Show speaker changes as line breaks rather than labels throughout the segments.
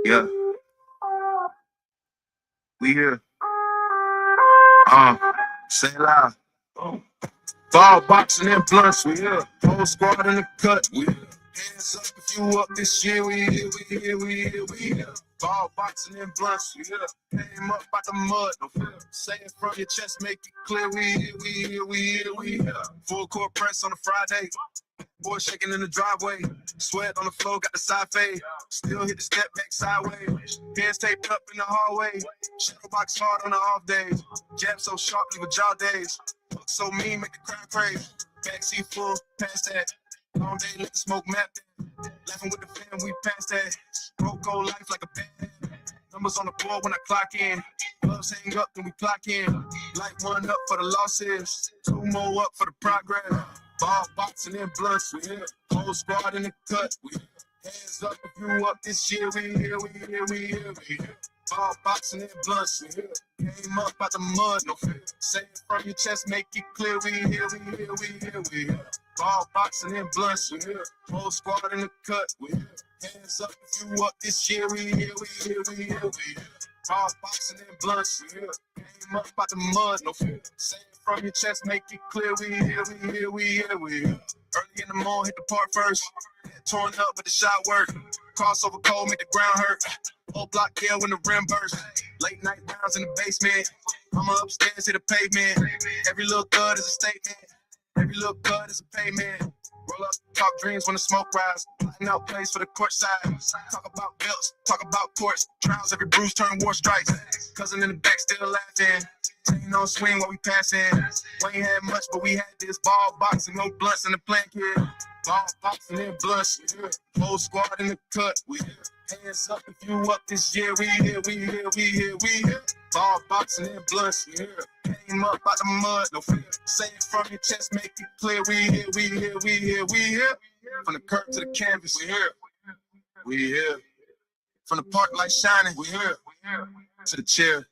Yeah, we here. Say it loud. Ball boxing and blunts, we here. Whole squad in the cut, we here. Hands up if you up this year, we here, we here, we here, we here. Ball boxing and blunts, we here. Came up out the mud, no fear. Say it from your chest, make it clear, we here, we here, we here, we here. Full court press on a Friday. Boy shaking in the driveway. Sweat on the floor, got the side fade. Still hit the step back sideways. Hands taped up in the hallway. Shadow box hard on the off days. Jab so sharp, leave a jaw days. Look so mean, make the crowd crazy. Backseat full, past that. Long day, let the smoke map that. Laughing with the fam, we past that. Broke old life like a bad. Numbers on the board when I clock in. Gloves hang up, then we clock in. Light one up for the losses. Two more up for the progress. Ball boxing and blunts, we here. Whole squad in the cut, we here. Hands up if you up this year, we here, we here, we here, we here. Ball boxing and blunts, we here. Came up out the mud, no fear. Say it from your chest, make it clear, we here, we here, we here, we here. Ball boxing and blunts, we here. Whole squad in the cut, we here. Hands up if you up this year, we here, we here, we here, we here. Ball boxing and blunts, we here. Came up out the mud, no fear. Say it from your chest, make it clear, we here, we here, we here, we here. Early in the morning, hit the park first. Torn up, but the shot work. Crossover cold, make the ground hurt. Whole block kill when the rim burst. Late night rounds in the basement. Mama upstairs hit the pavement. Every little thud is a statement. Every little thud is a payment. Roll up, talk dreams when the smoke rise. Plotting out plays for the court side. Talk about belts, talk about courts. Trials, every bruise turn war strikes. Cousin in the back still laughing. Chain on swing while we passing. We ain't had much, but we had this. Ball boxing, no blunts in the plant kid. Ball boxing and blunts, we here. Whole squad in the cut, we here. Hands up if you up this year, we here, we here, we here, we here. Ball boxing and blunts, we here. Came up out the mud, no fear. Say it from your chest, make it clear, we here, we here, we here, we here. From the curb to the canvas, we here. We here. From the park light shining, we here. To the chair.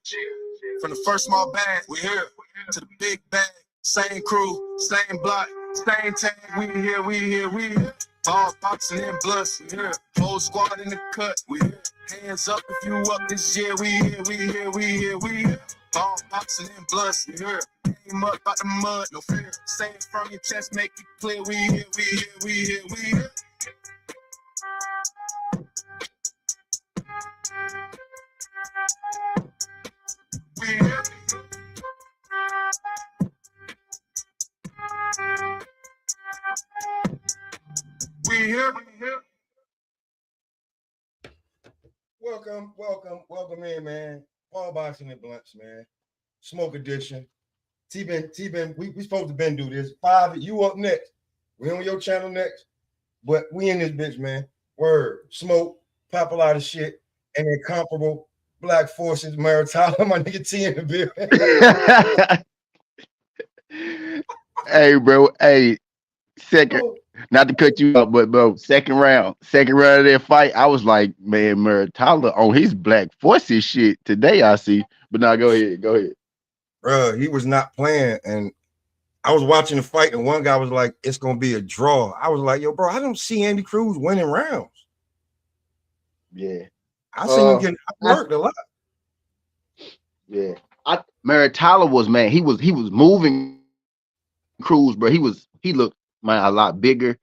From the first small bag, we here. To the big bag. Same crew, same block, same tag. We here, we here, we here. Ball boxing and blunts, we here. Whole squad in the cut, we here. Hands up if you up this year, we here, we here, we here, we here. Ball boxing and blunts, we here. Came up out the mud, no fear. Say it from your chest, make it clear, we here, we here, we here, we here. We here. We here.
Welcome in, man. Ball boxing and blunts, man. Smoke Edition. T-Ben, we supposed to been do this. 5, you up next. We on your channel next. But we in this bitch, man. Word. Smoke, pop a lot of shit, and incomparable Black Forces, Maritime, my nigga T in the building.
Hey, bro. Hey, second. Not to cut you up, but bro, second round of that fight, I was like, man, Muratalla on his Black Forces shit today. I see, but now go ahead.
Bro, he was not playing, and I was watching the fight, and one guy was like, "It's gonna be a draw." I was like, "Yo, bro, I don't see Andy Cruz winning rounds."
Yeah,
I seen him getting worked a lot.
Yeah, Muratalla was, man. He was moving Cruz, bro. He looked, man, a lot bigger.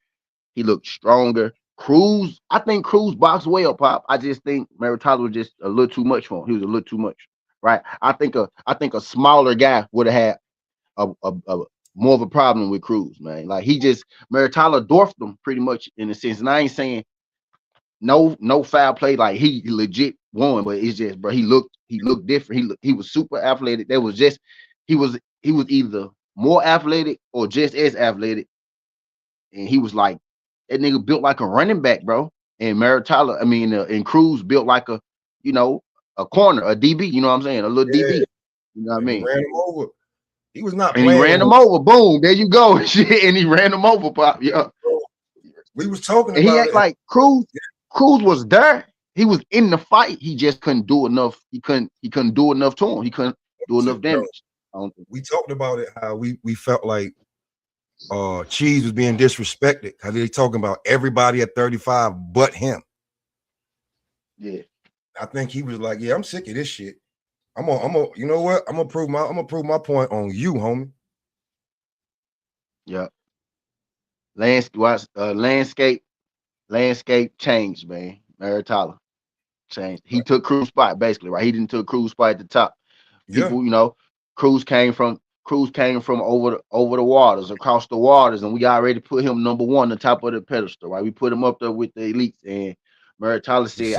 He looked stronger. Cruz, I think Cruz boxed well, Pop. I just think Muratalla was just a little too much for him. He was a little too much, right? I think a smaller guy would have had a more of a problem with Cruz, man. Like Muratalla dwarfed him pretty much in a sense. And I ain't saying no foul play, like he legit won, but it's just, bro, he looked different. He was super athletic. That was just he was either more athletic or just as athletic. And he was like, that nigga built like a running back, bro. And and Cruz built like a corner, a DB. You know what I'm saying? A little DB. You know what I mean?
He ran him over. He was not
and
playing.
He ran him over. Boom. There you go. Shit. And he ran him over, Pop. Yeah.
We was talking
and
about
he act like Cruz was there. He was in the fight. He just couldn't do enough. He couldn't do enough to him. He couldn't do enough damage.
We talked about it, how we felt like Cheese was being disrespected. How they talking about everybody at 35 but him.
Yeah.
I think he was like, yeah, I'm sick of this shit. I'm gonna, you know what? I'm gonna prove my point on you, homie.
Yeah. Landscape changed, man. Maritala changed. He took Cruz spot basically, right? He didn't took Cruz spot at the top.
Yeah.
People, Cruz came from over the waters, across the waters, and we already put him number one on the top of the pedestal, right? We put him up there with the elites. And Maritala said,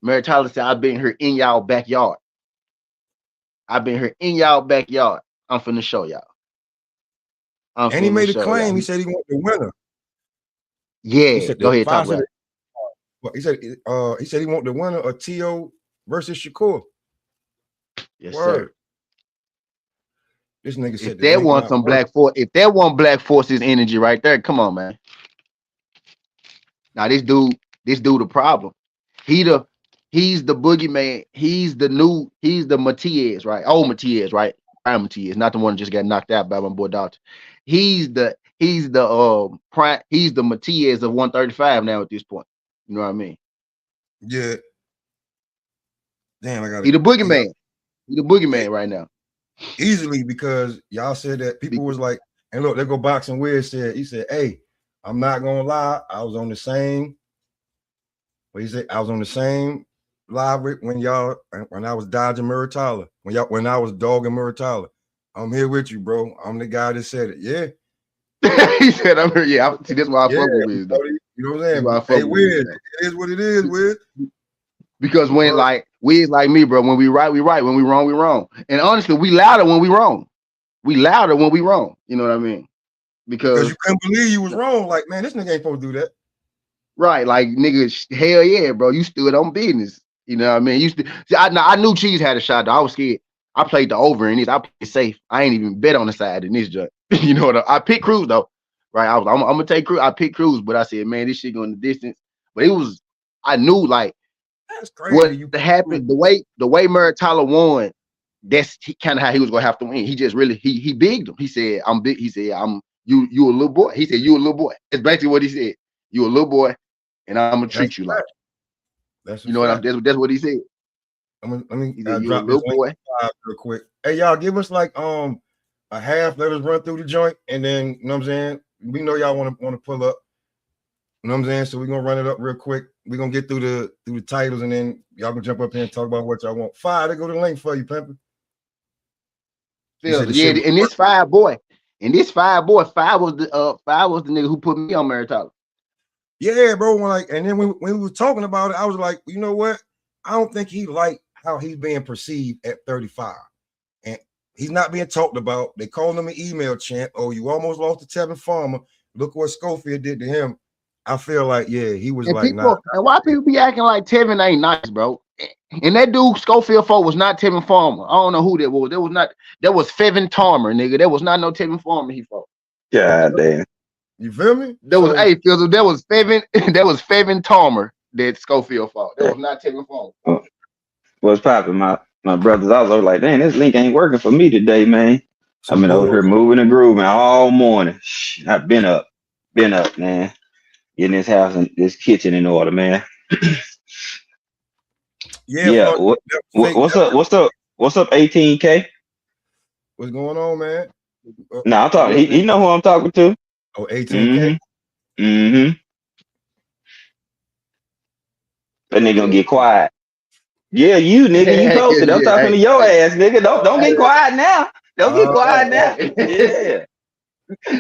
Maritala said, I've been here in y'all backyard. I've been here in y'all backyard. I'm finna show y'all.
And he made a claim. He said he wanted the winner.
Yeah,
he said
go ahead, talk about it.
He said he wanted the winner of T.O. versus Shakur.
Yes, sir.
This nigga said
if that want some Black Force, if that want Black Forces energy right there, come on, man. Now this dude the problem. He's the boogeyman. He's the Matias, right? Old Matias, right? Prime Matias, not the one that just got knocked out by my boy Doctor. He's the Matias of 135 now at this point. You know what I mean?
Yeah. Damn, I got
He the boogeyman. He the boogeyman right now.
Easily, because y'all said that people was like, and look, they go Boxing Weird said, he said, hey, I'm not gonna lie, I was on the same. What he said, I was on the same live when I was dodging Muratalla, when I was dogging Muratalla. I'm here with you, bro. I'm the guy that said it. Yeah.
He said, I'm here. Yeah, see, that's why I fuck with Wiz, though.
You know what I'm saying? Hey, Wiz, it is what it is, Wiz.
Because when Wiz like me, bro, when we right, we right. When we wrong, we wrong. And honestly, we louder when we wrong. We louder when we wrong. You know what I mean? Because
you couldn't believe you was wrong. Like, man, this nigga ain't supposed to do that.
Right, like nigga, hell yeah, bro. You stood on business. You know what I mean? I knew Cheese had a shot, though. I was scared. I played the over in this. I played it safe. I ain't even bet on the side in this joint. You know what? I picked Cruz though. Right. I'm gonna take Cruz. I picked Cruz, but I said, man, this shit going the distance. But I knew like
that's crazy.
What happened, the way Muratalla won, that's kind of how he was gonna have to win. He just really he bigged him. He said, I'm big. He said, you a little boy. He said, you a little boy. That's basically what he said. You a little boy, and I'm gonna treat you like. That's what he said.
Let me drop this boy real quick. Hey, y'all, give us like a half. Let us run through the joint, and then you know what I'm saying. We know y'all want to pull up. You know what I'm saying. So we're gonna run it up real quick. We're gonna get through the titles, and then y'all can jump up here and talk about what y'all want. Fire, they go to the link for you, Pimpin'.
Yeah, and this five boy, five was the nigga who put me on Maritala.
Yeah, bro. And then when we were talking about it, I was like, you know what? I don't think he liked how he's being perceived at 35. And he's not being talked about. They called him an email champ. Oh, you almost lost to Tevin Farmer. Look what Schofield did to him. I feel like, yeah, he was and like,
nah. And why people be acting like Tevin ain't nice, bro? And that dude Schofield fought was not Tevin Farmer. I don't know who that was. That was Fevin Tarmer, nigga. That was not no Tevin Farmer he fought.
God damn.
You feel me?
That was Fevin Tarmer that Schofield fought. That was not Tevin Farmer.
What's popping? My brothers also like, dang, this link ain't working for me today, man. I've been over here moving and grooving all morning. I've been up, man. Getting this house and this kitchen in order, man. Yeah. What's up? What's up, 18K?
What's going on, man?
No, I'm talking. He know who I'm talking to.
Oh, 18K.
Mm-hmm. That nigga gonna get quiet. Yeah, you nigga, you posted. I'm talking to your ass, nigga. Don't get quiet now. Don't get quiet now. Yeah.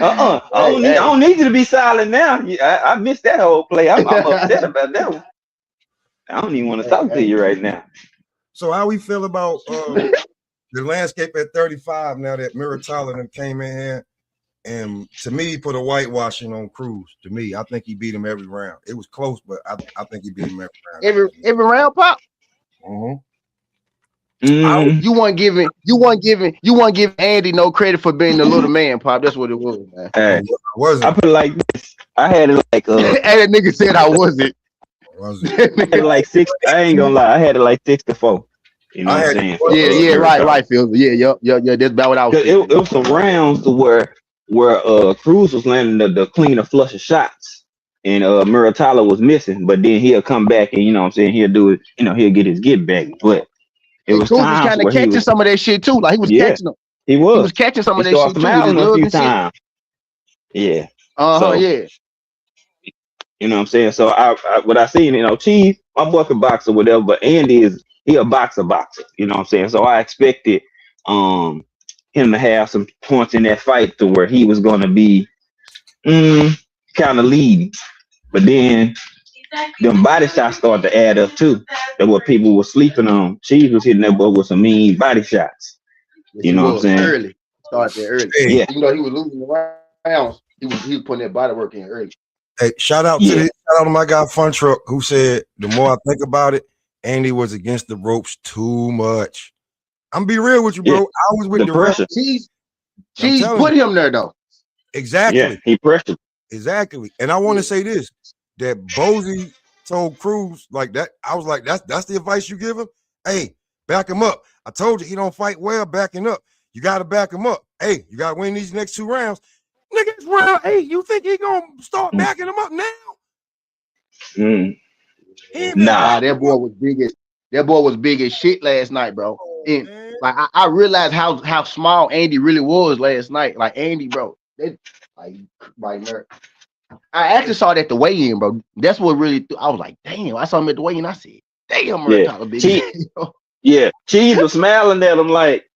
I don't need you to be silent now. I missed that whole play. I'm upset about that one. I don't even want to talk to you right now.
So how we feel about the landscape at 35 now that Muratalla came in here, and to me, he put a whitewashing on Cruz. To me, I think he beat him every round. It was close, but I think he beat him every round.
Every round, Pop. You weren't giving Andy no credit for being the little man, Pop. That's what it was, man.
Hey, I put it like this. I had it like
and that nigga said I wasn't.
Like 6. I ain't gonna lie. I had it like 6-4. You know what I'm saying?
Yeah, right, Phil. Yeah. That's about what I was saying.
It was some rounds to where Cruz was landing the cleaner flush of shots. and Muratalo was missing, but then he'll come back and what I'm saying, he'll do it, he'll get his get back. But it
And
was
Cruz was
times
kind of
where he
catching
was,
some of that shit too. Like he was
yeah,
catching them.
he
He was
was.
catching some
He
of that
started
shit too with his
smiling a
gloves
few
and shit.
times. Yeah.
Yeah.
You know what I'm saying? So I what I seen, Cheese, my boy can box or whatever, but Andy he a boxer. You know what I'm saying? So I expected him to have some points in that fight to where he was gonna be kind of leading. But then them body shots started to add up too. That what people were sleeping on. Cheese was hitting that boy with some mean body shots.
Yes,
You
he
know what I'm
was
saying?
early. Started there early.
Hey,
Yeah.
Even though he was losing the rounds, he was putting that body work in early.
hey, shout out to my guy Fun Truck who said the more I think about it, Andy was against the ropes too much. I'm be real with you, bro.
Yeah.
I was with
The
the
pressure.
Cheese
telling
put him there though.
exactly.
Yeah, he pressured.
Exactly. And I want to say this, that Bozy told Cruz like that. I was like, that's the advice you give him. Hey, back him up. I told you he don't fight well backing up. You got to back him up. Hey, you got to win these next 2 rounds. Nigga, it's round 8. You think he gonna start backing him up now?
Nah.
That boy was big as shit last night, bro. And like I realized how small Andy really was last night. Like Andy, bro. I actually saw that at the weigh-in, bro. That's what really I was like, damn. I saw him at the weigh-in. I said, damn, Muratalo big.
Yeah, Cheese was smiling at him like,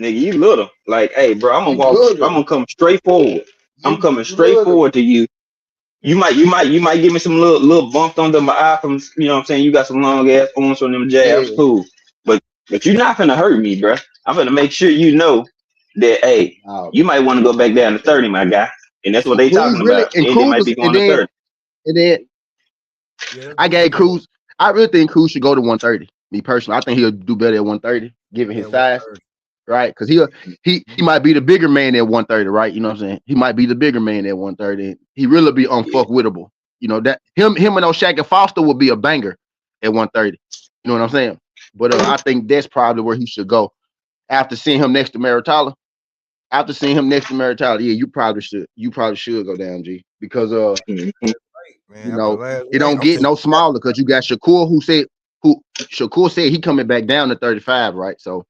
nigga, you little. Like, hey, bro, I'm gonna come straight forward. I'm coming straight forward to you. You might give me some little bumps under my eye from, you know what I'm saying? You got some long ass arms from them jabs, cool. But you're not gonna hurt me, bro. I'm gonna make sure you know that, hey, you might want to go back down to 30, my guy. And that's what they talking about.
And
Andy might be going to 30.
And then I gave Cruz. I really think Cruz should go to 130. Me personally, I think he'll do better at 130, given his size, right? Because he might be the bigger man at 130, right? You know what I'm saying? He might be the bigger man at 130. He really be unfuckwittable. You know that him and O'Shaq and Foster would be a banger at 130. You know what I'm saying? But I think that's probably where he should go after seeing him next to Muratalo. After seeing him next to Muratalo, yeah, you probably should go down, G, because
Man,
you know, it don't get no smaller because you got Shakur Shakur said he coming back down to 35, right? So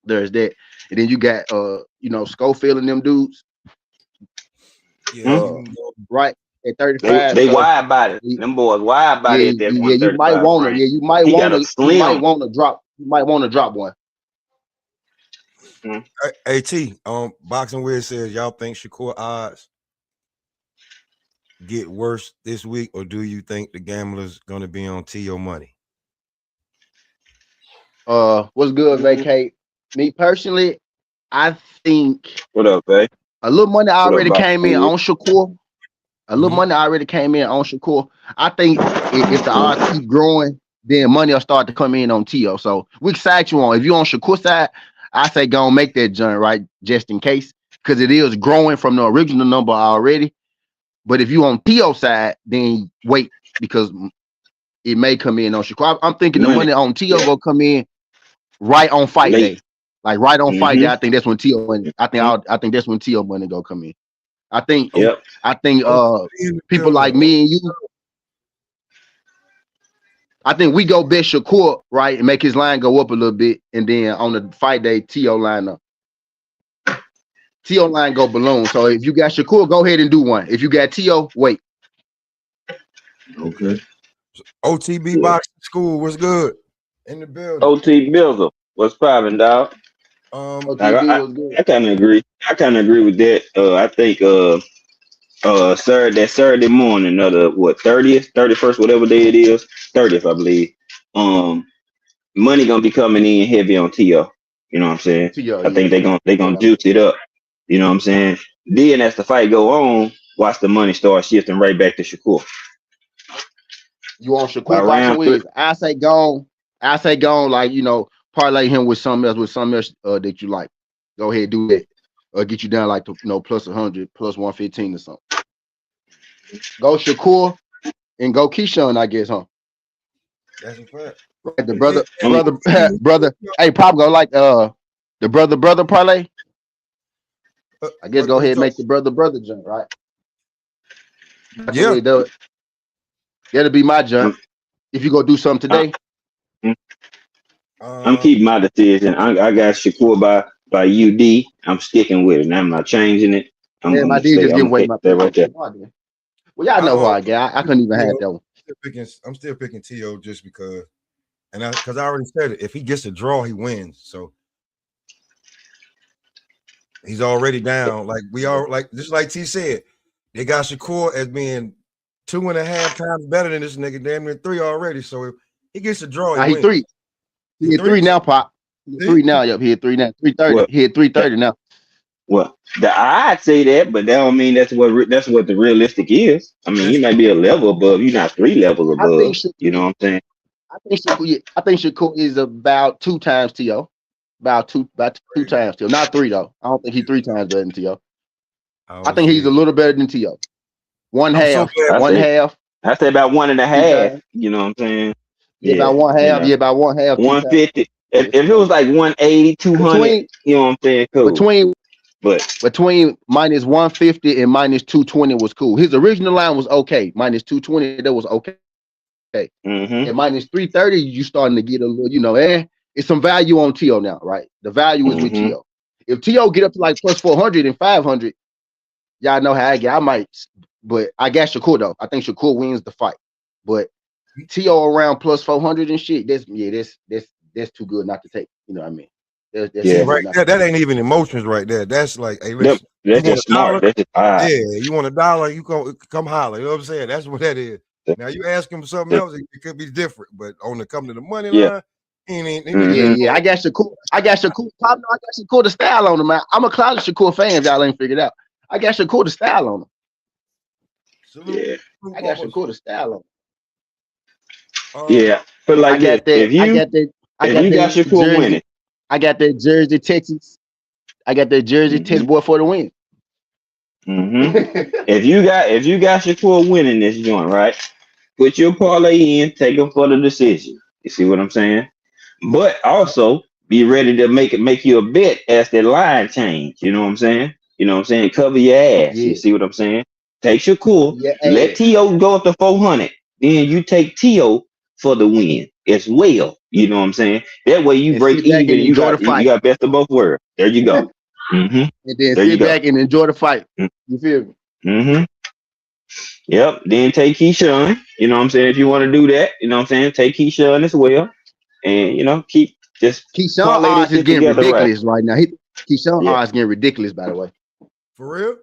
there's that. And then you got Schofield and them dudes.
Yeah,
right at 35.
They wide body. Them boys wide body at that 135.
You might want to. Yeah, you might want to drop. You might want to drop one.
Hey T, Boxing Weird says y'all think Shakur odds get worse this week, or do you think the gamblers gonna be on T.O. money?
What's good, Vacate? Me personally, I think
what up, babe?
A little money already came in on Shakur. I think if the odds keep growing, then money will start to come in on T.O. So which side you on? If you on Shakur side, I say go and make that joint, right? Just in case. Because it is growing from the original number already. But if you on T.O. side, then wait, because it may come in on Shakur. I'm thinking the money on T.O. will come in right on fight day. Like right on fight day. I think that's when T.O. money. I think that's when T.O. money go come in. I think people like me and you, I think we go bet Shakur, right, and make his line go up a little bit, and then on the fight day, T.O. line up. T.O. line go balloon. So if you got Shakur, go ahead and do one. If you got T.O., wait.
Okay. OTB Boxing School, what's good? In the building.
OT Bizzle, what's poppin', dog? I kind of agree. I kind of agree with that. I think Saturday morning, 30th, 31st, whatever day it is, 30th, I believe. Money gonna be coming in heavy on T.O. You know what I'm saying? I think they gonna juice it up. You know what I'm saying? Then as the fight go on, watch the money start shifting right back to Shakur.
You on Shakur Boxing Wiz? I say go on, like, parlay him with something else that you like. Go ahead, do that. Or get you down like plus 100, plus 115 or something. Go Shakur and go Keyshawn, I guess, huh?
That's a fact.
Right, the brother. Hey, Pop, go like the brother parlay. I guess go ahead and make the brother jump, right?
Yeah.
That'll be my jump. If you go do something today,
I'm keeping my decision. I got Shakur by UD. I'm sticking with it. And I'm not changing it. I'm
man, I
gonna
did just give
I'm
away
gonna
my
stay right there.
Well, y'all know who I got. I couldn't even have that one.
I'm still picking T.O. just because, because I already said it. If he gets a draw, he wins. So he's already down. Like we are, like just like T said, they got Shakur as being 2.5 times better than this nigga, damn near 3 already. So if he gets a draw,
Now
he
he
wins.
3. He hit 3 now, Pop. He hit 3 now. Yep, he hit 3 now. 330.
What?
He hit 330 now.
Well, I'd say that, but that don't mean that's what the realistic is. I mean, he might be a level above. You're not 3 levels
I think
above. You know what I'm saying?
I think Shakur is about 2 times T.O. About two times T.O. Not 3 though. I don't think he's 3 times better than T.O. I think he's a little better than T.O. One half.
I say about 1.5. You know what I'm saying?
Yeah, about one half. Yeah, about one half.
150. If it was like 180, 200, you know what I'm saying? Cool.
Between minus 150 and minus 220 was cool. His original line was okay. Minus 220, that was okay. And minus 330, you starting to get a little, it's some value on T.O. now, right? The value is with T.O. If T.O. get up to like plus 400 and 500, y'all know how I get. I might, but I got Shakur though. I think Shakur wins the fight. But T.O. around plus 400 and shit, that's too good not to take. You know what I mean?
Right there, that ain't even emotions right there. That's like, hey, listen,
that's just smart. That's just
you want $1, you come holler. You know what I'm saying? That's what that is. Now you ask him for something else, it could be different. But on the come to the money line,
I got Shakur. I got Shakur. I got Shakur the style on him, man. I'm a cloud Shakur fan. If y'all ain't figured out, I got Shakur the style on him. I got Shakur the style on him.
But like if you got Shakur winning.
I got that Jersey, Texas. I got that Jersey, Texas boy for the win.
If you got Shakur winning this joint, right? Put your parlay in, take him for the decision. You see what I'm saying? But also be ready to make you a bet as that line change. You know what I'm saying? Cover your ass. You see what I'm saying? Take Shakur, let T.O. go up to 400. Then you take T.O. for the win as well. You know what I'm saying? That way you break even. You got best of both worlds. There you go.
And then sit back and enjoy the fight. You feel me?
Yep. Then take Keyshawn. You know what I'm saying? If you want to do that, you know what I'm saying? Take Keyshawn as well. And keep just
Keyshawn odds is getting ridiculous right now. Keyshawn odds getting ridiculous, by the way.
For real?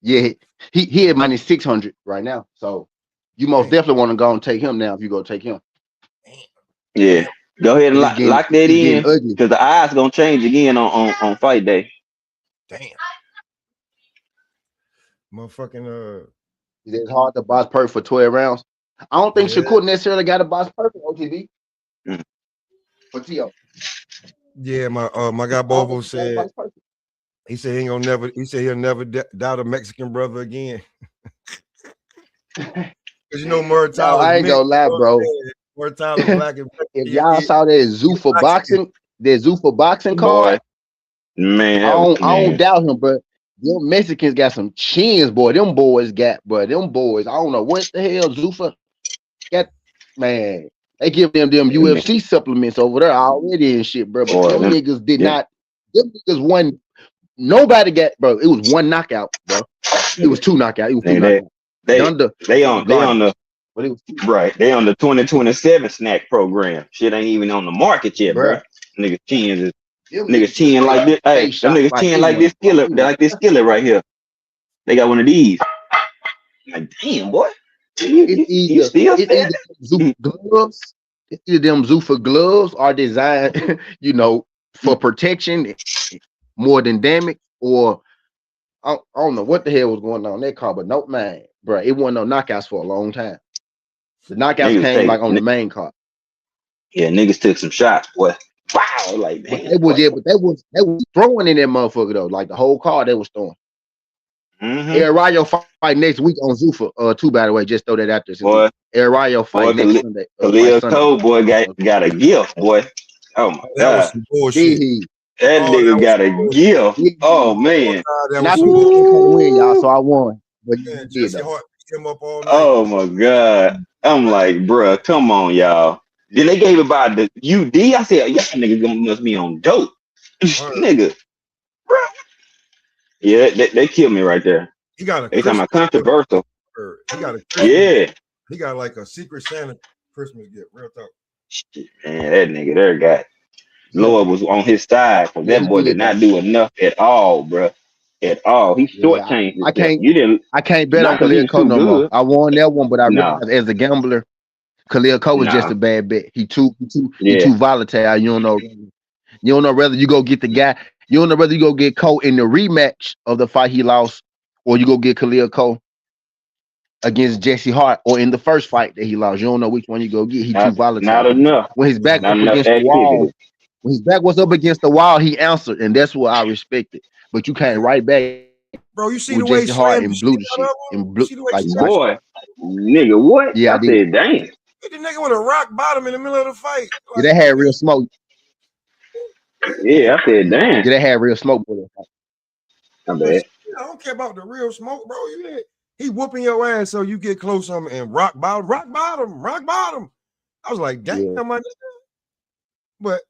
Yeah, he at minus 600 right now. So you most definitely want to go and take him now if you go take him.
Yeah. Go ahead and lock that in because the odds gonna change again on fight day.
Damn. Motherfucking
it's hard to box perfect for 12 rounds. I don't think Shakur necessarily got a box perfect OTV. For T.O.
Yeah, my guy Bobo said he said he'll never doubt a Mexican brother again. Cause Muratalo.
I ain't gonna lie, bro.
Muratalo black and
if y'all saw that Zuffa boxing card,
man,
I don't doubt him, bro. Them Mexicans got some chins, boy. Them boys, I don't know what the hell Zuffa got, man. They give them UFC supplements over there already and shit, bro. But them niggas did not. Them niggas won. Nobody got, bro. It was one knockout, bro. It was 2 knockouts. It was 2 knockouts.
They on the 2027 snack program. Shit ain't even on the market yet, bro. Niggas chin like this. Hey, them niggas chin like this skillet. They like this skillet right here. They got one of these. Like, damn, boy. You still
Zuffa gloves. It's either them Zuffa gloves are designed, for protection more than damage, or I don't know what the hell was going on in that car, but no, man, bro, it wasn't no knockouts for a long time. The knockouts came like on the main card.
Yeah, niggas took some shots, boy. Wow, like damn.
They was throwing in that motherfucker though, like the whole car they was throwing. Air Rayo fight next week on Zuffa, too. By the way, just throw that out there.
Boy,
Air Rayo fight next Sunday.
Khalil Cole, boy, got a gift, boy. Oh my
that was some bullshit.
That nigga got a gift. Oh man,
not win, y'all. So I won, but
him up all night.
Oh my God. I'm like, bruh, come on, y'all. Then they gave it by the UD. I said, y'all niggas must be on dope. Nigga. Bruh. Yeah, they killed me right there.
He got a
They talking
Christmas
about controversial.
He got a Christmas.
Yeah.
He got like a Secret Santa Christmas gift. Real talk.
Man, that nigga there got Lord was on his side because
Yeah,
that boy did not do enough at all, bruh. At all. He shortchanged himself. You didn't.
I can't bet on
Not 'cause
Khalil
he's
Cole
too
no more.
good.
I won that one, but I
No.
realized as a gambler, Khalil Cole was just
No.
a bad bet. He too
Yeah.
volatile. You don't know whether you go get the guy. You don't know whether you go get Cole in the rematch of the fight he lost, or you go get Khalil Cole against Jesse Hart, or in the first fight that he lost. You don't know which one you go get. He too volatile.
Not enough.
When his back
Not
up
enough
against the
activity.
wall, when his back was up against the wall, he answered, and that's what I respected. But you can't right back.
Bro, you see
with
the way
Jesse Hart
slammed
and
the
blew
shit
the
out
shit
of him?
and blew
See the way
like
she
Boy, nigga, what?
Yeah, I
I
did.
said, damn.
hit the nigga with a rock bottom in the middle of the fight.
Yeah, they had real smoke.
Yeah, I said, damn.
Yeah, they had real smoke with it.
I bet.
I don't care about the real smoke, bro. You did. He whooping your ass so you get close to him and rock bottom. I was like, damn, my nigga. But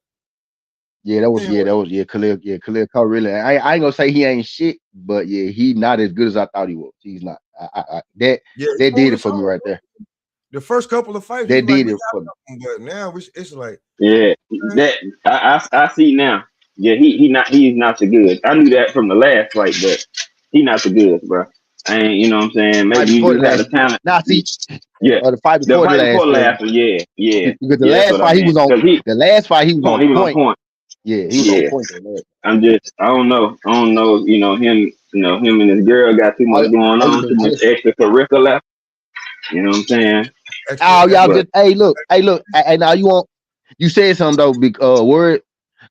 Khalil Cole really. I ain't gonna say he ain't shit, but yeah, he not as good as I thought he was. He's not. That did it for me right there.
The first couple of fights,
that did it for me.
But now it's like,
yeah, that I see now. Yeah, he's not so good. I knew that from the last fight, but he not so good, bro. I ain't, you know what I'm saying? Maybe you got the talent.
Nah, see,
yeah,
the fight before the last one.
Yeah.
Because the last fight he was on. The last fight he was on point. Yeah, he was on point.
I don't know. You know him and his girl got too much going on, too much extracurricular. You know what I'm saying?
Oh, y'all just hey look. Now you said something though. Word.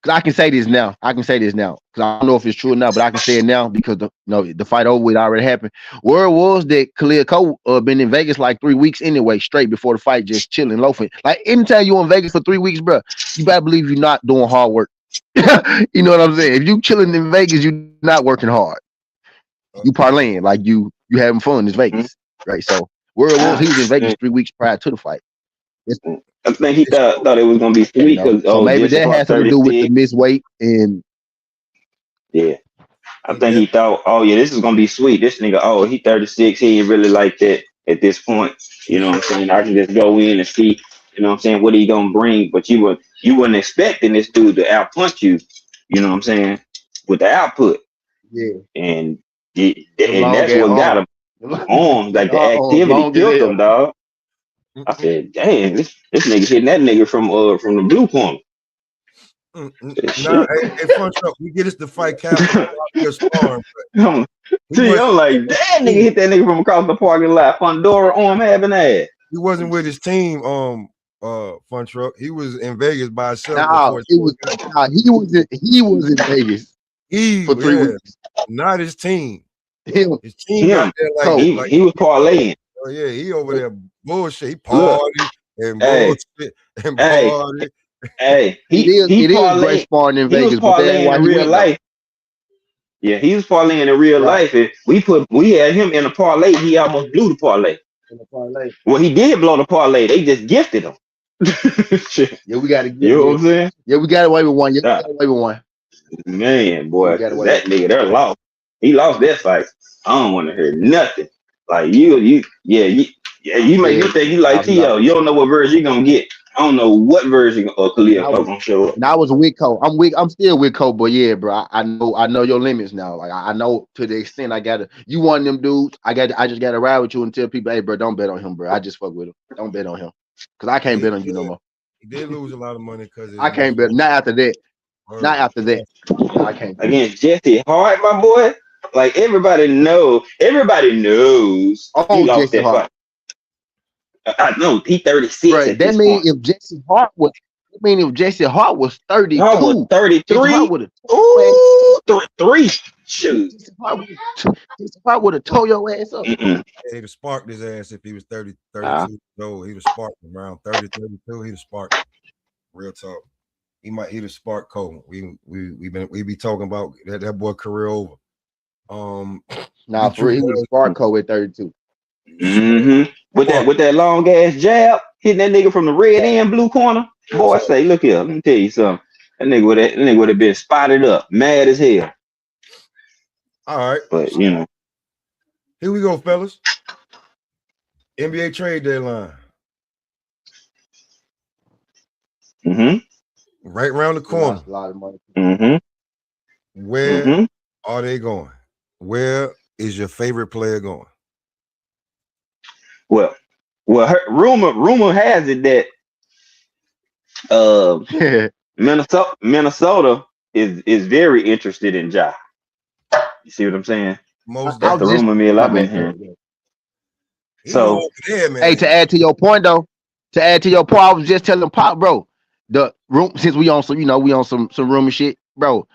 Cause I can say this now. Cause I don't know if it's true or not, but I can say it now because the fight over with already happened. Word was that Khalil Cole been in Vegas like 3 weeks anyway, straight before the fight, just chilling, loafing. Like anytime you in Vegas for 3 weeks, bro, you better believe you're not doing hard work. You know what I'm saying? If you chilling in Vegas, you're not working hard. You parlaying, like you having fun. It's Vegas, right? So word was he was in Vegas 3 weeks prior to the fight.
I think he thought it was gonna be sweet because
so maybe that has something to do with the missed weight and
yeah. I think he thought, oh yeah, this is gonna be sweet. This nigga, he 36, he ain't really like that at this point. You know what I'm saying? I can just go in and see, you know what I'm saying, what he gonna bring. But you wasn't expecting this dude to outpunch you, you know what I'm saying, with the output.
Yeah.
And that's what got him on. Like the activity killed him, dog. I said, damn, this nigga hitting that nigga from the blue corner.
Nah, hey, Fun Truck, we get us to fight Capital.
I'm like, damn, nigga hit that nigga from across the parking lot. Fundora arm having ass.
He wasn't with his team, Fun Truck. He was in Vegas by himself.
He was in Vegas for 3 weeks.
Not his team.
His
team got there
he was parlaying.
Oh yeah, he over there bullshit. He party and bullshit and party.
Hey,
it is great sparring in Vegas,
was parlaying in real life. Yeah, he was parlaying in real life. And we had him in a parlay. He almost blew the parlay. Well, he did blow the parlay. They just gifted him.
Yeah, we got to.
You know what I'm saying?
Yeah, we got away with one. Yeah, we got away with one.
Man, boy, that nigga, they're lost. He lost that fight. I don't want to hear nothing. Like you make you think you like T.O. You don't know what version you're gonna get. I don't know what version of Khalil gonna show up.
Now I was with Cole. I'm still with Cole, but yeah, bro. I know your limits now. Like I know to the extent I gotta. You one of them dudes. I just gotta ride with you and tell people, hey, bro, don't bet on him, bro. I just fuck with him. Don't bet on him because I can't bet on you no more.
He did lose a lot of money because
I can't bet. Not after that. Not after that. No, I can't.
Against Jesse Hart, my boy. Like everybody knows.
Oh,
he lost
Jesse
that
Hart.
fight. I know he 36.
Right. That means if Jesse Hart was 32,
33.
Ooh,
3. Shoot.
Jesse Hart would have tore your ass up.
He'd have sparked his ass if he was 32 years old. He'd have sparked him around 30, 32. He'd have sparked him. Real talk. He'd have sparked Cole. We be talking about that boy career over.
Nah, for real, he was spark Cole at 32.
With that long ass jab, hitting that nigga from the red and blue corner. Boy, I say, look here, let me tell you something. That nigga would have been spotted up, mad as hell.
All right.
But you know.
Here we go, fellas. NBA trade deadline. Right around the corner.
A lot of money.
Where are they going? Where is your favorite player going?
Well, rumor has it that Minnesota is very interested in Ja. You see what I'm saying? That's the rumor mill I've been hearing. So,
hey, to add to your point, I was just telling Pop, bro, the room, since we on some rumor shit, bro.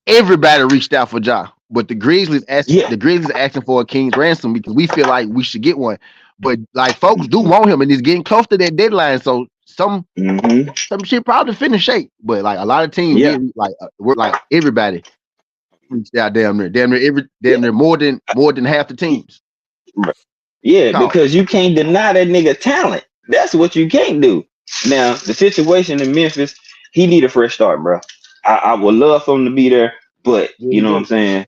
Everybody reached out for Ja, but the Grizzlies asking for a king's ransom because we feel like we should get one. But like folks do want him, and it's getting close to that deadline. So some shit probably finish shape. But like a lot of teams, we're like everybody reached out damn near more than half the teams.
Yeah, because you can't deny that nigga talent. That's what you can't do. Now the situation in Memphis, he need a fresh start, bro. I would love for him to be there, but you know what I'm saying.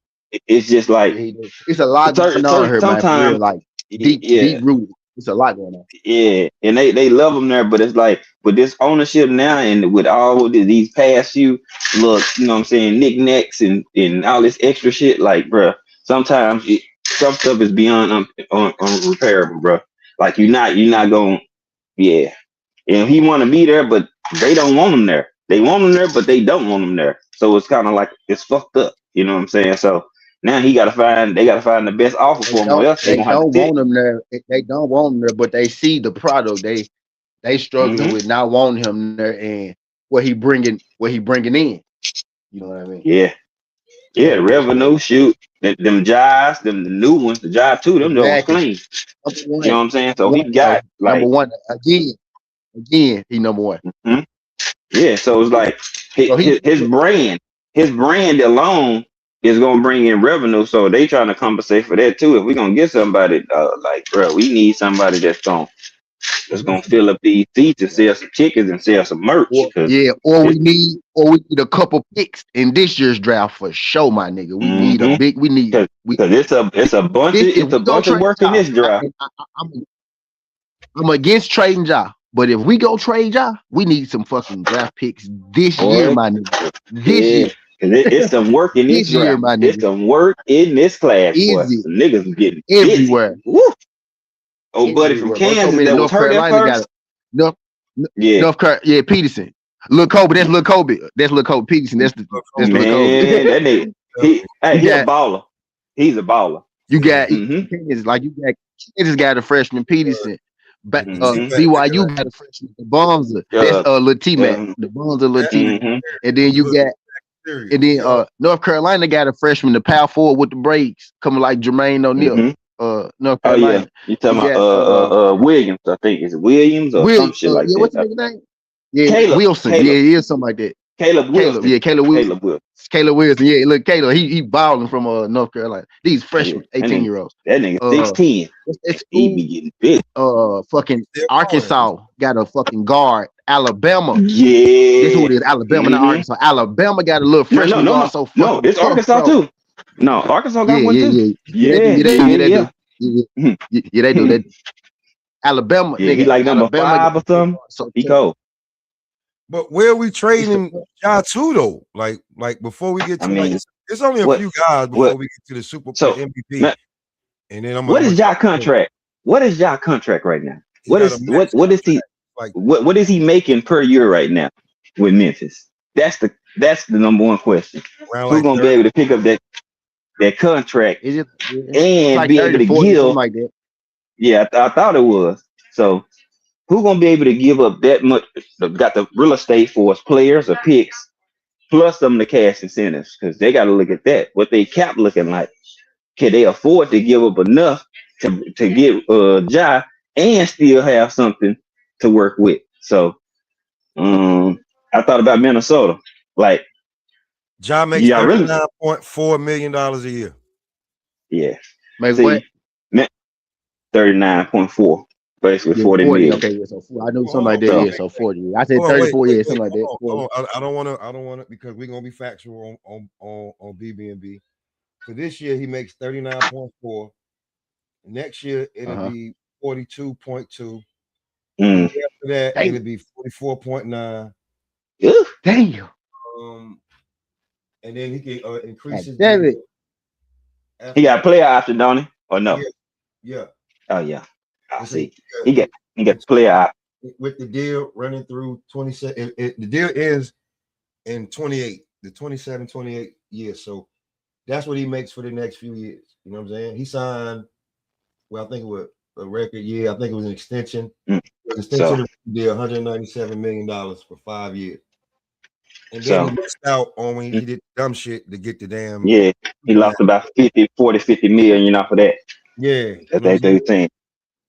It's just like
it's a lot going on here, man. Like deep rooted. It's a lot going on.
Yeah, and they love him there, but it's like with this ownership now, and with all of these past few look, you know what I'm saying, knickknacks and all this extra shit, like, bro. Sometimes some stuff is beyond unrepairable, bro. Like you're not going, and he want to be there, but they don't want him there. They want him there, but they don't want him there. So it's kind of like it's fucked up. You know what I'm saying? So now they gotta find the best offer for him. Or else
they don't want him there. They don't want him there, but they see the product. They struggling with not wanting him there and what he bringing in. You know what I mean?
Yeah. Yeah, revenue, shoot. Them jobs, the new ones, the job too, them don't clean. You know what I'm saying? So he got like
number one again, he number one.
Yeah, so it's like his brand alone is gonna bring in revenue, so they trying to compensate for that too. If we're gonna get somebody like, bro, we need somebody that's gonna fill up these seats and sell some chickens and sell some merch.
Or we need a couple picks in this year's draft for sure, my nigga. We need a big. Because
it's a bunch of work in this draft.
I'm against trading Ja. But if we go trade Ja, we need some fucking draft picks this year, my nigga. This year.
It's some work in this year, my nigga. It's some work in this class. Easy. Some niggas getting
everywhere.
Woo. Oh, buddy from Kansas that was hurt at first.
North Carolina, Peterson. Lil Kobe, that's Lil Kobe. That's Lil Kobe Peterson. That's Lil Kobe.
That nigga. He's a baller. He's a baller.
You got Kansas got a freshman Peterson. But BYU got a freshman, the Bonza. That's Lil T-Mac. The Bonza Lil T-Mac. And then you got North Carolina got a freshman, the power forward with the braids, coming like Jermaine O'Neal. North Carolina.
You talking about Williams? I think it's Williams or some shit like that.
What's his name? Yeah,
Caleb.
Wilson.
Caleb.
Yeah, he is something like that.
Caleb Wilson.
Caleb Wilson. Caleb Wilson. Yeah, look, Caleb. He balling from North Carolina. These freshmen, 18-year-olds.
That nigga 16. He be getting big.
Fucking Arkansas got a fucking guard. Alabama.
Yeah.
This who it is. Alabama, not Arkansas. Alabama got a little freshman guard.
No, it's Arkansas too. No, Arkansas got one too. Yeah, they do that. Alabama, nigga, he like number 5 or something. So he cold.
But where are we trading Ja to though? Like before we get to it's only a few guys before we get to the Super Bowl MVP. And then
what is Ja contract? What is Ja contract right now? What is he making per year right now with Memphis? That's the number one question. Who's gonna be able to pick up that contract and be able to give like that? Yeah, I thought it was. So who's gonna be able to give up that much? Got the real estate for his players or picks, plus some of the cash incentives, because they got to look at that. What they cap looking like? Can they afford to give up enough to get Ja and still have something to work with? So I thought about Minnesota. Like
Ja makes $39.4 million a year.
Yeah.
Make what?
39.4, basically
Yeah,
40 million.
Okay, yeah, so I know
Well,
something like that.
So
Yeah, so 40. I said
Hold on,
34. Yeah, something like that.
hold on. I don't want to because we're gonna be factual on BB&B. For this year, he makes 39.4. Next year, it'll be 42.2. The year after that,
Damn.
it'll be 44.9.
Damn.
And then he can increase his
Damn it.
deal.
He got a player option, don't he? Or no?
Yeah.
Oh yeah. I see.
He
He got player option.
with the deal running through 27. The deal ends in 28, the 27, 28 years. So that's what he makes for the next few years. You know what I'm saying? He signed, well, I think it was a record year. I think it was an extension. Extension deal, $197 million for 5 years. And then he missed out on when he did dumb shit to get the damn.
Yeah, he lost about 50 million for that.
Yeah.
That's they saying.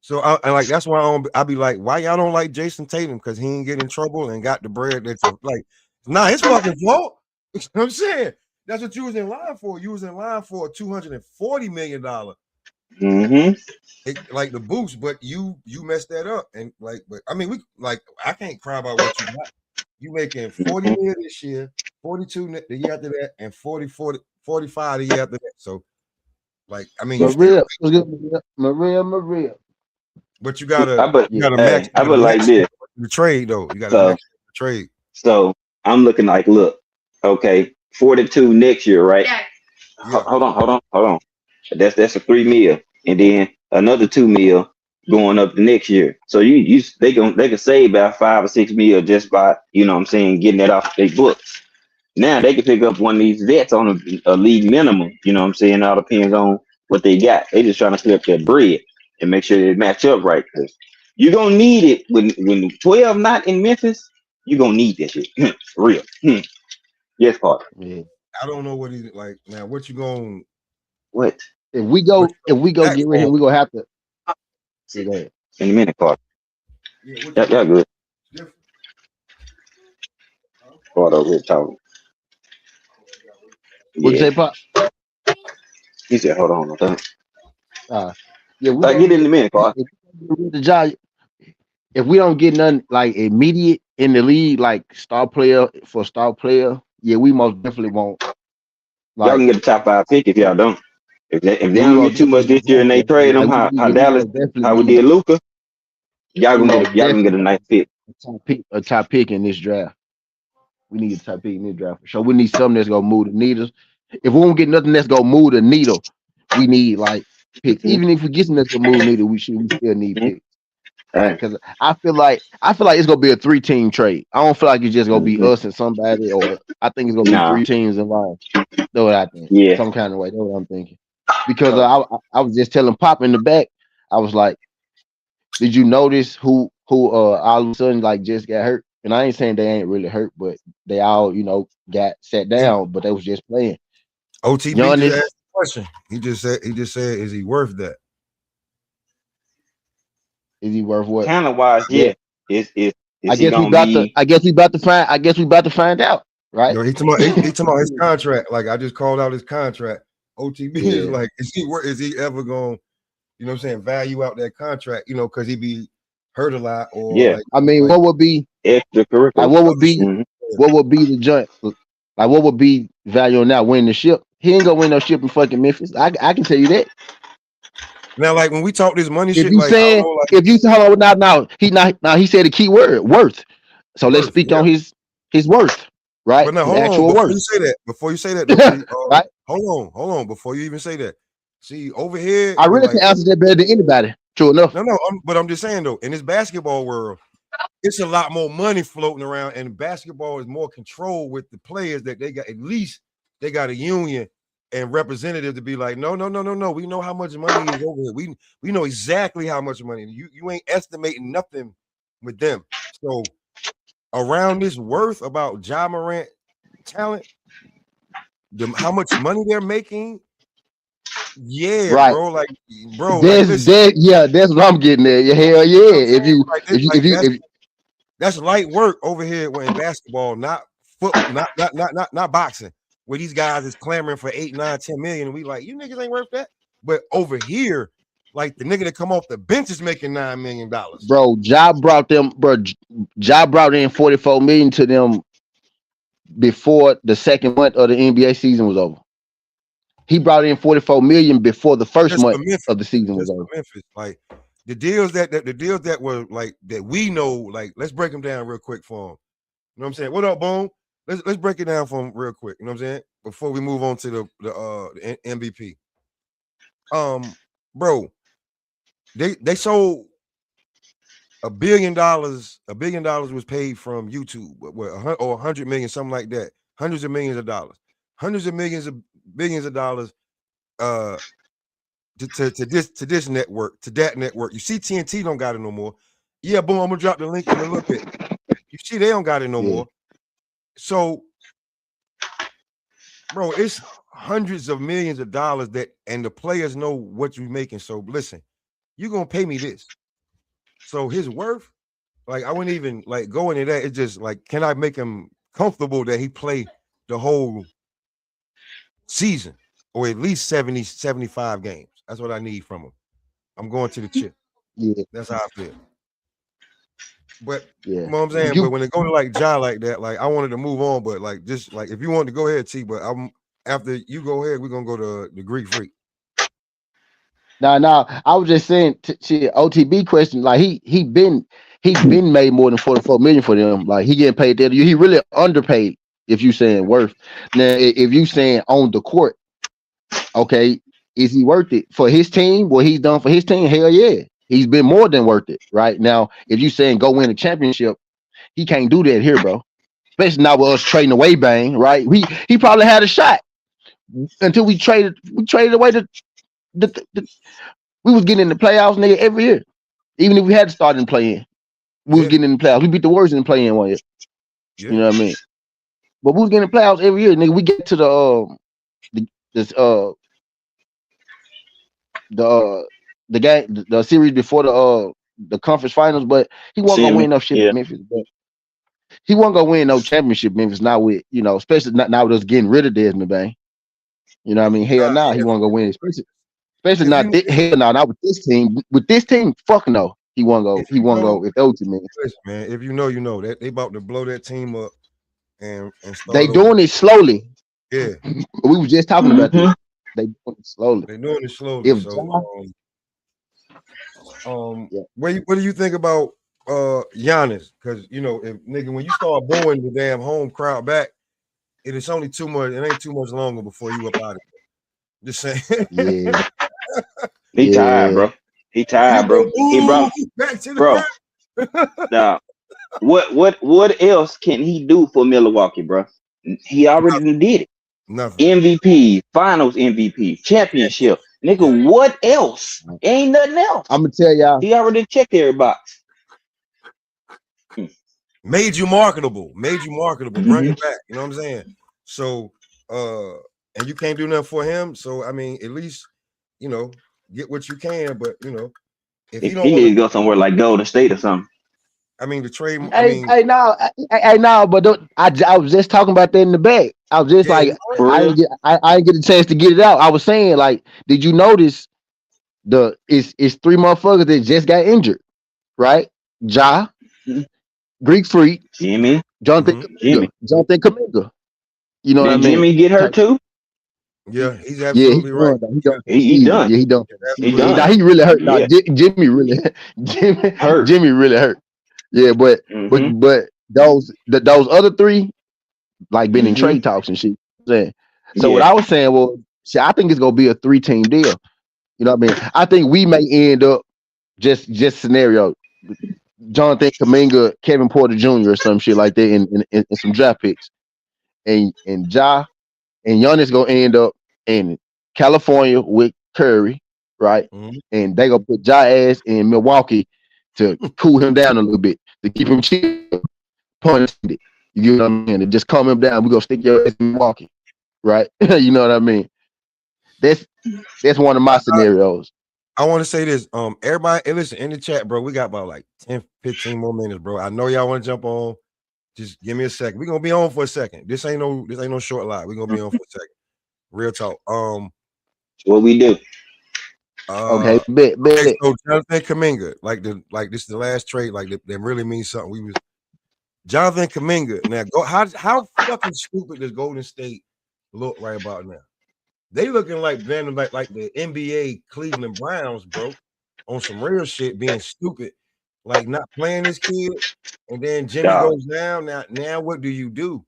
So I like that's why I be like, why y'all don't like Jason Tatum? Because he ain't get in trouble and got the bread that's like, nah, his fucking fault. You know what I'm saying? That's what you was in line for. You was in line for a $240 million. Like the boost, but you messed that up. And like, but I mean, I can't cry about what you got. You making 40 million this year, 42 the year after that, and 45 the year after that. So, like, I mean,
Maria.
But you gotta
match. I would like this.
The trade though. You gotta match the trade.
So I'm looking like, look, okay, 42 next year, right? Yeah. Hold on. That's a 3 mil, and then another 2 mil going up the next year. So they can save about 5 or 6 mil just by, you know what I'm saying, getting that off their books. Now they can pick up one of these vets on a league minimum, you know what I'm saying? It all depends on what they got. They just trying to clear up their bread and make sure they match up right. Cause you're gonna need it when 12 not in Memphis, you're gonna need that shit. For real. Yes, Parker.
Yeah. I don't know what he's like now. What you gonna
what?
If we go get rid of him, we're gonna have to
see that in a minute, Parker. Yeah, good. Part over here talking.
What'd you say, Pop?
He said, hold on, okay.
Yeah,
I get in a minute, Parker.
If we don't get none like immediate in the league, like star player, yeah, we most definitely won't.
Like, y'all can get the top 5 pick if y'all don't. If they don't get too much this year and they trade them, how Dallas, how we did Luka, y'all gonna get a nice pick.
A top pick in this draft. We need a top pick in this draft. So we need something that's gonna move the needles. If we don't get nothing that's gonna move the needle, we need like picks. Even if we get something that's gonna move the needle, we still need picks. Right, because I feel like it's gonna be a 3-team trade. I don't feel like it's just gonna be us and somebody, or I think it's gonna be 3 teams involved. That's what I think.
Yeah,
some kind of way. That's what I'm thinking. Because I was just telling Pop in the back, I was like, "Did you notice who all of a sudden like just got hurt?" And I ain't saying they ain't really hurt, but they all got sat down, but they was just playing.
OTB just asked the question. He just said, "Is he worth that?"
Is he worth what?
Kind of wise, yeah.
I guess we about to find out, right?
He talking about his contract. Like I just called out his contract. OTB is like, is he ever going, you know what I'm saying, value out that contract, because he be hurt a lot, or
like,
I mean, what would be
extracurricular?
Like what would be the joint? Like what would be value on that winning the ship? He ain't gonna win no ship in fucking Memphis. I can tell you that.
Now, like when we talk this money shit,
if you say hold on now, he said a key word, worth. So let's speak on his worth, right?
But now hold on, before you say that, though, right? Hold on, before you even say that. See, over here,
I really can answer that better than anybody. True enough.
No, but I'm just saying though, in this basketball world, it's a lot more money floating around, and basketball is more control with the players that they got. At least they got a union and representative to be like, no. We know how much money is over here. We know exactly how much money. You ain't estimating nothing with them. So around this worth about Ja Morant talent, how much money they're making. Yeah, right. bro.
That's what I'm getting at. Yeah, hell yeah. If
that's light work over here in basketball, not boxing, where these guys is clamoring for 8, 9, 10 million, and we like, you niggas ain't worth that. But over here, Like the nigga that come off the bench is making $9 million.
Bro, Ja brought them, bro. Ja brought in 44 million to them before the second month of the NBA season was over. He brought in 44 million before the first
Just for
month
Memphis.
of the season was
Just
over.
for Memphis. Like the deals that were like that we know, like let's break them down real quick for him. You know what I'm saying? What up, Boom? Let's break it down for him real quick. You know what I'm saying? Before we move on to the MVP. Bro, they sold $1 billion. $1 billion was paid from YouTube, or 100 million, something like that. Hundreds of millions of dollars. Hundreds of millions of billions of dollars to this network, to that network. You see, TNT don't got it no more. Yeah, Boom, I'm gonna drop the link in a little bit. You see, they don't got it no more. So, bro, it's hundreds of millions of dollars and the players know what you're making. So listen, you're gonna pay me this. So his worth, like I wouldn't even like go into that. It's just like, can I make him comfortable that he play the whole season or at least 70, 75 games? That's what I need from him. I'm going to the chip.
Yeah,
that's how I feel. But
yeah,
you know what I'm saying? But when it go to like Ja like that, like I wanted to move on, but like just like if you want to go ahead, T, but I'm after you go ahead, we're gonna go to the Greek Freak.
No, I was just saying OTB question. Like he been made more than 44 million for them. Like he getting paid that. He really underpaid if you saying worth. Now if you saying on the court, okay, is he worth it for his team? What he's done for his team? Hell yeah, he's been more than worth it. Right now, if you saying go win a championship, he can't do that here, bro. Especially not with us trading away Bang. Right? He probably had a shot until we traded away the we was getting in the playoffs, nigga, every year. Even if we had to start in play-in, we was getting in the playoffs. We beat the Warriors in the play-in one year. Yeah. You know what I mean? But we was getting in the playoffs every year, nigga. We get to the game, the series before the conference finals, but he wasn't gonna win no shit at Memphis. But he wasn't gonna win no championship Memphis. Not with especially not with us getting rid of Desmond Bain. You know what I mean? Hell no, he wasn't gonna win, especially not hell no, not with this team. With this team, fuck no. He won't go. He won't go with those two men.
Listen, man, if you know, you know that they about to blow that team up and start
they doing it slowly.
Yeah,
we were just talking about this. They doing it slowly.
They doing it slowly. If what do you think about Giannis? Because if nigga, when you start booing the damn home crowd back, it is only too much. It ain't too much longer before you up out of it. Just saying.
Yeah.
He tired, bro. He tired, bro. He brought
back to the
bro. Now, what else can he do for Milwaukee, bro? He already did it.
Nothing.
MVP, Finals MVP, championship, nigga. What else? Ain't nothing else.
I'm gonna tell y'all.
He already checked every box.
Made you marketable. Bring it back. You know what I'm saying? So, and you can't do nothing for him. So, I mean, at least get what you can. But if you don't,
he need to go somewhere like Golden State or something.
I mean, the trade.
Hey, no, but I was just talking about that in the back. I was just I didn't get a chance to get it out. I was saying, like, did you notice it's three motherfuckers that just got injured, right? Ja, Greek Freak,
Jimmy,
Jonathan Kuminga. You know what I mean?
Jimmy get hurt too?
Yeah, he's absolutely right.
He done.
Yeah, he done.
Now,
he really hurt. Now, Jimmy really hurt. Jimmy really hurt. Yeah, but those other three like been in trade talks and shit. So what I was saying was, I think it's gonna be a 3-team deal. You know what I mean? I think we may end up just scenario, Jonathan Kuminga, Kevin Porter Jr. or some shit like that in some draft picks, and Ja and Giannis gonna end up in California with Curry, right? And they gonna put Ja ass in Milwaukee to cool him down a little bit, to keep him chill, punished it. You know what I mean? And just calm him down. We're gonna stick your ass in Milwaukee, right? You know what I mean? That's one of my scenarios.
I want to say this. Everybody, hey, listen, in the chat, bro, we got about like 10, 15 more minutes, bro. I know y'all want to jump on. Just give me a second. We're gonna be on for a second. This ain't no short live. We're gonna be on for a second. Real talk.
What we do.
Okay, bet
Okay,
it.
so Jonathan Kuminga, like this is the last trade, like that really means something. We was Jonathan Kuminga. Now go how fucking stupid does Golden State look right about now? They looking like like the NBA Cleveland Browns, bro, on some real shit, being stupid, like not playing this kid, and then Jimmy
Dog.
goes down. Now what do you do?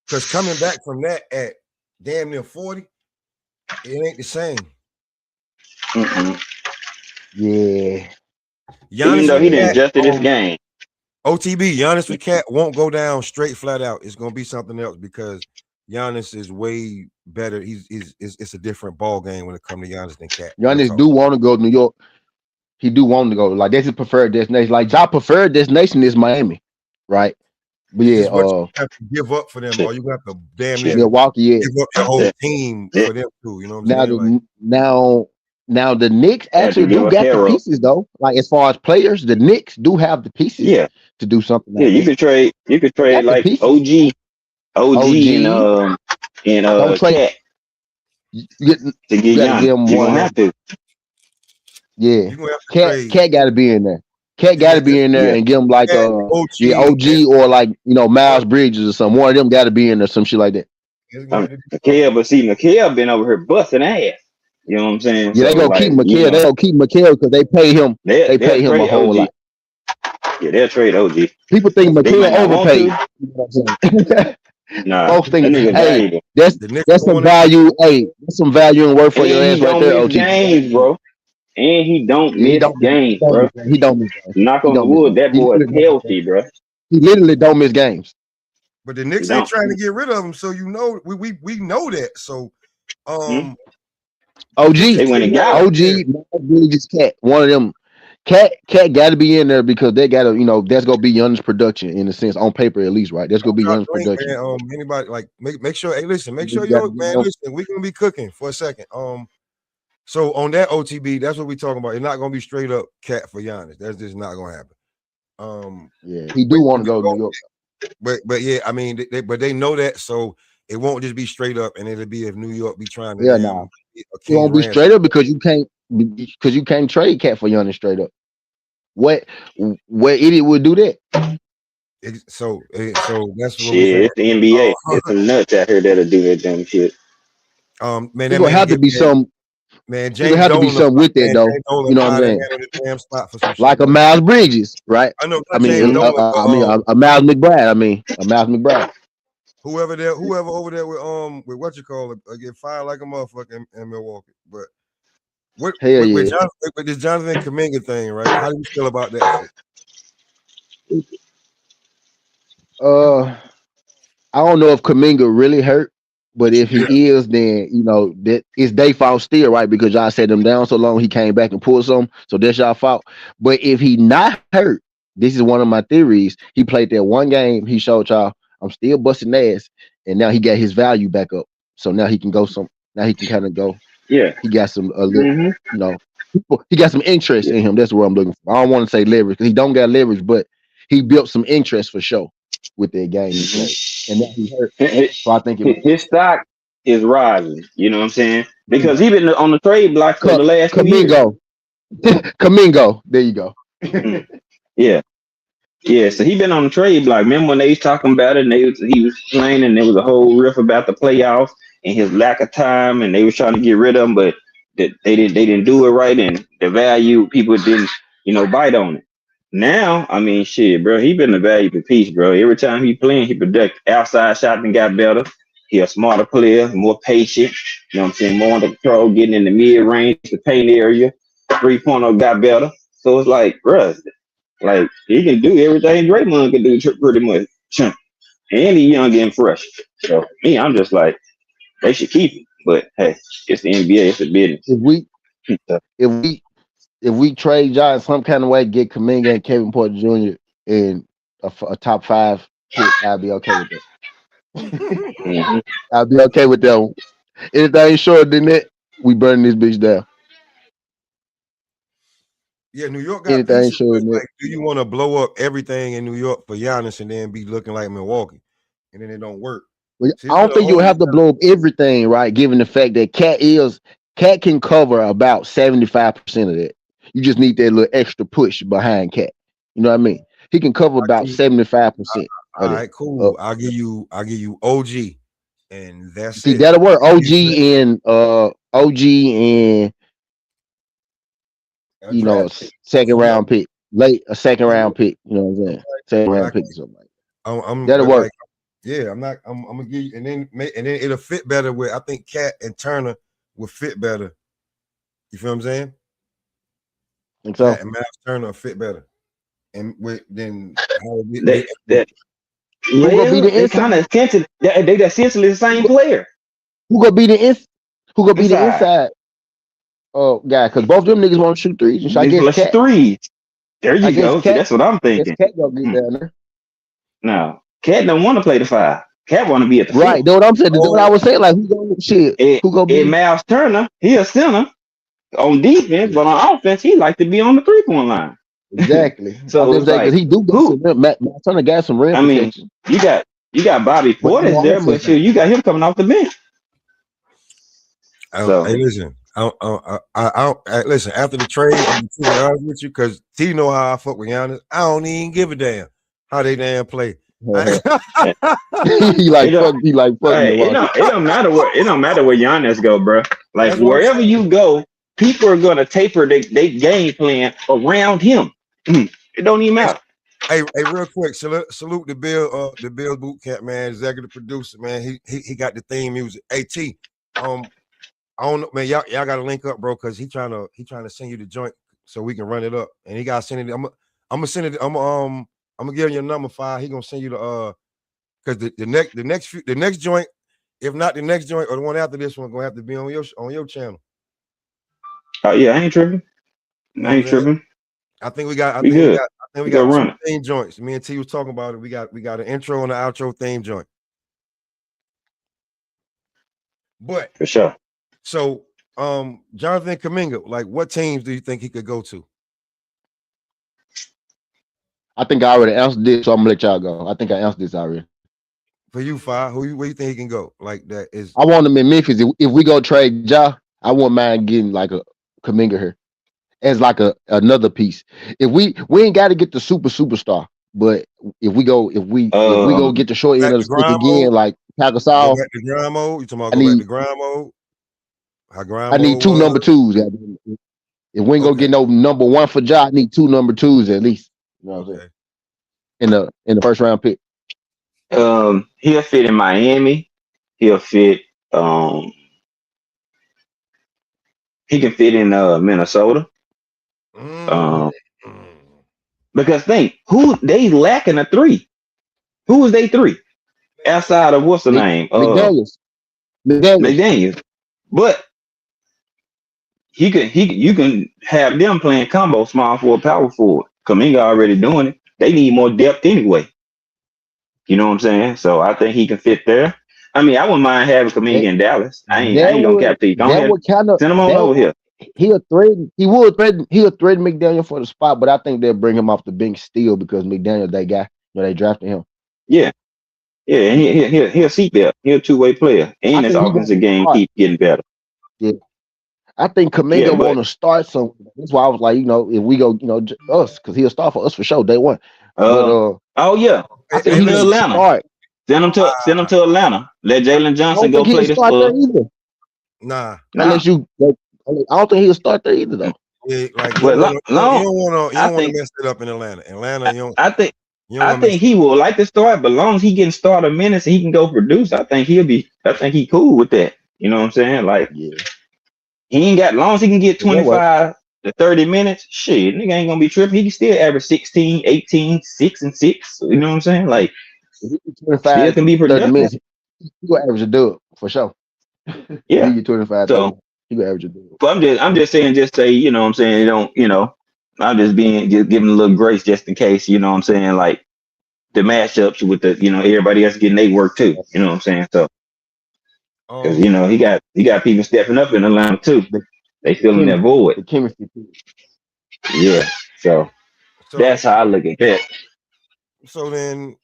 Because coming back from that at damn near 40, it ain't the same.
Mm-mm.
Yeah.
Even
Giannis
though
and
he didn't
Cat,
adjust to this game.
OTB, Giannis and Cat won't go down straight flat out. It's gonna be something else because Giannis is way better. It's a different ball game when it comes to Giannis than Cat.
Giannis do want to go to New York. He do want to go. Like that's his preferred destination. Like y'all preferred destination is Miami, right? But
It's
yeah,
just what you have to give up for them, or you have to damn near
Milwaukee, yeah.
give up your whole team for them too. You know what I'm saying?
Now the Knicks actually do got the pieces though. Like as far as players, the Knicks do have the pieces to do something like that.
You could trade like OG and
don't trade.
Cat
to get
Giannis.
Give them
You
one.
gonna have to.
Yeah,
you gonna have to
Cat got to be in there. Cat got to be in there and give them like OG or like Miles Bridges or something. One of them got to be in there, some shit like that.
Mikal been over here busting ass. You know what I'm saying?
Yeah, they gonna keep Mikal. They gonna keep Mikal because they pay him. They pay him a whole lot.
Yeah, they'll trade OG.
People think Mikal overpaid. You know what I'm saying?
Nah,
folks think, hey, that's some value. Hey, that's some value and worth for your ass right there, OG.
Games, bro. And he don't miss games, bro.
He don't miss games.
Knock on the wood, that boy is healthy, bro.
He literally don't miss games.
But the Knicks ain't trying to get rid of him, so you know we know that. So
OG,
they went and got
OG, really just Cat. One of them. Cat got to be in there because they got to, that's gonna be Giannis production in a sense on paper at least, right? That's gonna be Giannis production.
Man, anybody like make sure. Hey, listen, make sure you man. Listen, we gonna be cooking for a second. So on that OTB, that's what we talking about. It's not gonna be straight up Cat for Giannis. That's just not gonna happen.
Yeah, he do want to go to New York,
but yeah, I mean, they know that, so it won't just be straight up, and it'll be if New York be trying to.
Yeah, no, it won't be straight up because you can't trade Cat for Giannis straight up. What idiot would do that?
So that's what
shit. It's the NBA. It's some nuts out here that'll do that damn shit.
Man,
there's gonna have to be some.
Man,
James have to be something with that though. You know what I'm saying? Like a Miles Bridges, right?
I know.
I mean, a Miles McBride.
Whoever over there with what you call it, get fired like a motherfucker in Milwaukee. But with this Jonathan Kuminga thing, right? How do you feel about that shit?
I don't know if Kuminga really hurt, but if he is, then that it's their fault still, right? Because y'all set him down so long, he came back and pulled some, so that's y'all fault. But if he not hurt, this is one of my theories. He played that one game, he showed y'all, I'm still busting ass, and now he got his value back up. So now he can go now he can kind of go.
Yeah,
he got some he got some interest in him. That's what I'm looking for. I don't want to say leverage because he don't got leverage, but he built some interest for sure with that game he played. And now he hurt. So I think
his stock is rising. You know what I'm saying? Because he been on the trade block for the last 2 years.
Kuminga. There you go.
Yeah, so he been on the trade block. Remember when they was talking about it and he was playing and there was a whole riff about the playoffs and his lack of time and they was trying to get rid of him, but they didn't do it right and the value people didn't, bite on it. Now, I mean, shit, bro, he been a valuable piece, bro. Every time he playing, he protect outside shot and got better. He a smarter player, more patient, you know what I'm saying, more under control, getting in the mid-range, the paint area, 3-pointer got better. So it's like, bro, like he can do everything Draymond can do pretty much. And he young and fresh. So me, I'm just like, they should keep him. But hey, it's the NBA, it's a business.
If we trade Giants some kind of way, get Kuminga and Kevin Porter Jr. in a top 5 pick, I'll be okay with that. I'll be okay with that one. Anything shorter than that, we burning this bitch down.
Yeah, New York got pieces, like, do you want to blow up everything in New York for Giannis and then be looking like Milwaukee, and then it don't work?
I don't think you'll have to blow up everything, right? Given the fact that Cat is Cat can cover about 75% of that. You just need that little extra push behind Cat. You know what I mean? He can cover about 75%
All
of that.
right, cool. I'll give you OG, and that's
See,
it.
that'll work. OG and
A
you know, a
draft pick.
second
Yeah,
round pick. Late a second
yeah.
round pick. You know what I'm saying? Second
But
round pick or something like that.
I'm
That'll
but
work.
like, yeah, I'm not. I'm gonna give you, and then it'll fit better with. I think Cat and Turner will fit better. You feel what I'm saying?
Think
Cat
so?
and Miles Turner will fit better, and with then how
That
Who gonna be
well,
the
they
inside?
kind of essentially they essentially the same player
Who gonna be the who gonna be the
inside.
inside guy? Because both them niggas want to shoot threes. And so I
Niggas
guess
plus
Cat.
threes. There
I
you
guess
go. See,
Cat.
that's what I'm
Guess
thinking.
Cat gonna get
Hmm.
down there.
No, Cat don't want to play the 5. Cat want to be at the 5.
Right. That's what I'm saying. That's what I was saying. Like who gonna shit? Who gonna be?
Miles Turner, he a center on defense, but on offense, he like to be on the 3-point line.
Exactly. I
So
just
it's
say because
like,
he do got
who?
some. Matt Turner got some rim
I mean,
protection,
you got Bobby
but he
Portis
no
there,
offense.
but shoot, you got him coming off the bench. So
Hey, listen. Listen. After the trade, I'm gonna be honest with you because T know how I fuck with Giannis. I don't even give a damn how they damn play.
He like fuck. He like fuck
hey,
Milwaukee.
it don't matter where Giannis go, bro. Like
That's what I'm
wherever
saying.
you go, people are gonna taper they game plan around him. It don't even matter.
Hey, real quick, salute the Bill Boot Camp, man, executive producer, man. He got the theme music. AT, I don't know, man. Y'all gotta link up, bro, because he trying to send you the joint so we can run it up. And he gotta send it. I'm gonna send it. I'm gonna give him your number 5. He gonna send you the because the next joint, if not the next joint or the one after this one, gonna have to be on your channel.
Oh yeah, I ain't tripping.
You know
I
what
ain't
I'm saying?
tripping.
I think we got
We go
2
run it
theme joints. Me and T was talking about it. We got an intro and an outro theme joint. But
for sure.
so Jonathan Kuminga, like what teams do you think he could go to?
I think I already answered this, so I'm gonna let y'all go. I think I answered this already.
For you, Fi, where you think he can go? Like that is
I want him in Memphis. If we go trade Ja, I wouldn't mind getting like a Kuminga here as like another piece. If we ain't got to get the superstar, but if we go get the short end
back
of the
to
stick
grind
again,
mode.
like
Go
Pakasal,
back to grind mode. You talking about
I
go back to
need
grind mode? How
I
grind
need
mode
2 number
was?
2s. Goddamn it. If we ain't gonna
Okay,
get no number 1 for Ja, I need 2 number 2s at least. You know what I'm saying?
okay.
In the first round pick.
He'll fit in Miami. He'll fit. Um, he can fit in Minnesota.
Mm.
Um, because think who they lacking a 3. Who is they 3 outside of what's the name?
McDaniels.
McDaniels. But you can have them playing combo small forward, power forward. Kuminga already doing it. They need more depth anyway. You know what I'm saying? So I think he can fit there. I mean, I wouldn't mind having Kuminga
That
in Dallas. I
that
ain't gonna
would
cap to you. Go
that
ahead.
would kind of
Send him on
that
over here.
he'll threaten McDaniel for the spot, but I think they'll bring him off the bench still because McDaniel that guy, they drafted him.
Yeah. Yeah, and he'll seat there. He'll two-way player.
I
And his
think he gonna
offensive game
start.
keep getting better.
Yeah. I think
Yeah,
Kaminga
but
want to start some. That's why I was like, if we go, us, because he'll start for us for sure day one. But
oh yeah.
I
Hey,
think
Send him
he
to
need to
listen.
Atlanta.
start.
Send him to Atlanta. Let Jalen
I
Johnson
don't
go
think
play
he'll
this
start there either.
Nah.
Unless
now.
I don't think he'll start there either though.
Yeah, like
But
you don't
I
want to
think
mess it up in Atlanta. Atlanta,
I think
you don't want to mess
he will like to start, but long as he getting started minutes and he can go produce, I think he cool with that. You know what I'm saying? Like
Yeah.
he ain't got long as he can get
That work.
25 to 30 minutes, shit, nigga ain't gonna be tripping. He can still average 16, 18, 6 and 6. You know what I'm saying? Like
If he get
still
25,
can be
30
productive.
minutes, he gonna average a dub for sure. If
Yeah.
he get 25, 30
So
minutes, he gonna average a dub.
but I'm just saying, just say, you know what I'm saying, you don't, I'm just giving a little grace just in case, you know what I'm saying, like the matchups with the, everybody else getting their work too. You know what I'm saying? So because he got people stepping up in Atlanta too.
The,
They
the
filling that
chemistry,
void.
the chemistry.
Yeah. So
So
that's how I look at that.
so then,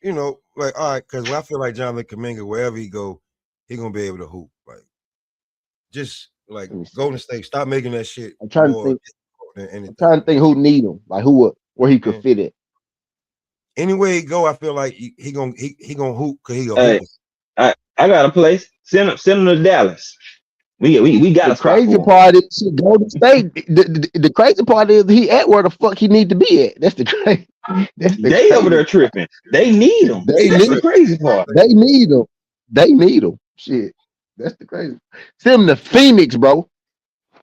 like all right, because I feel like Jonathan Kuminga, wherever he go, he gonna be able to hoop. Like just like
Let me see.
Golden State, stop making that shit
I'm trying to
more
think.
difficult than anything.
I'm trying to think who need him, like where he could
Yeah.
fit it.
Anywhere he go, I feel like he gonna hoop because he a
Hey,
hooper.
I got a place. Send him to Dallas. We got
The
a spot
crazy
for him.
part is Golden State. The crazy part is he at where the fuck he need to be at. That's the crazy. That's the
They over
crazy.
there tripping. They need him.
They
That's
need
the crazy part.
They need him. They need him. Shit. That's the crazy. Send him to Phoenix, bro.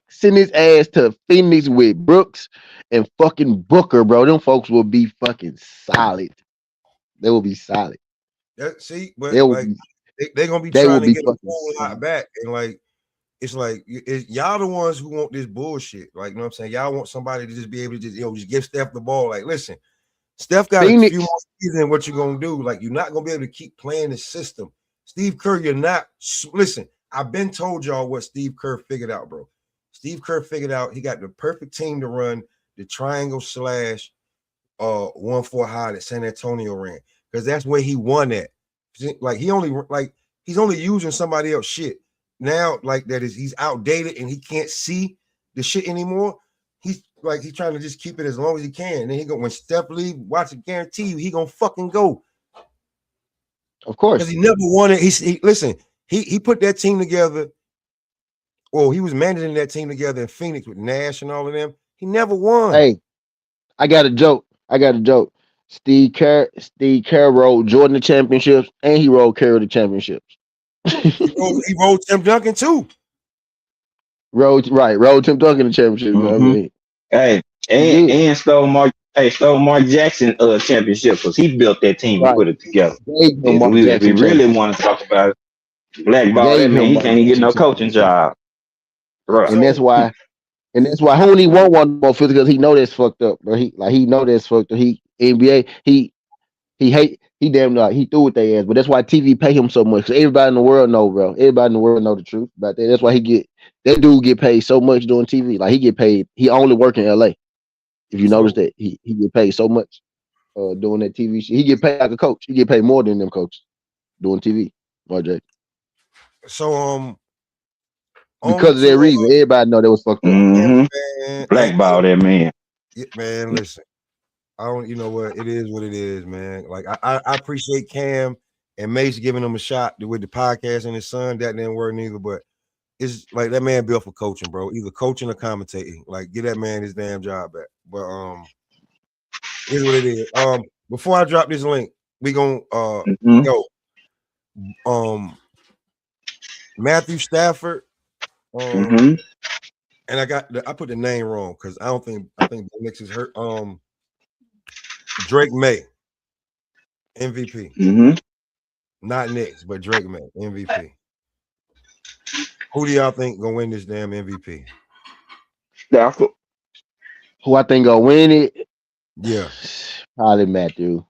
Send his ass to Phoenix with Brooks and fucking Booker, bro. Them folks will be fucking solid. They will be solid.
See, but
They will
like
be.
they gonna be
They
trying
will
to
be
get a
fucking
whole lot
solid.
back, and like it's like y'all the ones who want this bullshit. Like, you know what I'm saying? Y'all want somebody to just be able to just give Steph the ball. Like, listen, Steph got
Phoenix.
a few more seasons in what you're gonna do. Like, you're not gonna be able to keep playing the system. Steve Kerr, you're not. Listen, I've been told y'all what Steve Kerr figured out, bro. Steve Kerr figured out he got the perfect team to run the triangle slash 1-4 high that San Antonio ran, because that's where he won at. Like, he's only using somebody else shit now. Like, he's outdated and he can't see the shit anymore. He's trying to just keep it as long as he can. And then when Steph leave, watch it, guarantee you he gonna fucking go.
Of course,
because he never won it. He put that team together. Well, he was managing that team together in Phoenix with Nash and all of them. He never won.
Hey, I got a joke. Steve Kerr rolled Jordan the championships, and he rolled Kerr the championships.
He rolled Tim Duncan too.
Rolled Tim Duncan the championship. You know what I mean?
Hey, and stole Mark Jackson championship because he built that team and put it together.
If
we really want to talk about it, blackball that man, he can't even get no coaching job. Right.
And that's why who he won't want more physical, because he know that's fucked up, bro. He know that's fucked up. He NBA, he damn like he threw with their ass, but that's why TV pay him so much. Everybody in the world know, bro. Everybody in the world know the truth about that. That's why that dude get paid so much doing TV. Like, he get paid. He only work in LA. If you notice that he get paid so much doing that TV shit. He get paid like a coach. He get paid more than them coaches doing TV. RJ.
So
because of that reason, everybody know that was fucked up.
Mm-hmm. Blackball that man.
Yeah, man, listen. I don't, you know what? It is what it is, man. Like, I appreciate Cam and Mace giving him a shot with the podcast and his son. That didn't work neither, but it's like that man built for coaching, bro. Either coaching or commentating. Like, get that man his damn job back. But it's what it is. Before I drop this link, we gonna Matthew Stafford. And I put the name wrong because I think BB&B is hurt. Drake May, MVP. Not Knicks, but Drake May, MVP. Who do y'all think gonna win this damn MVP?
Stafford.
Who I think gonna win it?
Yeah,
probably Matthew.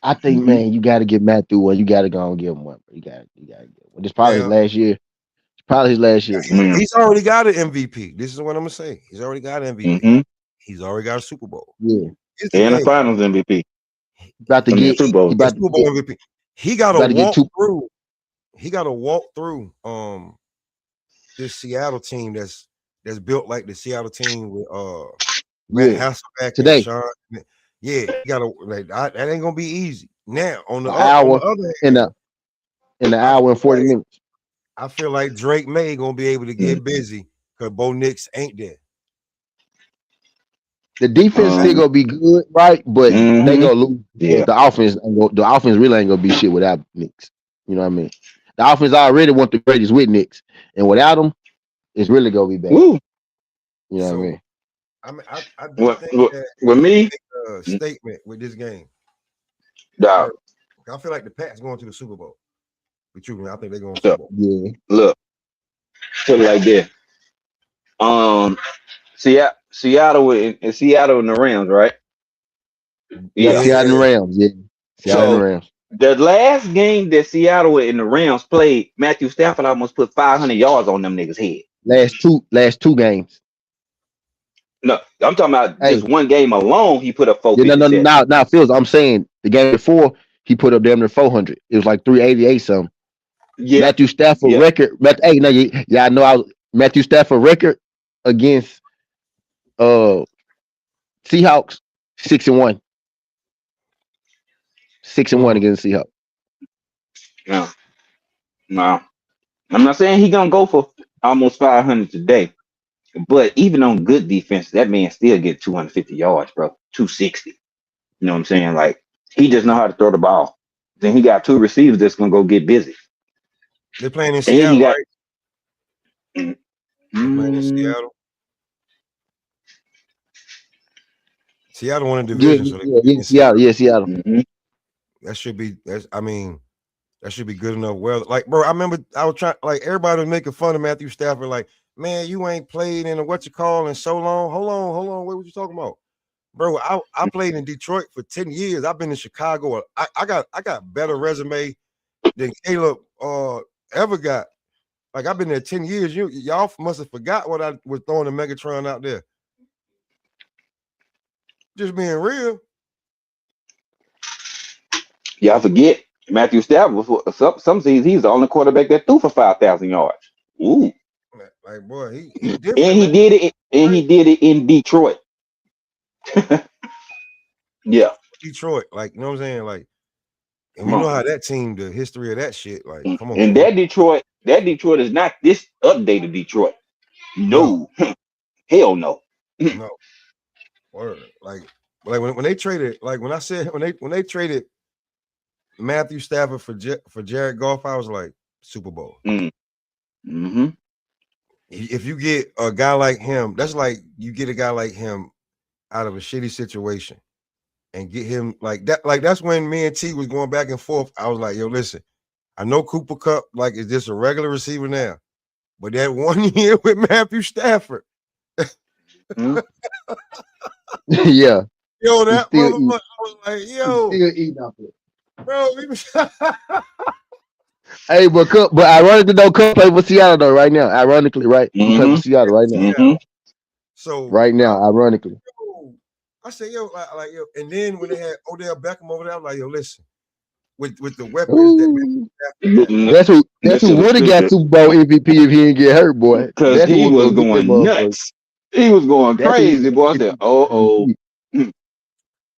I think, man, you got to get Matthew one. You got to go and give him one. You got to get one. It's probably his last year. It's probably his last year.
He's already got an MVP. This is what I'm gonna say. He's already got an MVP. He's already got a Super Bowl.
Yeah,
and the Finals MVP.
About to get
Super Bowl MVP. He got to walk through. He got to walk through this Seattle team that's built like the Seattle team with Matt Hasselbeck
today.
And Sean. Yeah, you gotta that ain't gonna be easy. Now on the
hour
other hand,
in the hour and 40 minutes.
I feel like Drake May gonna be able to get busy because Bo Nix ain't there.
The defense still gonna be good, right? But they gonna lose. Yeah. The offense really ain't gonna be shit without Nix. You know what I mean? The offense already want the greatest with Nix, and without him, it's really gonna be bad.
Woo.
You know what I mean?
I do think that
with me
statement with this game.
Dog.
I feel like the Pats going to the Super Bowl. But you, I think they're going to the Super Bowl.
Yeah.
Look, put it like this. Seattle and the Rams, right?
Yeah, Seattle and the Rams. Yeah. Seattle and the Rams.
The last game that Seattle and the Rams played, Matthew Stafford almost put 500 yards on them niggas' head.
Last two games.
No, I'm talking about just one game alone. He put up 450.
Now, Phils, I'm saying the game before he put up damn near 400. It was like 388 something. Yeah, Matthew Stafford record. But hey, no, I know Matthew Stafford record against Seahawks 6-1. 6-1 against Seahawks.
No, no. I'm not saying he gonna go for almost 500 today, but even on good defense, that man still get 250 yards, bro. 260. You know what I'm saying? Like he just know how to throw the ball. Then he got 2 receivers that's gonna go get busy.
They're playing in Seattle, right?
Mm,
They're playing in Seattle. Seattle won a division, so
Seattle.
mm-hmm.
That should be. That should be good enough. Well, like, bro, I remember I was trying. Like, everybody was making fun of Matthew Stafford. Like, man, you ain't played in a what you call in so long. Hold on. What were you talking about, bro? I played in Detroit for 10 years. I've been in Chicago. I got better resume than Caleb ever got. Like, I've been there 10 years. Y'all must have forgot what I was throwing the Megatron out there. Just being real.
Y'all forget Matthew Stafford was some seasons he's the only quarterback that threw for 5,000 yards. Ooh.
Like, boy, he different.
And he did it. And he did it in Detroit. Yeah.
Detroit, like, you know what I'm saying? Like, and we know how that team, the history of that shit. Like, come on.
And that Detroit is not this updated Detroit. No. Hell no.
No. Word. Like when they traded, like when I said when they traded Matthew Stafford for Jared Goff, I was like, Super Bowl.
Mm-hmm.
If you get a guy like him, that's like you get a guy like him out of a shitty situation and get him like that. Like that's when me and T was going back and forth. I was like, yo, listen, I know Cooper Kupp like is just a regular receiver now, but that 1 year with Matthew Stafford.
Yeah.
Yo, that motherfucker, I was like, yo.
Still eating off it.
Bro,
hey, but ironically though, Kupp play for Seattle though right now. Ironically, right? He play for Seattle right now.
Mm-hmm.
So right now, ironically.
I said, yo, like yo, and then when they had Odell Beckham over there, I'm like, yo, listen, with the weapons
that's who would have got Super Bowl MVP if he didn't get hurt, boy.
Because he was going nuts. He was going crazy, boy. I said,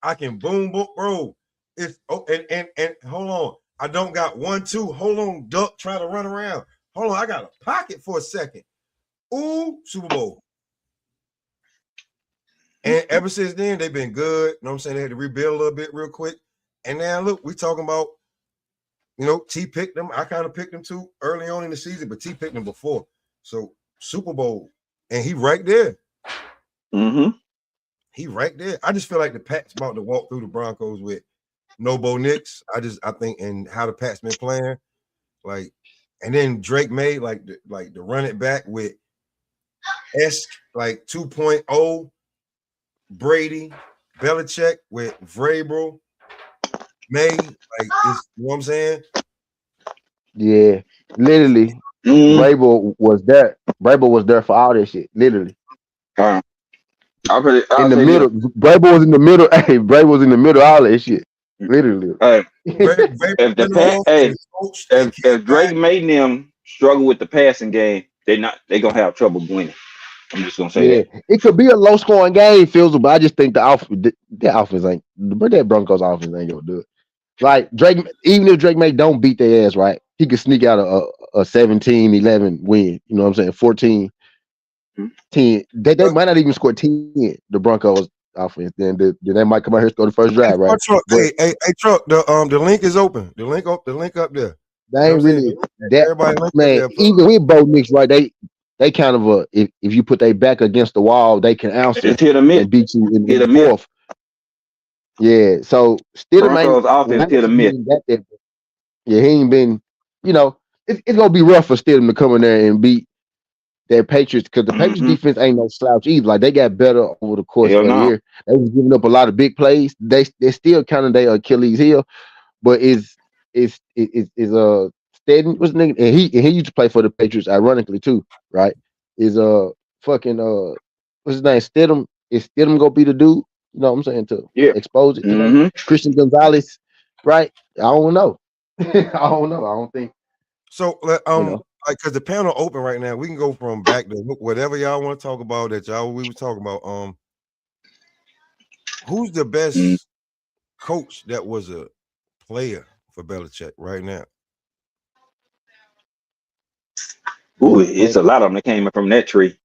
I can boom, bro. It's and hold on. I don't got 1-2. Hold on, duck, try to run around. Hold on, I got a pocket for a second. Ooh, Super Bowl. And ever since then, they've been good. You know what I'm saying? They had to rebuild a little bit real quick. And now look, we talking about, you know, T picked them. I kind of picked them too early on in the season, but T picked them before. So Super Bowl. And he right there.
Mm-hmm.
He right there. I just feel like the Pats about to walk through the Broncos with no Bo Nix. I think, and how the Pats been playing, like, and then Drake made like the run it back with like 2.0 Brady, Belichick with Vrabel, May, like this, you know what I'm saying?
Yeah, literally, Vrabel was there. Vrabel was there for all that shit, literally.
In
the middle, Vrabel was in the middle. Hey, Vrabel was in the middle of all that shit, literally.
If Drake made them struggle with the passing game, they gonna have trouble winning. I'm just gonna say that.
It could be a low scoring game, Fizzle, but I just think the offense ain't. But that Broncos offense ain't gonna do it. Like Drake, even if Drake May don't beat their ass, right? He could sneak out a 17-11 win. You know what I'm saying? 14-10. They might not even score 10. The Broncos offense. Then they might come out here and score the first drive, right?
Hey, Truck. The link is open. The link up there.
They ain't really that, man. Even with Bo Nix, right? They kind of if you put their back against the wall, they can answer and beat you in the fourth. Yeah, so still
Broncos offense hit a miss.
Yeah, he ain't been. You know, it's gonna be rough for Stidham to come in there and beat their Patriots because the Patriots defense ain't no slouch either. Like they got better over the course of the year. They was giving up a lot of big plays. They still kind of their Achilles heel, but is Stidham was nigga and he used to play for the Patriots ironically too, right? Is fucking what's his name? Stidham. Is Stidham gonna be the dude? You know what I'm saying, to expose it to Christian Gonzalez, right? I don't know. I don't think.
So like, because the panel open right now. We can go from back to whatever y'all want to talk about that we were talking about. Who's the best coach that was a player for Belichick right now?
Ooh, it's a lot of them that came from that tree.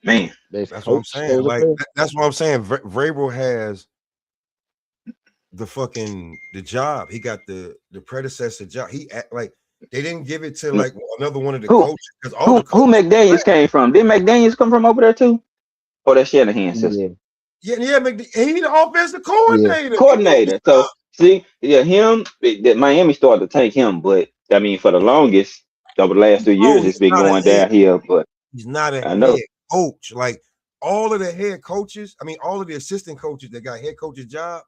Man.
That's what I'm saying. Like, that's what I'm saying. Vrabel has the job. He got the predecessor job. He like they didn't give it to like another one of the coaches because
who McDaniels came from? Did McDaniels come from over there too? Or that Shanahan system?
Yeah, he the offensive coordinator.
Coordinator. So see, him. That Miami started to take him, but I mean, for the longest over the last 3 years, it's been going downhill. But
he's not a head coach. Like all of the head coaches, I mean, all of the assistant coaches that got head coaches job,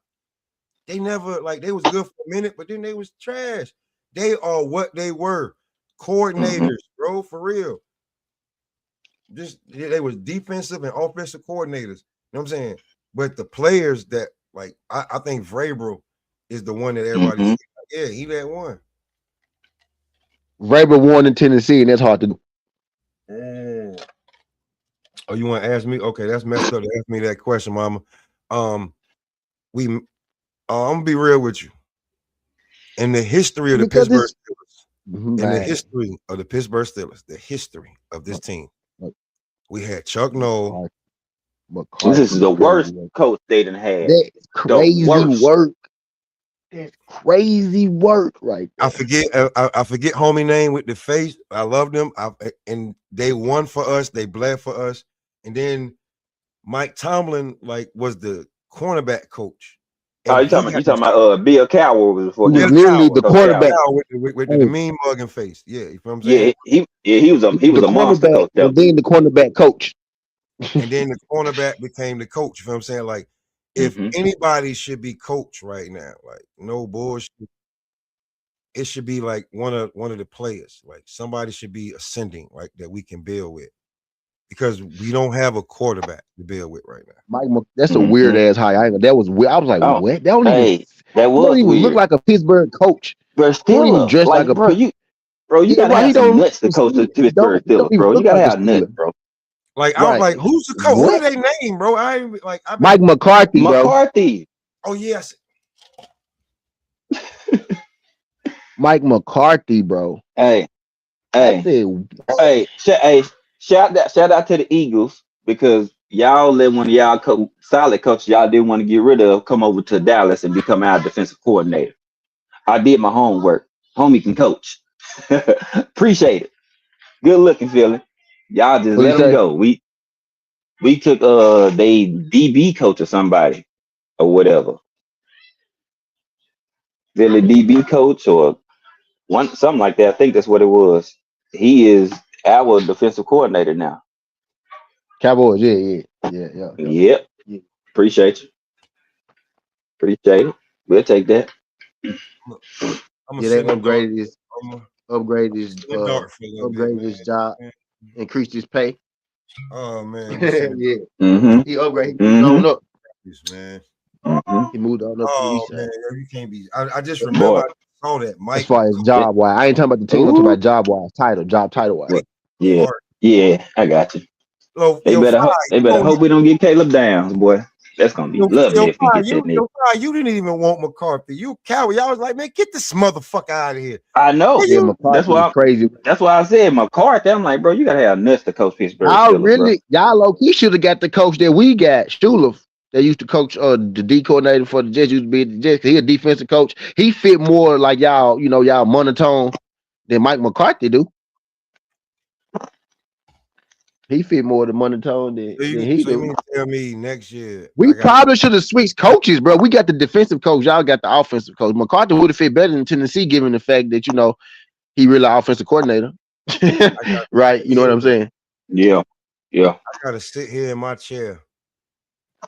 they never they was good for a minute, but then they was trash. They are what they were, coordinators, bro, for real. Just they was defensive and offensive coordinators. You know what I'm saying? But the players that I think Vrabel is the one that everybody he that one.
Vrabel won in Tennessee, and that's hard to do.
Oh, you want to ask me? Okay, that's messed up to ask me that question, Mama. I'm gonna be real with you. In the history of the Pittsburgh Steelers, in the history of the Pittsburgh Steelers, the history of this team, we had Chuck Noll.
This is the worst coach they done had.
That's crazy work. That's crazy work, right there.
I forget homie name with the face. I love them. And they won for us. They bled for us. And then Mike Tomlin was the cornerback coach.
Oh, you talking about Bill Cowher was before.
He was literally the quarterback
with the mean mugging face. Yeah, you know what I'm saying?
Yeah, he was a monster coach.
And then the cornerback coach.
And then the cornerback became the coach. You know what I'm saying? Like, if anybody should be coach right now, like no bullshit, it should be like one of the players. Like somebody should be ascending, like that we can build with. Because we don't have a quarterback to build with right now.
That's a weird ass high. That was weird. I was like, what? That don't even look like a Pittsburgh coach.
But still, don't even dress like a bro. You gotta have some nuts to coach the Pittsburgh Steelers, bro. You gotta have nuts, bro.
Like I was like, who's the coach? What are they name, bro?
Mike McCarthy, bro.
McCarthy.
Oh yes.
Mike McCarthy, bro.
Hey. Shout out to the Eagles because y'all let one of y'all solid coaches y'all didn't want to get rid of come over to Dallas and become our defensive coordinator. I did my homework. Homie can coach. Appreciate it. Good looking, feeling. Y'all just let them go. We took they DB coach or somebody or whatever. Philly DB coach or something like that. I think that's what it was. He is our defensive coordinator now.
Cowboys, yeah.
Yep. Yeah. Appreciate it. We'll take that.
They upgraded his job, increased his pay.
Oh man,
yeah. He upgraded. He moved on up.
Man.
He moved on up.
Oh man, you can't be. I just remember I saw that. Mike,
as far as job wise, I ain't talking about the team. I'm talking about job wise, job title wise.
Yeah, I got you. They better hope we don't get Caleb Downs, boy. That's gonna be lovely if we get that nigga.
You didn't even want McCarthy. You coward. Y'all was like, man, get this motherfucker out of here.
I know. That's why
crazy.
That's why I said McCarthy. I'm like, bro, you gotta have nuts to coach Pittsburgh.
Y'all low-key should have got the coach that we got, Stula. They used to coach the D coordinator for the Jets. Used to be the Jets. He a defensive coach. He fit more like y'all monotone than Mike McCarthy do. He fit more the monotone than he do.
You tell me next year
we probably should have switched coaches, bro. We got the defensive coach. Y'all got the offensive coach. McCarthy would have fit better in Tennessee, given the fact that he really offensive coordinator, right? You know what I'm saying?
Yeah.
I gotta sit here in my chair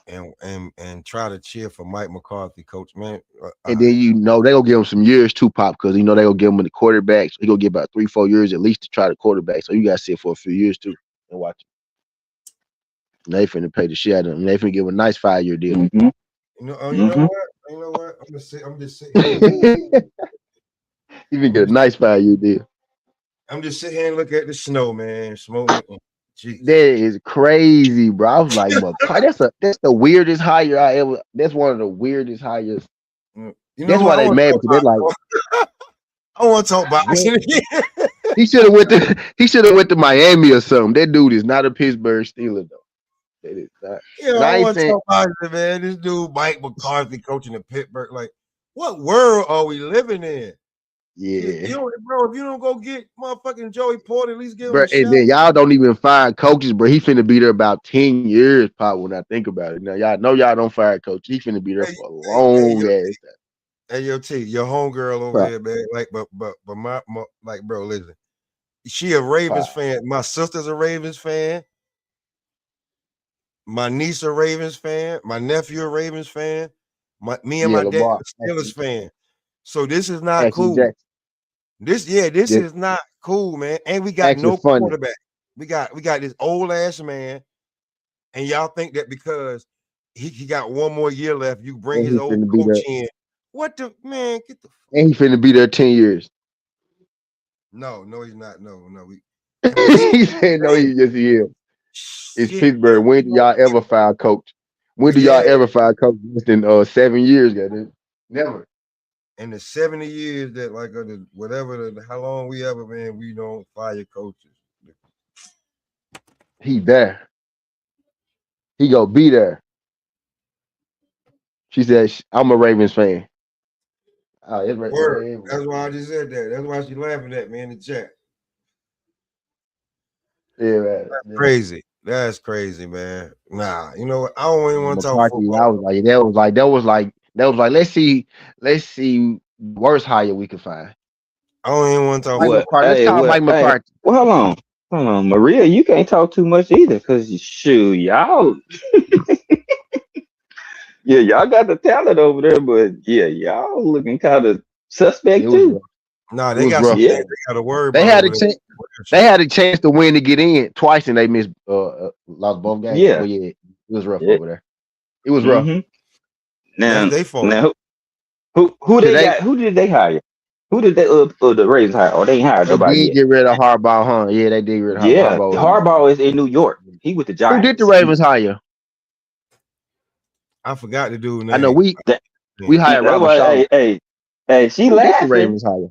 and try to cheer for Mike McCarthy, coach, man.
And then they gonna give him some years too, Pop, because they gonna give him the quarterback. So he gonna get about 3-4 years at least to try the quarterback. So you gotta sit for a few years too and watch it. And they finna pay the shit out of him. They finna give him a nice 5-year deal.
You know what? I'm just sitting here.
You finna get a nice 5-year deal.
I'm just sitting here and look at the snow, man. Smoking. Jeez.
That is crazy, bro. I was like, but that's the weirdest hire I ever. That's one of the weirdest hires.
You know
That's
what?
why they mad because they're like,
I want to talk boxing again.
he should have went to Miami or something. That dude is not a Pittsburgh Steeler though. That is not.
Yeah,
And
I
ain't
want to
saying,
talk boxing, man. This dude Mike McCarthy coaching in Pittsburgh. Like, what world are we living in?
yeah,
Bro, if you don't go get motherfucking Joey Porter, at least give him
bro.
a shot.
And then y'all don't even fire coaches, bro. He finna be there about 10 years, probably. When I think about it, now y'all know y'all don't fire coach. He finna be there for a long ass time.
Hey, your homegirl over
Right.
there, man. Like, but my like, bro, listen. She a Ravens fan. My sister's a Ravens fan. My niece a Ravens fan. My nephew a Ravens fan. Me and my dad
Lamar.
a Steelers fan. So this is not
Actually,
cool.
Jackson.
This is not cool, man. And we got
Actually
no
funny.
quarterback. We got this old ass man, and y'all think that because he got one more year left, you bring
And
his
he
old
finna be
coach
there.
in. What the man? Get the
And he finna be there 10 years.
no, he's not. No.
He said no, he is. It's
Shit,
Pittsburgh. When do y'all ever fire a coach? When do y'all ever fire a coach? Within 7 years, got never.
in the 70 years that how long we ever been, we don't fire coaches.
He there. He gonna be there. She said, I'm a Ravens fan. Oh, it's right.
Word. That's why I just said that. That's why she laughing at me in the chat.
Yeah, man.
That's crazy. That's crazy, man. Nah, you know what? I don't even want to talk
McCarthy,
football.
I was like, let's see worst hire we could find.
I don't even want to talk
Mike
football.
McCarthy. Let's call Mike McCarthy.
Well, hold on, Maria. You can't talk too much either, cause shoot, y'all. Yeah, y'all got the talent over there, but yeah, y'all looking kind of suspect too.
Nah, they got some things they got to worry about.
They had a chance to win to get in twice, and they missed lost both games.
Yeah,
but yeah, it was rough over there. It was rough.
Now,
that's their fault.
Now, who they got? Who did they hire? Who did they the Ravens hire? Or they ain't hired nobody
They
yet?
get rid of Harbaugh, huh? Yeah, they did get rid of Harbaugh.
Yeah, Harbaugh is in New York. He with the Giants.
Who did the Ravens hire?
I forgot the dude name.
I know we hired Robert Shaw.
Hey, she
Who
laughing.
did the Ravens hire?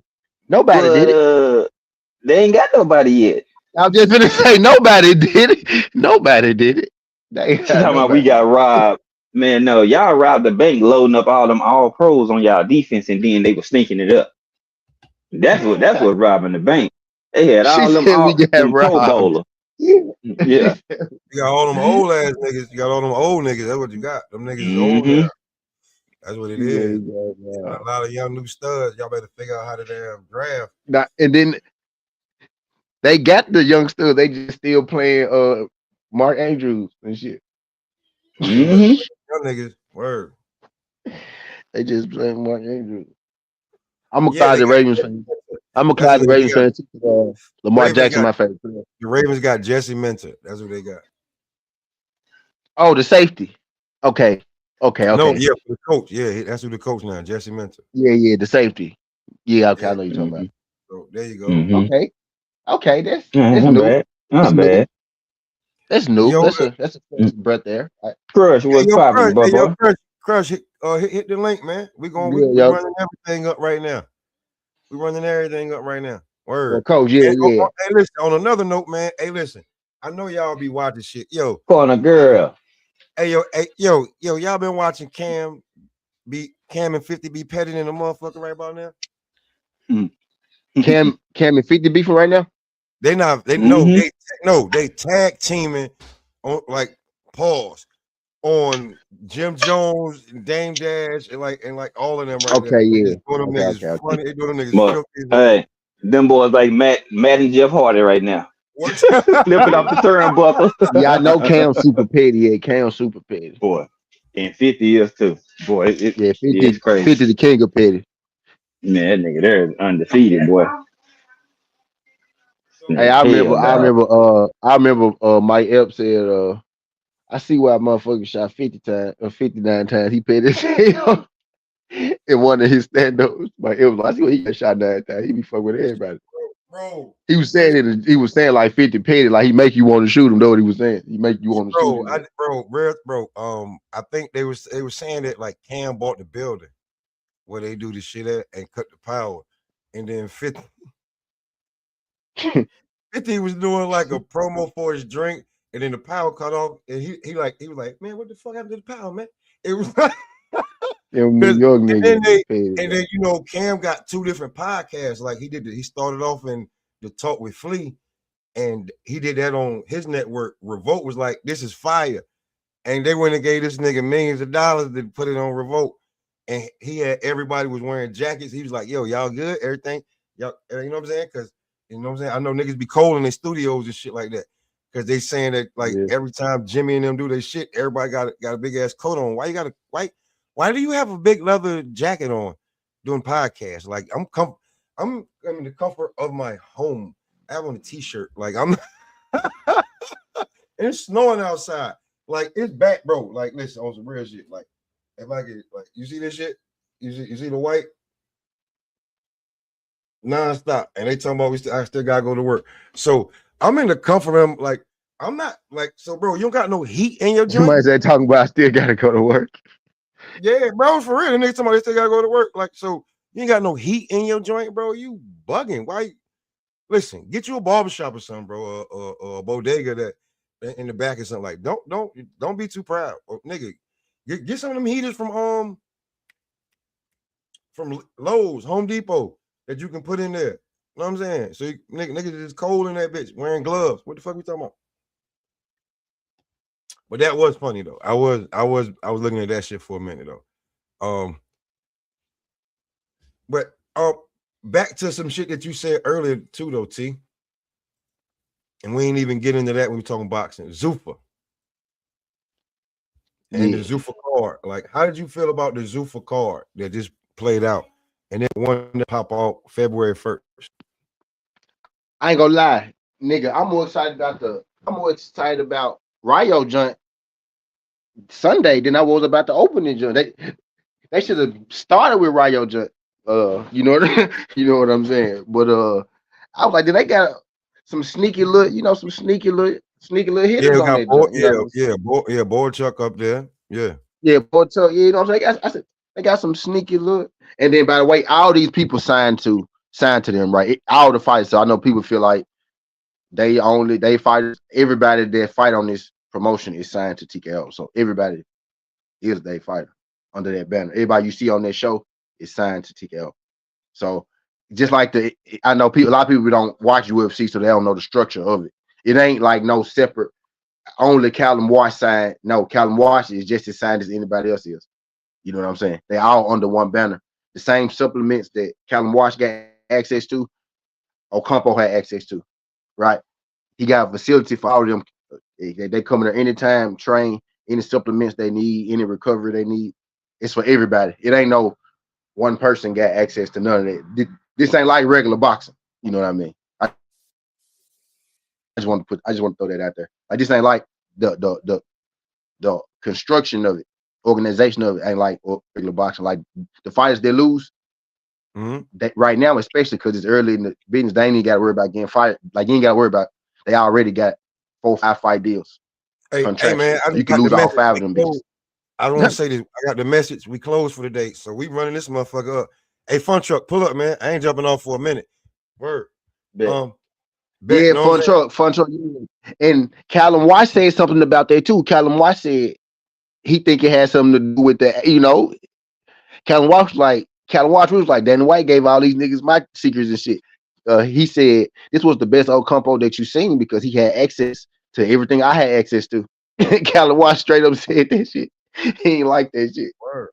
Nobody did it.
They ain't got nobody yet.
I was just gonna say nobody did it. Nobody did it.
She talking about we got robbed. Man, no, y'all robbed the bank loading up all them all pros on y'all defense, and then they were sneaking it up. That's what robbing the bank. They had all them Pro Bowler. Yeah.
You got all them old ass niggas. You got all them old niggas. That's what you got. Them niggas is old now. That's what it is. A lot of young new studs. Y'all better figure out how to damn draft.
Now, and then they got the youngsters. They just still playing Mark Andrews and shit.
Young niggas, word.
They just playing Mark Andrews. I'm a Clyde the Ravens fan. I'm a Clyde the Ravens fan too. Lamar Jackson, my favorite player.
The Ravens got Jesse Minter. That's what they got.
Oh, the safety. Okay.
No, yeah, for the coach. Yeah, that's who the coach now, Jesse Minter.
Yeah, the safety. Yeah, okay, I know you're talking about.
So there you go.
Okay, that's
not
new.
Bad. Not bad.
That's new. That's a breath there.
Crush, what's popping, Bubba?
Crush, hit the link, man. We running everything up right now. We running everything up right now. Word.
Well, coach, yeah.
Hey, listen, on another note, man. Hey, listen. I know y'all be watching shit. Yo.
Corner girl.
Hey, yo, y'all been watching Cam and 50 be petting in the motherfucker right about now?
Cam and 50 beefing right now?
They tag teaming on pause on Jim Jones and Dame Dash and like all of them right there.
Yeah.
Funny. They doing them niggas.
Hey, them boys like Matt and Jeff Hardy right now. Flipping off the turnbuckle.
Yeah, I know Cam's super petty. Yeah, Cam's super petty.
Boy, and 50 years too. Boy, 50 is crazy.
50 the king of petty.
Man, that nigga there is undefeated, boy.
Hey, I remember Mike Epps said, I see why motherfucker shot 59 times. He paid his hell in one of his stand-ups. Mike Epps, I see why he got shot 9 times. He be fucking with everybody.
bro.
He was saying it. He was saying like 50 penny, like he make you want to shoot him. Though what he was saying, he make you want to shoot him.
I think they were saying that like Cam bought the building where they do the shit at and cut the power, and then 50 was doing like a promo for his drink, and then the power cut off, and he was like, man, what the fuck happened to the power, man? It was like,
New York nigga.
and then you know Cam got 2 different podcasts. Like he started off in the Talk with Flea, and he did that on his network. Revolt was like, this is fire. And they went and gave this nigga millions of dollars to put it on Revolt. And he had everybody was wearing jackets. He was like, yo, y'all good? Everything? Y'all, you know what I'm saying? Because you know what I'm saying? I know niggas be cold in their studios and shit like that. Because they saying that like every time Jimmy and them do their shit, everybody got a big ass coat on. Why do you have a big leather jacket on doing podcasts? Like I'm in the comfort of my home. I have on a t-shirt. Like I'm it's snowing outside. Like it's back, bro. Like listen, on some real shit. Like if I get like you see this shit, you see the white non-stop, and they talking about I still gotta go to work. So I'm in the comfort of like I'm not like so, bro. You don't got no heat in your joint.
Somebody said talking about I still gotta go to work.
Yeah, bro, for real. The nigga somebody still gotta go to work. Like so, you ain't got no heat in your joint, bro. You bugging? Why? Listen, get you a barbershop or something, bro, or a bodega that in the back or something. Like, don't be too proud, or nigga. Get some of them heaters from Lowe's, Home Depot that you can put in there. You know what I'm saying? So nigga is cold in that bitch wearing gloves. What the fuck we talking about? But that was funny though. I was looking at that shit for a minute though. But back to some shit that you said earlier too though, T. And we ain't even get into that when we talking boxing. Zuffa. And the Zuffa card. Like, how did you feel about the Zuffa card that just played out? And then one to pop out February 1st.
I ain't gonna lie, nigga. I'm more excited about Ryo joint Sunday than I was about the opening joint. They should have started with Ryo joint. You know what I'm saying? But I was like, did they got some sneaky little, some sneaky little hitters on that joint?
Boy Chuck up there.
Boy Chuck. You know what I'm saying? I said they got some sneaky little. And then by the way, all these people signed to them, right? All the fighters. So I know people feel like they fighters. Everybody that fight on this promotion is signed to TKO. So everybody is their fighter under that banner. Everybody you see on that show is signed to TKO. So just like I know a lot of people don't watch UFC, so they don't know the structure of it. It ain't like no separate. Only Callum Wash signed. No, Callum Wash is just as signed as anybody else is. You know what I'm saying? They all under one banner. The same supplements that Callum Wash got access to, Ocampo had access to, right? He got a facility for all of them. They come in there anytime, train, any supplements they need, any recovery they need. It's for everybody. It ain't no one person got access to none of that. This ain't like regular boxing. You know what I mean? I just want to throw that out there. Like this ain't like the construction of it, organization of it ain't like regular boxing. Like the fighters they lose, that right now, especially because it's early in the business, they ain't even got to worry about getting fired. Like you ain't got to worry about. They already got 4 or 5 fight deals.
Hey man,
so you can lose all 5 of them bitches.
I don't want to say this. I got the message. We closed for the day, so we running this motherfucker up. Hey, Fun Truck, pull up, man. I ain't jumping off for a minute. Word.
Fun Truck. And Callum Wash said something about that too. Callum Wash said he think it had something to do with that. Callum Wash was like, Danny White gave all these niggas my secrets and shit. He said this was the best Ocampo that you seen because he had access to everything I had access to. Callum Wash straight up said that shit. He ain't like that shit.
Word.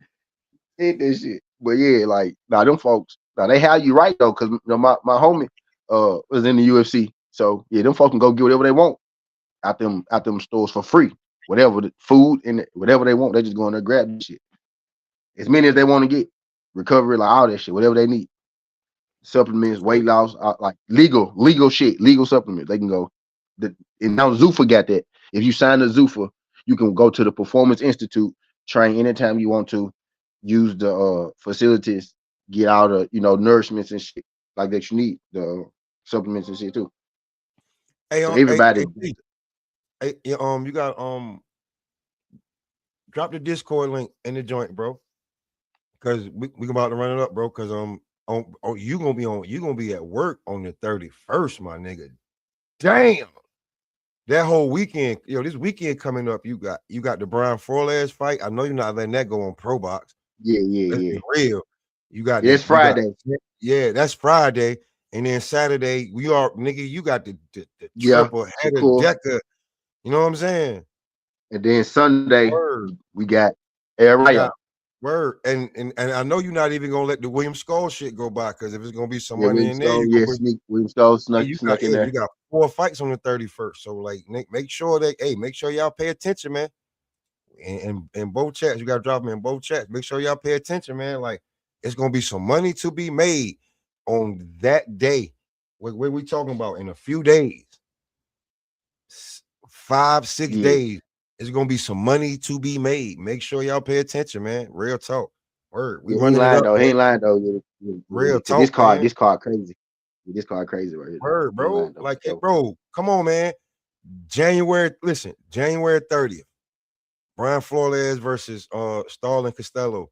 Said that shit. But yeah, like, them folks, they have you right though, because my homie was in the UFC. So yeah, them folks can go get whatever they want out them stores for free. Whatever the food and whatever they want, they just go in there grab that shit. As many as they want to get. Recovery, like all that shit, whatever they need. Supplements, weight loss, like legal shit, legal supplements. They can go. And now Zuffa got that. If you sign the Zuffa, you can go to the Performance Institute, train anytime you want to, use the facilities, get all the nourishments and shit like that you need. The supplements and shit too.
Hey,
So everybody,
you got drop the Discord link in the joint, bro. Cause we about to run it up, bro. Cause you gonna be at work on the 31st, my nigga. Damn. That whole weekend, this weekend coming up, you got the Brian Flores fight. I know you're not letting that go on Pro Box.
Yeah.
Let's be real. You got
it's Friday.
That's Friday. And then Saturday, you got the triple header decker. You know what I'm saying?
And then Sunday, we got Area.
Word. And I know you're not even gonna let the William Skull shit go by, because if it's gonna be some money in there,
William Skull snuck in there.
You got 4 fights on the 31st. So like make sure y'all pay attention, man. And both chats, you gotta drop them in both chats. Make sure y'all pay attention, man. Like, it's gonna be some money to be made on that day. What we talking about? In a few days, 5-6 days. It's gonna be some money to be made. Make sure y'all pay attention, man. Real talk. Word. We running it up.
He ain't lying though.
Real talk.
This card crazy. This card crazy right here.
Word, bro. Like, hey, bro, come on, man. January 30th. Brian Flores versus Starlin Costello.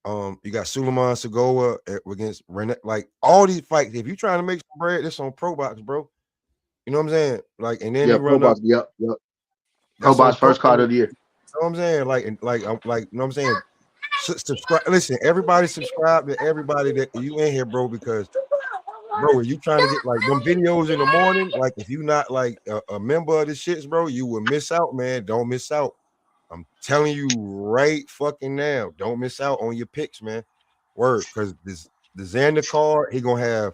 You got Suleiman Segoa against Renee. Like, all these fights. If you're trying to make some bread, this on Pro Box, bro. You know what I'm saying? Like, and then you run
Pro Box. Yep. Pro Box first card of the year.
You know what I'm saying? Like, you know what I'm saying? Subscribe. Listen, everybody subscribe to everybody that you in here, bro, because, bro, you trying to get like them videos in the morning. Like, if you not like a member of the shits, bro, you will miss out, man. Don't miss out. I'm telling you right fucking now. Don't miss out on your picks, man. Word, because the Xander card, he gonna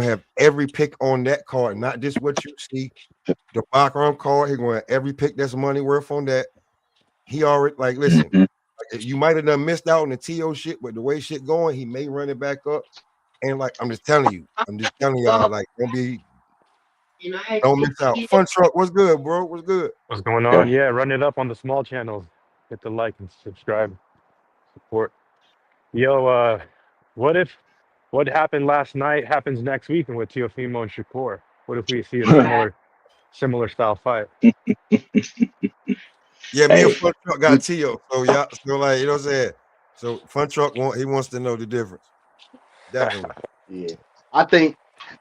have every pick on that card, not just what you see. The Baccarat card, he gonna have every pick that's money worth on that. He already, like, listen, like, you might have done missed out on the TO shit, but the way shit going, he may run it back up. And like, I'm just telling y'all, like, don't miss out. Fun Truck, what's good, bro? What's good?
What's going on? Yeah, run it up on the small channels. Hit the like and subscribe, support. Yo, what happened last night happens next week with Teofimo and Shakur? What if we see a similar style fight?
Yeah, me and Fun Truck got Tio. So yeah, so like, you know what I'm saying? So Fun Truck wants to know the difference. Definitely.
Yeah.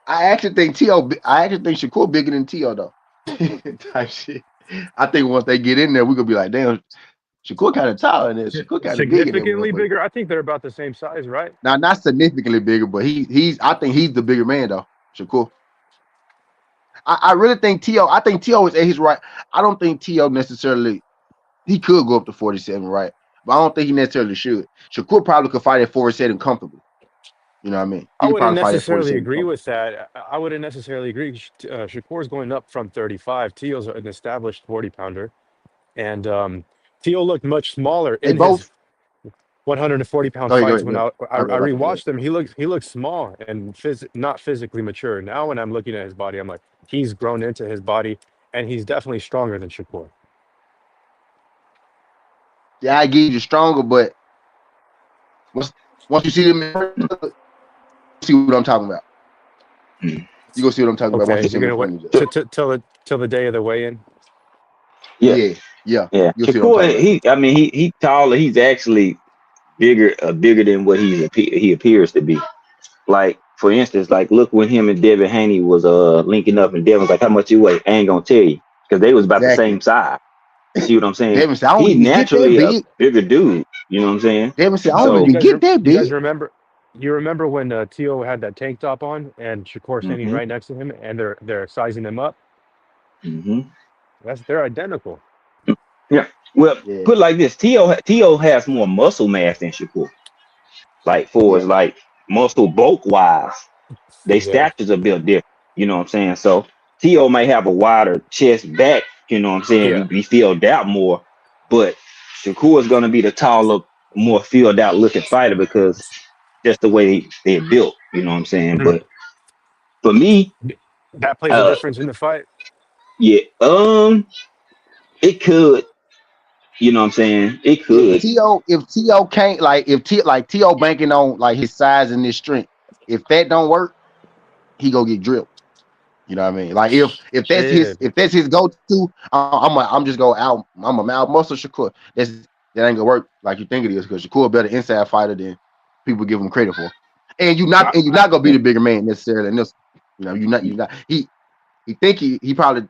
I actually think Shakur bigger than Tio though. Type shit. I think once they get in there, we're gonna be like, damn, Shakur kind of taller than this. Shakur kind of
significantly bigger. I think they're about the same size, right?
Now, not significantly bigger, but I think he's the bigger man though. Shakur. I really think Tio. I think Tio is at his right. I don't think Tio necessarily. He could go up to 47, right? But I don't think he necessarily should. Shakur probably could fight at 47 comfortably. You know what I mean?
I wouldn't necessarily agree with that. I wouldn't necessarily agree. Shakur's going up from 35. Tio's an established 40-pounder. And Tio looked much smaller in his 140-pound fights. When I rewatched him, he looks small and not physically mature. Now when I'm looking at his body, I'm like, he's grown into his body, and he's definitely stronger than Shakur.
Yeah, I give you stronger, but once you see them, see what I'm talking about. You gonna see what I'm talking about. Once you see
you're gonna wait till the day of the weigh-in.
Yeah.
Shakur, he's taller. He's actually bigger than what he appears to be. Like, for instance, like, look when him and Devin Haney was linking up, and Devin's like, how much you weigh? I ain't gonna tell you, because they was about the same size. See what I'm saying?
Devin said,
he's naturally a bigger dude. You know what I'm saying?
Devin said, I don't even get that big.
You guys remember when Tio had that tank top on and Shakur standing right next to him, and they're sizing him up? They're identical.
Yeah. Well, put it like this: Tio has more muscle mass than Shakur. Like, for as like muscle bulk wise, they statures are built different. You know what I'm saying? So Tio might have a wider chest back. You know what I'm saying? He filled out more, but Shakur is gonna be the taller, more filled out looking fighter because that's the way they're built. You know what I'm saying? But for me,
that plays a difference in the fight.
Yeah, it could. You know what I'm saying? It could.
If Tio can't, like, Tio banking on like his size and his strength, if that don't work, he gonna get drilled. You know what I mean? Like if
Shit.
that's his go-to, I'm just go out. I'm a out muscle Shakur. That ain't gonna work like you think it is because Shakur a better inside fighter than people give him credit for. And you're not gonna be the bigger man necessarily. And this, you know, you're not. He think he probably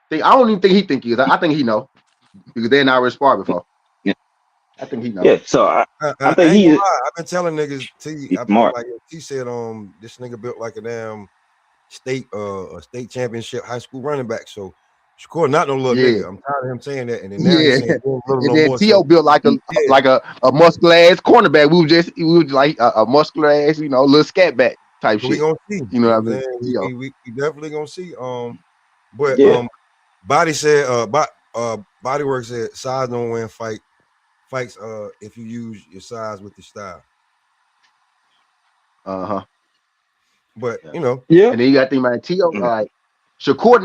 think. I don't even think he think he is. I think he know because they're not sparred before.
Yeah.
I think he know.
Yeah, so I think
ain't
he is.
gonna lie. I've been telling niggas.
He's
I've been
smart.
like he said, this nigga built like a damn state championship high school running back. So Shakur not no little nigga. I'm tired of him saying that. And then now he's saying
and then T.O. built like a muscular ass cornerback. We was like a muscular ass, you know, little scat back type shit.
We gonna see.
You know what I mean?
We definitely gonna see. But Body said Bodywork said size don't win fights if you use your size with your style. But you know,
and then you got to think about T.O. Like Shakur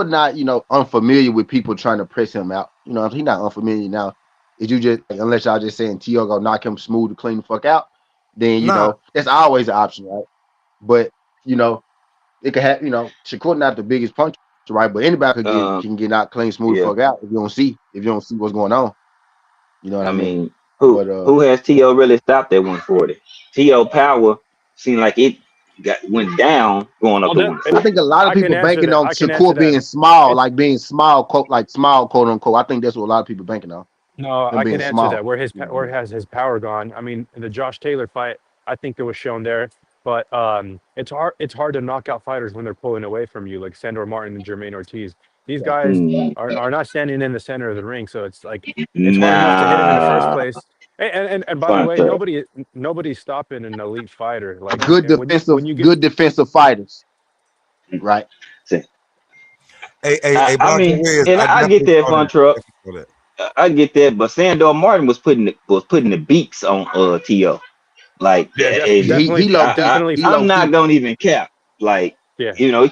not, you know, unfamiliar with people trying to press him out. You know, he's not unfamiliar now. Is you just unless y'all just saying T.O. go knock him smooth to clean the fuck out, then you know that's always an option, right? But you know, it could have, you know, Shakur not the biggest puncher, right? But anybody can get out clean, smooth the fuck out if you don't see what's going on. You know what I mean?
Who has T.O. really stopped at 140? T.O. power seemed like it went down going up to 140.
I think a lot of people banking on Shakur being small, like being small, quote unquote. I think that's what a lot of people banking on.
No, I can answer that. Where has his power gone? I mean, the Josh Taylor fight, I think it was shown there, but it's hard to knock out fighters when they're pulling away from you, like Sandor Martin and Jermaine Ortiz. These guys are not standing in the center of the ring, so it's like it's hard enough to hit him in the first place. And by the way, nobody's stopping an elite fighter. Like
good defensive fighters, right?
I mean, and I get that, Fun Truck. I get that, but Sandor Martin was putting the beats on T.O. Like
definitely.
I'm not gonna even cap. Like you know,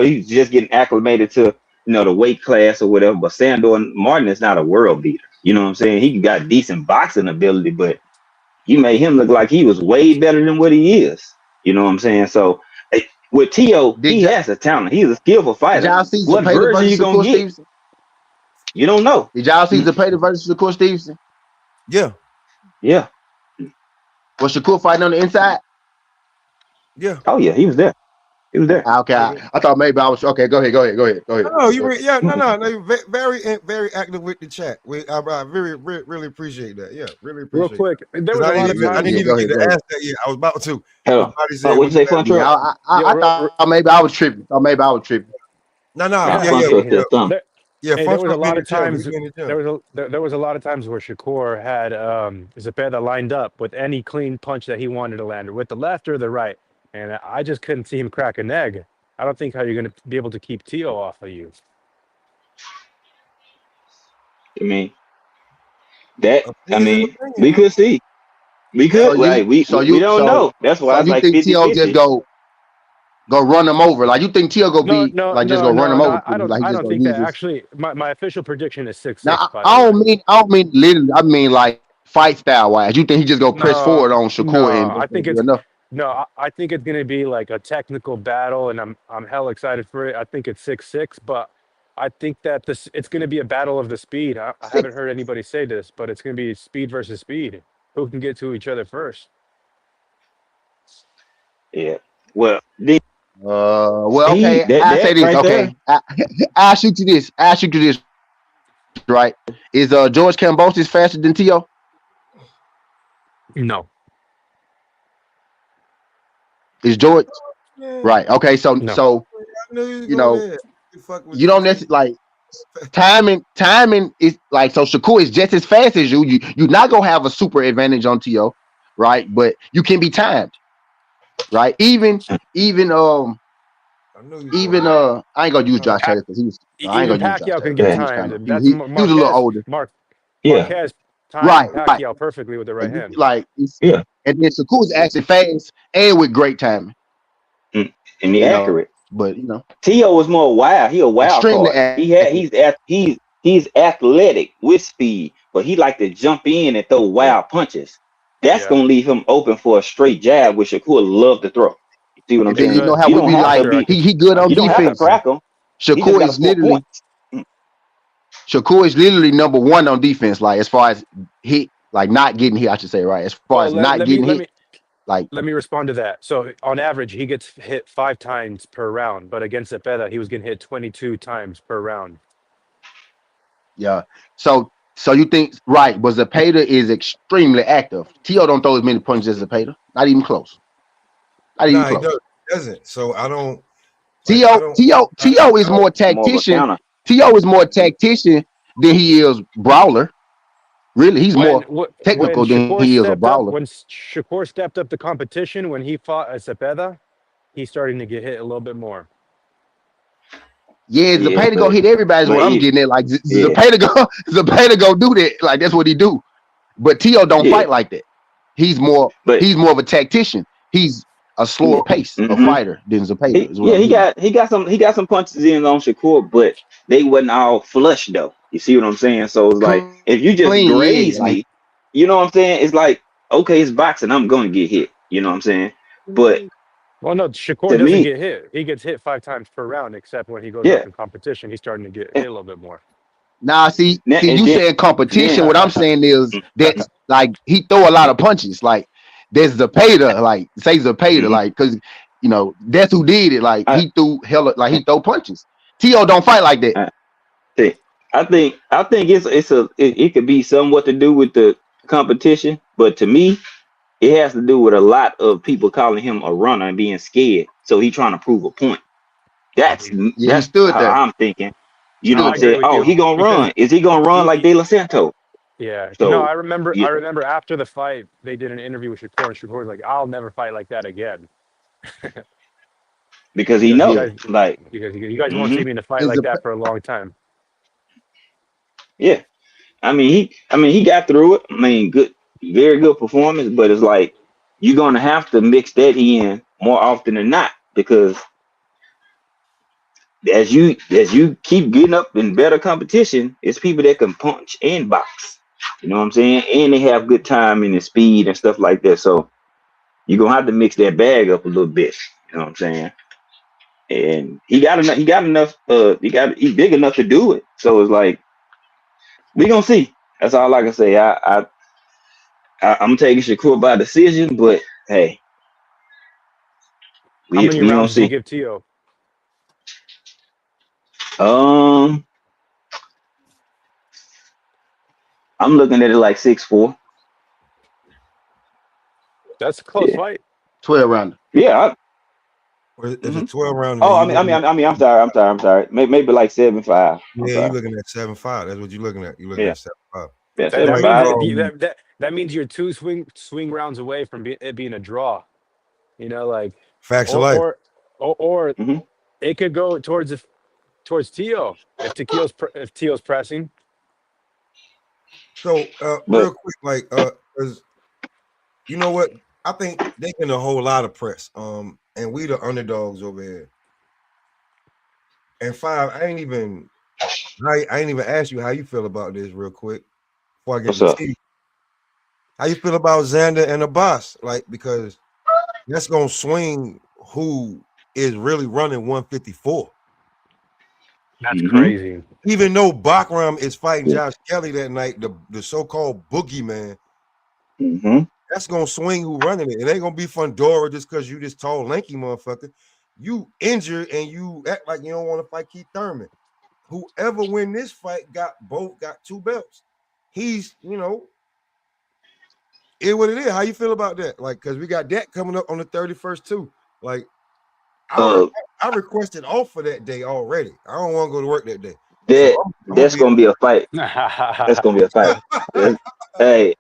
he's just getting acclimated to, you know, the weight class or whatever. But Sandor Martin is not a world beater. You know what I'm saying? He got decent boxing ability, but you made him look like he was way better than what he is. You know what I'm saying? So with T.O., he has a talent. He's a skillful fighter. What version you gonna get? Stevenson? You don't know.
Did y'all see Zepeda versus Shakur Stevenson?
Yeah.
Was Shakur fighting on the inside?
Yeah.
Oh yeah, he was there.
Okay, I thought maybe I was okay. Go ahead.
No, no. Very active with the chat. I really appreciate that. Yeah, really appreciate.
Real quick, there was
I didn't even get to ask that yet. I was about to.
What you say, Fun Truck?
I thought maybe I was tripping.
No. Yeah.
Hey, there was a lot of times. There was a lot of times where Shakur had Zepeda lined up with any clean punch that he wanted to land, with the left or the right, and I just couldn't see him crack an egg. I don't think how you're going to be able to keep T.O. off of you.
I mean, we could see. We could. We don't know. That's why I was like 50-50.
T.O. just go run him over? Like you think T.O. go run him over?
I don't think that. Actually, my official prediction is 6-6.
Now, I don't mean literally. I mean like fight style wise. You think he just go press forward on Shakur?
I think it's enough. No, I think it's going to be like a technical battle, and I'm hell excited for it. I think it's 6-6, but I think that it's going to be a battle of the speed. I haven't heard anybody say this, but it's going to be speed versus speed. Who can get to each other first?
Yeah. Well,
okay. I say this. Okay, I'll shoot you this. Right? Is George Kambosos faster than T.O.?
No.
Is George right? Okay, so you know, you don't necessarily like timing is like, so Shakur is just as fast as you. You're not gonna have a super advantage on T.O., right? But you can be timed, right? Even I ain't gonna use Josh Taylor because I ain't gonna use Josh Taylor.
Can get timed.
He was a little older.
Marquez timed Pacquiao perfectly with the right hand.
And then Shakur is actually fast and with great timing.
And he accurate.
But you know,
T.O. was more wild. He a wild card. He's athletic with speed, but he like to jump in and throw wild punches. That's gonna leave him open for a straight jab, which Shakur love to throw. See what I'm
And then
saying?
you know how
You
we
don't
be
have
like,
to be.
he good on
You don't have to
defense.
crack him. He just
Shakur
got to
is
score
literally
points.
Shakur is literally number one on defense. Like as far as hit, like not getting hit, I should say, right? As far
Well,
as not getting hit, like
let me respond to that. So on average, he gets hit 5 times per round, but against Cepeda, he was getting hit 22 times per round.
yeah. So you think right? But Zepeda is extremely active. T.O. don't throw as many punches as Zepeda. Not even close. Not even
He
close.
doesn't. So I don't.
T.O. is more
More of a
tactician.
counter.
T.O. is more tactician than he is brawler. Really, he's
When
more
when
technical than
Shakur
he is a
stepped up,
brawler.
when Shakur stepped up the competition, when he fought Cepeda, he's starting to get hit a little bit more.
Yeah,
Yeah,
Zepeda go hit everybody is what I'm
he,
getting at. Like
yeah,
Zepeda go do that. Like that's what he do. But T.O. don't
yeah.
fight like that. He's more
But
of a tactician. He's a slower pace of
mm-hmm.
fighter than Zepeda is what I'm
he
getting.
got some punches in on Shakur, but they wasn't all flush though. You see what I'm saying? So it's like if you just
Clean, yeah.
graze
Like
me, you know what I'm saying? It's like okay, it's boxing. I'm gonna get hit. You know what I'm saying? But
Well, no, Shakur
to
doesn't
me,
get hit. He gets hit 5 times per round, except when he goes
yeah.
up in competition, he's starting to get hit a little bit more.
nah, see
And
you saying competition.
then
What I'm saying is that's like he throw a lot of punches. Like there's Zepeda, like say Zepeda,
mhm.
like because you know that's who did it. Like
I,
he threw hella, like he throw punches. T.O. don't fight like that.
I see. I think it could be somewhat to do with the competition, but to me, it has to do with a lot of people calling him a runner and being scared. So he trying to prove a point. That's
Yeah, he
that's
stood
how
there.
I'm thinking. You know
No,
what
I
I'm
agree
saying?
with
Oh,
you
he gonna
because
run. Is he gonna run like
he
De La Santo?
yeah. No,
So yeah,
I remember after the fight, they did an interview with Shakur, and Shakur was like, "I'll never fight like that again,"
because he
because
Yeah,
know like
you guys won't see
hmm
me in a fight
it's
like
a
that for a long time.
yeah. I mean he got through it. I mean good, very good performance. But it's like you're gonna have to mix that in more often than not because as you keep getting up in better competition, it's people that can punch and box. You know what I'm saying? And they have good timing and speed and stuff like that. So you're gonna have to mix that bag up a little bit. You know what I'm saying? And he got enough. He got enough. He's big enough to do it. So it's like we gonna see. That's all I can say. I'm taking Shakur by decision, but hey,
How many
we gonna
rounds did you
see.
give Tio?
Um, I'm looking at it like 6-4.
That's a close
Yeah,
fight.
12 rounder.
yeah.
Or is
Mhm.
it 12 round and
Oh,
then
I
you
mean, I
looking
mean,
at
I mean, I'm sorry. Maybe like 7-5. I'm
yeah, you
sorry.
looking at 7-5. That's what you're looking at. You're looking
Yeah,
at 7-5.
yeah,
That
Like
7-5.
that means you're 2 swing rounds away from it being a draw. You know, like
facts of
or
life.
or or
hmm
it could go towards Tio if Tio's pressing.
So
But
real quick, like 'cause you know what? I think they can a whole lot of press. And we the underdogs over here. And five, I ain't even asked you how you feel about this real quick before I get
what's
to
up?
T. How you feel about Xander and the boss? Like, because that's gonna swing who is really running 154.
That's
hmm
crazy.
Even though Bachram is fighting
Yeah.
Josh Kelly that night, the so-called boogeyman,
hmm
that's gonna swing who running it. It ain't gonna be Fundora just because you this tall, lanky motherfucker. You injured and you act like you don't want to fight Keith Thurman. Whoever win this fight got 2 belts. He's, it what it is. How you feel about that? Like, because we got that coming up on the 31st too. Like,
Uh,
I requested off for that day already. I don't want to go to work that day. So
that
I'm gonna
that's
be
gonna be a fight. That's gonna be a fight. That's- hey,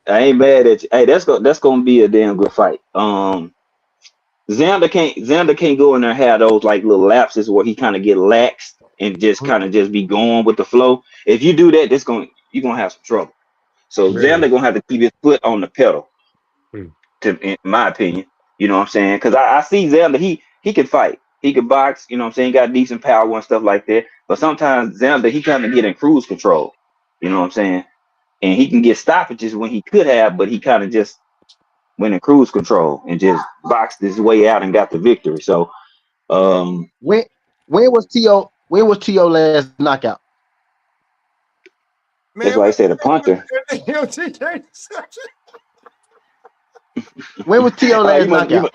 I ain't mad at you. Hey, that's gonna be a damn good fight. Xander can't go in there and have those like little lapses where he kind of get lax and just kind of just be going with the flow. If you do that, you're gonna have some trouble. So
Really?
Xander gonna have to keep his foot on the pedal,
Hmm.
in my opinion. You know what I'm saying? Because I see Xander, he can fight, he can box. You know what I'm saying? He got decent power and stuff like that. But sometimes Xander, he kind of get in cruise control. You know what I'm saying? And he can get stoppages when he could have, but he kind of just went in cruise control and just boxed his way out and got the victory. So
when was T.O. last knockout?
That's why I said a punter.
When was T.O. last knockout?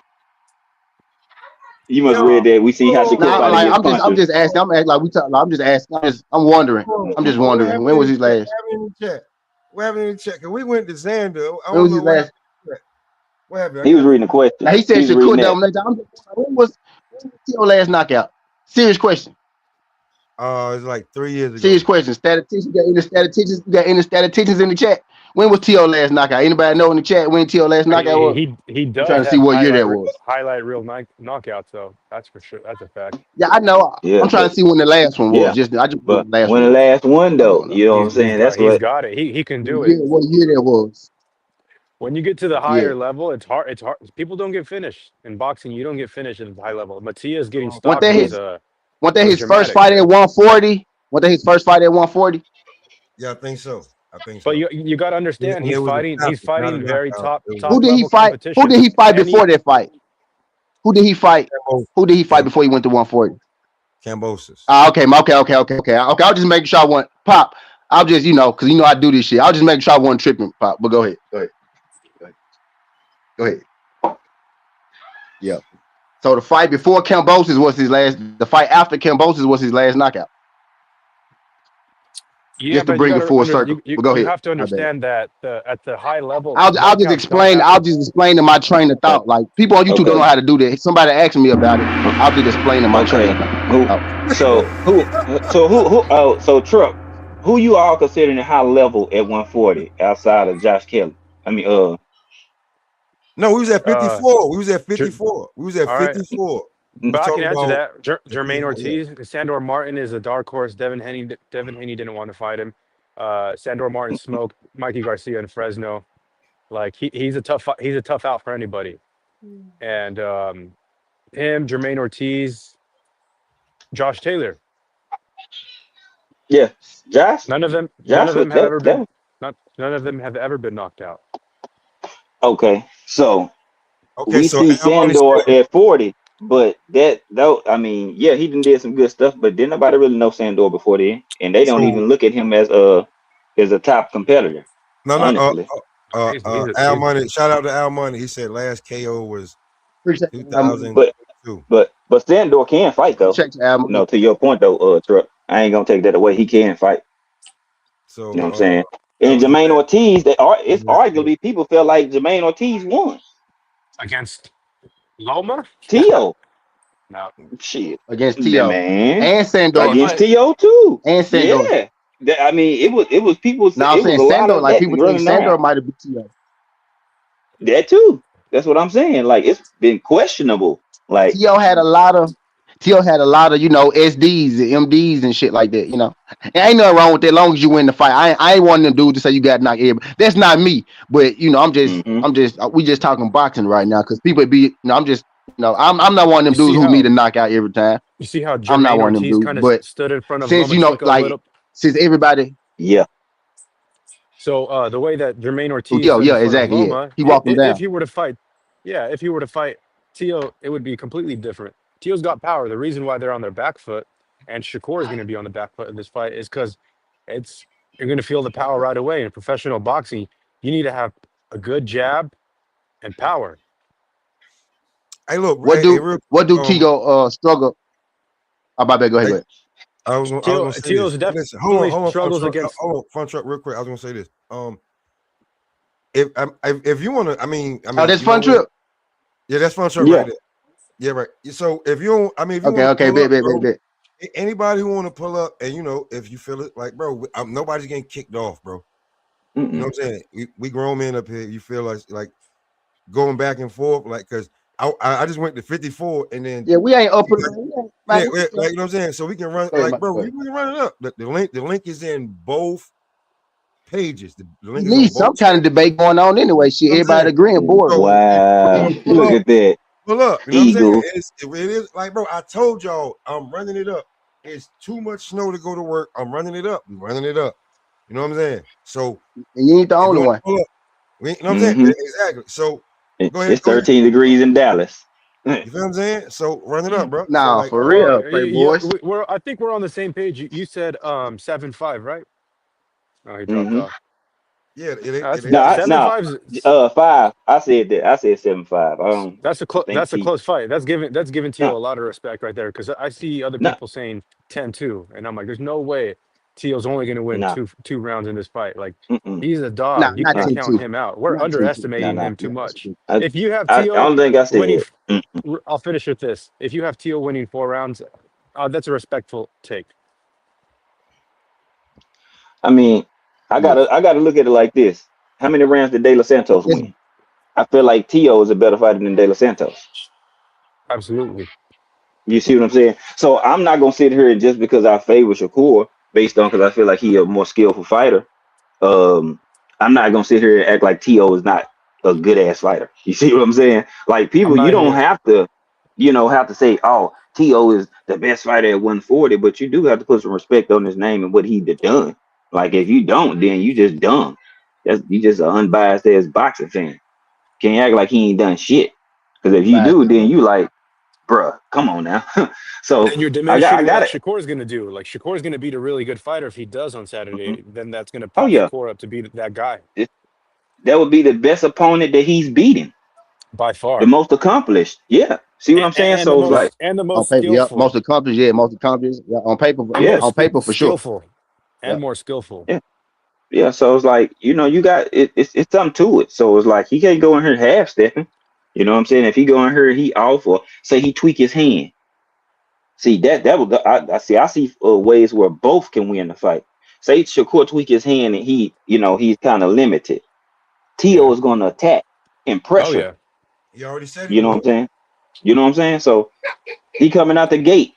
You must read that. We see how Shakur fighting his punches.
I'm just asking. I'm just asking. I'm wondering. I'm just wondering. When was his last?
What happened in the check? We went to Xander.
When was his last?
What happened?
He was reading the question.
Now he said Shakur dominated. When was T.O. last knockout? Serious question.
It's like 3 years ago.
Serious question. Statisticians, you got any statisticians in the chat? When was T.O. last knockout? Anybody know in the chat when T.O. last knockout was?
He does.
I'm trying to see what year that was.
Highlight real knockouts, though. That's for sure. That's a fact.
Yeah, I know. I'm trying to see when the last one was.
The last one though, you know what I'm saying?
He's got it. He can do it.
What year that was?
When you get to the higher level, it's hard. It's hard. People don't get finished in boxing. You don't get finished at the high level. Matias getting stopped
was his first fight at 140? Was that his first fight at 140?
Yeah, I think so.
But you got to understand, he's fighting very top.
Who did he fight? Who did he fight before that fight? Who did he fight? Who did he fight before he went to 140?
Kambosos.
Okay. I'll just make sure I want Pop. I'll just because I do this shit. I'll just make sure I wasn't tripping, Pop. But go ahead. Yeah. So the fight before Kambosos was his last. The fight after Kambosos was his last knockout.
Yeah,
just to bring it full circle. Go ahead.
You have to understand that at the high level.
I'll just explain. I'll just explain to my train of thought. Like people on YouTube don't know how to do that. Somebody asked me about it. I'll just explain to my train of thought.
So Truck, who you all considering high level at 140 outside of Josh Kelly? I mean,
no, we was at 54. We was at 54.
But I can answer that. Jermaine Ortiz, Sandor Martin is a dark horse. Devin Haney didn't want to fight him. Sandor Martin smoked Mikey Garcia in Fresno. Like he's a tough out for anybody. And him, Jermaine Ortiz, Josh Taylor.
Yeah, Josh.
None of them have ever been knocked out.
Okay, so we see Sandor at 40. But he did some good stuff, but didn't nobody really know Sandor before then, and they don't even look at him as a top competitor.
No. Al Money, shout out to Al Money. He said last KO was 2002.
But Sandor can fight though. No, to your point though, Truck. I ain't gonna take that away. He can fight.
So
you know what I'm saying. And Jermaine Ortiz, it's arguably people feel like Jermaine Ortiz won
against Loma?
T.O.
No.
Shit.
Against T.O.
Man.
And Sandor.
Against T.O. too.
And Sandor.
Yeah. It was people.
Now I'm saying Sandor, like people think Sandor might have been T.O.
That too. That's what I'm saying. Like it's been questionable. Like
T.O. had a lot of SDs and MDs and shit like that, And ain't nothing wrong with that as long as you win the fight. I ain't one of them dudes to say you got knocked everybody. That's not me. But we just talking boxing right now because people I'm not one of them dudes who need to knock out every time.
You see how Jermaine Ortiz kind of stood in front of
since since everybody.
Yeah.
So the way that Jermaine Ortiz
exactly.
Loma,
he walked him down.
If he were to fight T.O., it would be completely different. T.O.'s got power. The reason why they're on their back foot and Shakur is going to be on the back foot in this fight is because you're going to feel the power right away. In professional boxing, you need to have a good jab and power.
Hey, look.
What do T.O. struggle? My bad. Go ahead.
T.O.'s definitely struggles against.
Hold on, Fun Truck, real quick. I was going to say this. If you want to,
that's Fun Trip.
Yeah, that's Fun Truck right there. Yeah, right. So if you don't, bet. Anybody who want to pull up, and if you feel it, like, bro, nobody's getting kicked off, bro. You know what I'm saying? We grown men up here. You feel like going back and forth, like, because I just went to 54, and then
we ain't up.
You know what I'm saying? So we can run, like, bro, we can run it up. The link is in both pages. The link is on
some kind of debate going on anyway. Shit, everybody agreeing board.
Wow, look at that.
Well, look, you know what I'm saying? It is like, bro, I told y'all I'm running it up. It's too much snow to go to work. I'm running it up. You know what I'm saying? So
and you ain't the only one.
You know what I'm saying? Exactly. So Go ahead.
It's 13 degrees in Dallas.
You feel what I'm saying? So run it up, bro. So
Nah,
like,
for real, play
Yeah,
boys.
I think we're on the same page. You said 7.5, right? Oh, he dropped
Mm-hmm.
off.
yeah,
That's
No, no,
7.5's
5. I said that. I said 7.5. I don't think
that's a
T.
close fight. That's giving Teal
No,
a lot of respect right there because I see other
no,
people saying 10-2, and I'm like, there's no way Teal's only going to win
no.
two rounds in this fight. Like
Mm-mm.
he's a
Nah,
dog. You
not
can't
Uh,
10-2.
count him out. We're
Not 10-2.
no,
underestimating
no.
him too
Not
much.
10-2.
I,
If you have
I
Teal
don't think I
winning,
said. Mm.
I'll finish with this. If you have Teal winning 4 rounds, that's a respectful take.
I mean,
Yes.
I gotta look at it like this. How many rounds did De Los Santos
Yes.
win? I feel like Tio is a better fighter than De Los Santos.
Absolutely.
You see what I'm saying? So I'm not gonna sit here and just because I favor Shakur based on because I feel like he a more skillful fighter. Um, I'm not gonna sit here and act like T.O. is not a good ass fighter. You see what I'm saying? Like
I'm
people, you
not
don't
here.
have to, have to say, oh, T.O. is the best fighter at 140, but you do have to put some respect on his name and what he done. Like if you don't, then you just dumb. You just an unbiased ass boxing fan. Can't act like he ain't done shit. Because if you
Facts.
do, then you like, bruh, come on now. So
Then you're
I
diminishing
got
what
it.
Shakur's going to do. Like Shakur's going to beat a really good fighter if he does on
Mhm.
Saturday. Then that's going to
Oh
pop
yeah,
Shakur up to be that guy
that would be the best opponent that he's beaten.
by
The
far,
most accomplished. Yeah. See what I'm saying?
and the
So it's
Yep.
like,
most and the
On
most
paper, yep.
skillful
Most accomplished, yeah. Most accomplished. Yeah. On paper,
and
yeah,
on paper for sure.
skillful and
Yep.
more skillful.
yeah, yeah. So it's like, you got it, it's something to it. So it's like he can't go in here half stepping. You know what I'm saying? If he go in here, he off or say he tweak his hand. See that would I see ways where both can win the fight. Say Shakur tweak his hand and he's kind of limited. Tio
yeah,
is going to attack and
Oh
pressure.
yeah,
he already said he
You know what
would.
I'm saying? You know what I'm saying? So he coming out the gate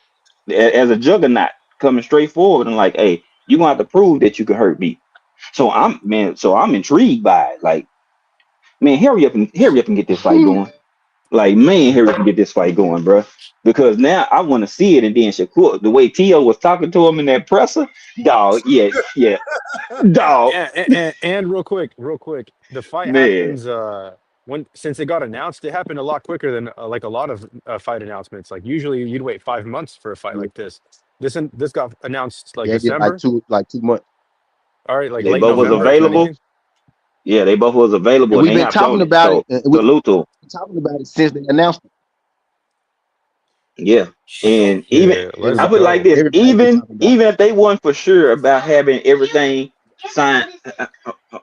as a juggernaut, coming straight forward and like, hey, you gonna have to prove that you can hurt me. So I'm intrigued by it. Like, man, hurry up and get this fight going. Like, man, hurry up and get this fight going, bro. Because now I want to see it. And then Shakur, the way Tio was talking to him in that presser, dog, yeah, yeah, dog,
and real quick, the fight
man.
happens since it got announced. It happened a lot quicker than like a lot of fight announcements. Like usually you'd wait 5 months for a fight like this. This got announced like
Yeah, did
December.
like 2 months.
All right, like
They
late
both was
November, if
available.
anything.
Yeah, they both was available
And
and
we've
they
been
hopped
talking
on it.
about it.
So
And we've
salute to 'em.
been talking about it since they announced it.
Yeah, and even
Yeah, let's
I put it like
go.
this:
Everybody been
even
talking about
even if they weren't for sure about having everything signed,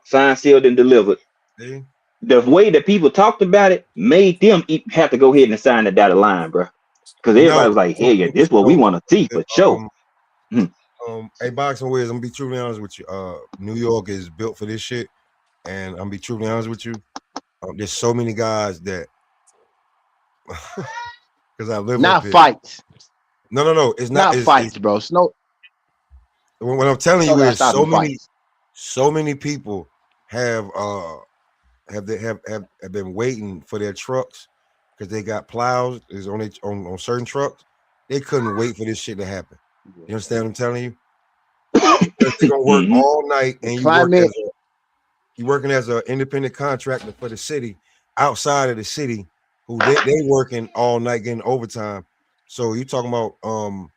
signed, sealed, and delivered,
See?
the way that people talked about it made them have to go ahead and sign the dotted line, bro. Because
You
everybody
know,
was like,
you
"Hey, yeah, this is what we
know,
want to see for sure."
um,
Mhm.
hey, boxing Wiz, I'm gonna be truly honest with you. New York is built for this shit, and I'm gonna be truly honest with you. There's so many guys that, because I live up
not
here.
fights.
No, it's not.
Not fights, bro. Snow
What I'm telling you
got
is
stopping fights.
so many people have been waiting for their trucks because they got plows is on certain trucks. They couldn't wait for this shit to happen. You understand what I'm telling you? Because they're gonna work
Mhm.
all night,
The
and
climate,
you working as an independent contractor for the city outside of the city, who they working all night getting overtime. So you talking about $1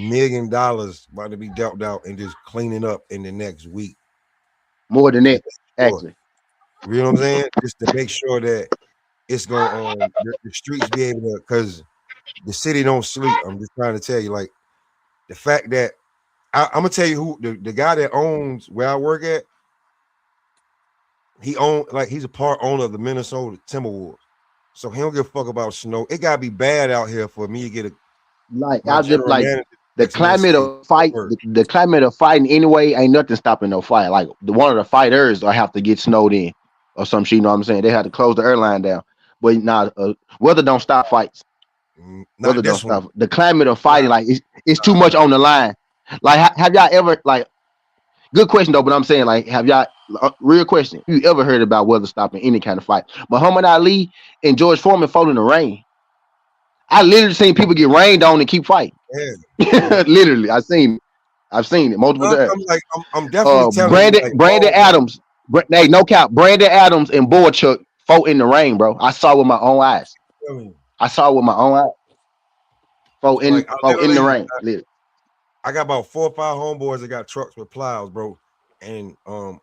million about to be dealt out and just cleaning up in the next week.
more than that,
Sure.
actually.
You know what I'm saying? Just to make sure that it's gonna the streets be able to, because the city don't sleep. I'm just trying to tell you, like the fact that I'm gonna tell you who the guy that owns where I work at. He's a part owner of the Minnesota Timberwolves, so he don't give a fuck about snow. It gotta be bad out here for me to get
Like
my
I just
general
like
manager
the
text me and
climate
say,
of fight,
"Word."
the climate of fighting anyway, ain't nothing stopping no fight. Like one of the fighters I have to get snowed in or some shit. You know what I'm saying? They had to close the airline down. But now weather don't stop fights. Weather
Not
don't
this one.
stop. The climate of
Nah,
fighting, like it's too much on the line. Like have y'all ever like good question though, but I'm saying like have y'all real question. You ever heard about weather stopping any kind of fight? Muhammad Ali and George Foreman fought in the rain. I literally seen people get rained on and keep fighting.
yeah.
Literally, I've seen it multiple times.
I'm definitely telling you, like,
Brandon
all
Adams, hey, no cap, Brandon Adams and Boychuk Fought in the rain, bro. I saw it with my own eyes. Fought in the rain. Literally.
I got about 4 or 5 homeboys that got trucks with plows, bro. And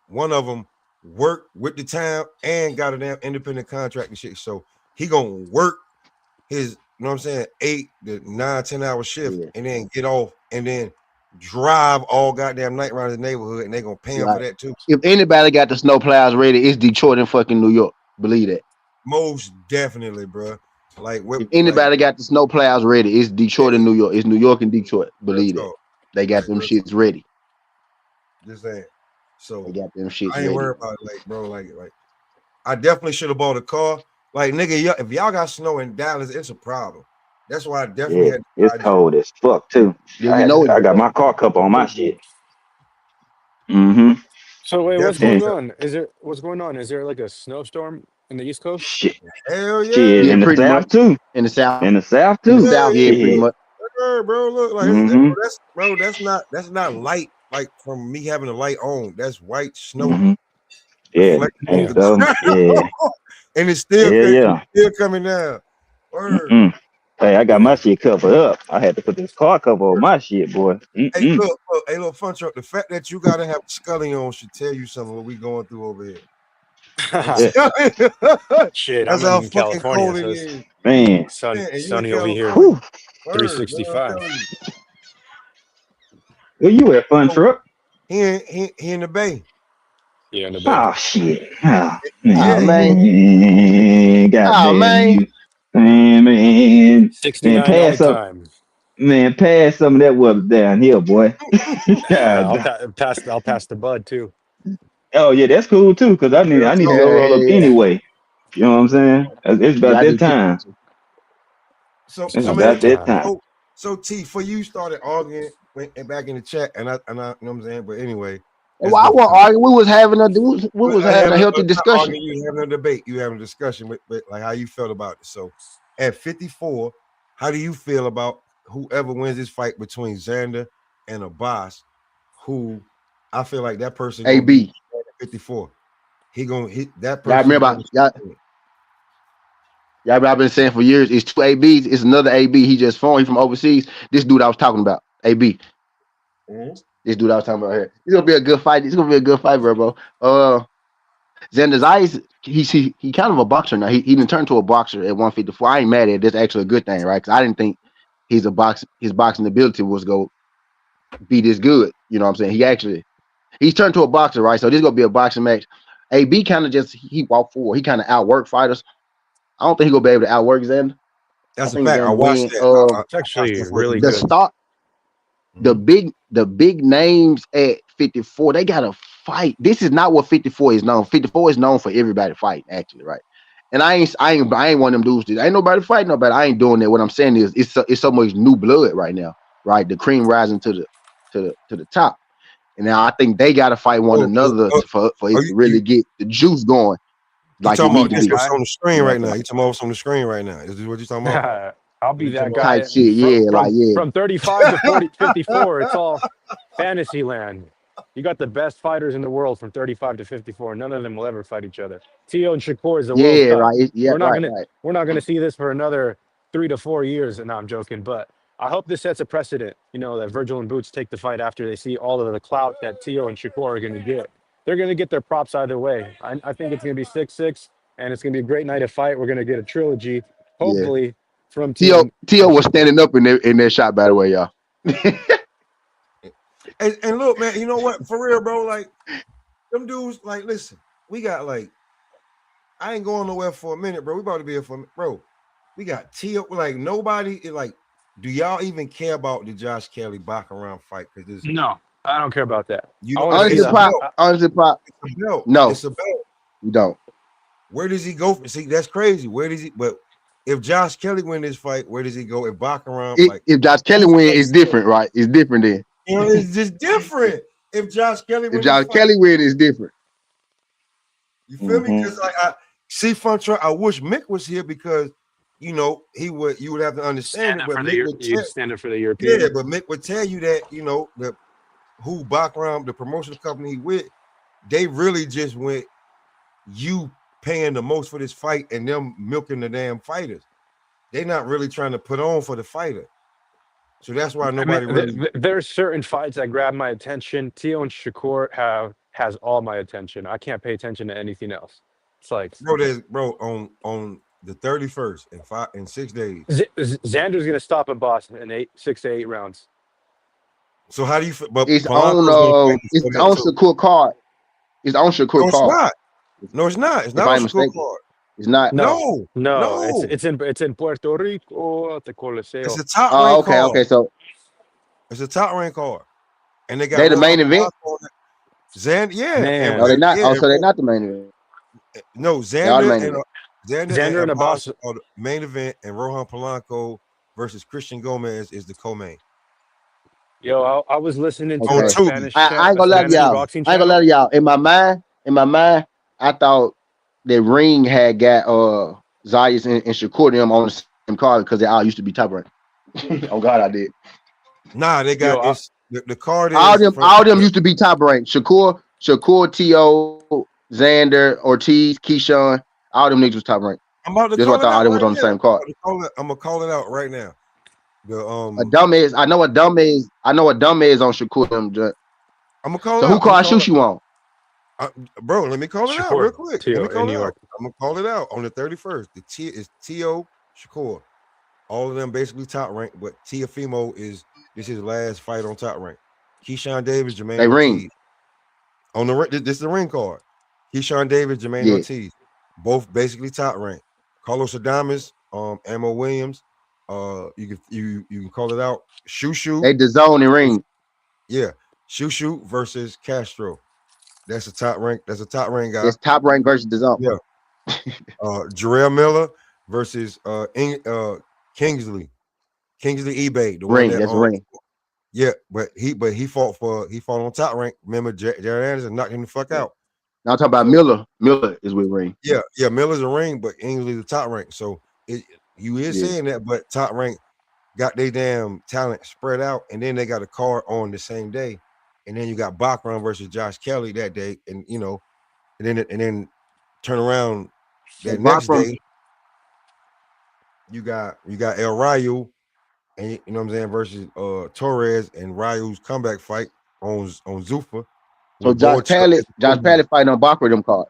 one of them worked with the town and got a damn independent contract and shit. So he gonna work his, you know what I'm saying, 8 to 9, 10-hour shift and then get off and then drive all goddamn night around the neighborhood, and they gonna pay him for that too.
If anybody got the snow plows ready, it's Detroit and fucking New York. Believe that.
Most definitely, bro. Like
if anybody got the snow plows ready, it's Detroit and New York. It's New York and Detroit. Believe it. They got them shits ready.
Just saying. So
they got them shits
I ain't
ready.
worried about it, like, bro. Like I definitely should have bought a car. Like, nigga, if y'all got snow in Dallas, it's a problem. That's why I definitely had.
It's cold as fuck too.
Yeah,
I got my car cover on my shit. Mm-hmm.
So wait, what's going on? What's going on? Is there like a snowstorm in the East Coast?
Shit.
Hell yeah.
Shit, in the South too.
In the South.
In the South too.
Yeah, pretty much.
Bro, look, like that's not light. Like from me having a light on, that's white snow.
Yeah,
and it's still coming down.
Hey, I got my shit covered up. I had to put this car cover on my shit, boy.
Hey, look, Fun Truck. The fact that you gotta have Scully on should tell you something what we going through over here.
Shit,
that's
I'm
how
in
fucking
California.
cold
So
it is.
Man,
sunny over here. 365.
Where you at, Fun Truck?
He in the Bay.
Yeah, in the Bay.
Oh shit! Oh,
man!
Goddamn you, man!
69 all the time.
Man, pass some of that weather down here, boy.
I'll pass the bud too.
Oh yeah, that's cool too. Cause I need to go roll up anyway. You know what I'm saying? It's about that time.
So T, for you started arguing back in the chat, and I you know what I'm saying. But anyway,
well, I wasn't arguing. We was having a healthy discussion.
You having a debate. You having a discussion with like how you felt about it. So at 54, how do you feel about whoever wins this fight between Xander and a boss? Who I feel like that person
AB
54. He gonna hit that person.
I remember I've been saying for years, it's 2 ABs. It's another AB. He just formed. He from overseas. This dude I was talking about, AB. This dude I was talking about here. It's gonna be a good fight. It's gonna be a good fight, bro. Xander's eyes. He kind of a boxer now. He didn't turn to a boxer at 154. I ain't mad at it. That's actually a good thing, right? Because I didn't think his boxing ability was gonna be this good. You know what I'm saying? He's turned to a boxer, right? So this is gonna be a boxing match. AB kind of he walked forward. He kind of outworked fighters. I don't think he's gonna be able to outwork Xander.
That's a fact. I watched that.
It's actually really
good. The big names at 54, they gotta fight. This is not what 54 is known. 54 is known for everybody fighting, actually, right? And I ain't one of them dudes. Ain't nobody fighting nobody. I ain't doing that. What I'm saying is, it's so much new blood right now, right? The cream rising to the top. And now I think they gotta fight one another for it to really get the juice going.
Like you talking about what's on the screen right now? You talking about what's on the screen right now? Is this what you talking about?
I'll be that guy.
Type shit,
From 35 to 54, it's all fantasy land. You got the best fighters in the world from 35 to 54. None of them will ever fight each other. Tio and Shakur is the World Cup.
Right. Yeah,
we're not gonna see this for another 3 to 4 years. No, I'm joking, but I hope this sets a precedent. You know, that Virgil and Boots take the fight after they see all of the clout that Tio and Shakur are gonna get. They're gonna get their props either way. I think it's gonna be 6-6, and it's gonna be a great night of fight. We're gonna get a trilogy, hopefully. From
Tio was standing up in their shot, by the way, y'all.
and look, man, you know what? For real, bro, like them dudes, like, listen, we got like, I ain't going nowhere for a minute, bro. We about to be here for a minute, bro. We got Tio, like nobody, like, do y'all even care about the Josh Kelly Baccarat fight? Because
no, I don't care about that.
You know,
honestly, Pop. No,
it's a belt.
You don't.
Where does he go? See, that's crazy. Where does he? But if Josh Kelly win this fight, where does he go? If Baccarat,
if Josh Kelly win, it's different, right? It's different then.
You know, it's just different. If Josh Kelly win,
it's different.
You feel me? Because I see Fun Truck. I wish Mick was here because you know you would have to understand it. But Mick would
stand up for the European.
Yeah, but Mick would tell you that who Baccarat, the promotional company he with, they really just went. You paying the most for this fight and them milking the damn fighters. They're not really trying to put on for the fighter. So that's why nobody really.
There's certain fights that grab my attention. Tio and Shakur has all my attention. I can't pay attention to anything else. It's like
on the 31st in 6 days.
Xander's gonna stop in Boston in 6 to 8 rounds.
So how do you? But
it's on Shakur card. It's on Shakur card.
No, it's not. It's not on Shakur card.
It's not.
No. It's in Puerto Rico at the Coliseo.
It's a top rank card.
Okay. So
it's a top rank card, and they
the main event.
Yeah.
No, they're not. So they're not the main event.
No, Xander and Abbas are the main event, and Rohan Polanco versus Christian Gomez is the co-main.
Yo, I was listening to
Spanish. I ain't gonna lie to y'all. In my mind, I thought that Ring had got Zayas and Shakur them on the same card because they all used to be top ranked. Oh God, I did.
Nah, they got the card.
All them used to be top ranked. Shakur, T.O., Xander, Ortiz, Keyshawn, all them niggas was top ranked.
I'm about to.
That's what I thought all them was on the same card.
I'm gonna call it out right now.
A dumbass. I know a dumbass on Shakur. I'm
gonna call it
out. So who called Shushu on?
Bro, let me call it out real quick.
I'm
gonna call it out on the 31st. The T is T.O. Shakur. All of them basically top rank, but Teofimo this is his last fight on top rank. Keyshawn Davis, Jermaine
they
Ortiz.
Ring.
On the this is the ring card. Keyshawn Davis, Jermaine Ortiz, both basically top rank. Carlos Adames, Ammo Williams. You can call it out. Shushu.
They the zone and Ring.
Yeah, Shushu versus Castro. That's a top rank. That's a top rank guy.
It's top rank versus the zone.
Yeah. Jarrell Miller versus Kingsley eBay. The
Ring.
One
That's Ring.
Yeah, but he fought on top rank. Remember, Jared Anderson knocked him the fuck out.
Now I'm talking about Miller. Miller is with Ring.
Yeah, Miller's a ring, but Kingsley's the top rank. So you is saying that, but top rank got their damn talent spread out, and then they got a card on the same day, and then you got Bachran versus Josh Kelly that day, and then turn around that next day. You got El Rayo, and you know what I'm saying, versus Torres, and Rayo's comeback fight on Zuffa.
So Josh Pallet fighting on Bachran them card.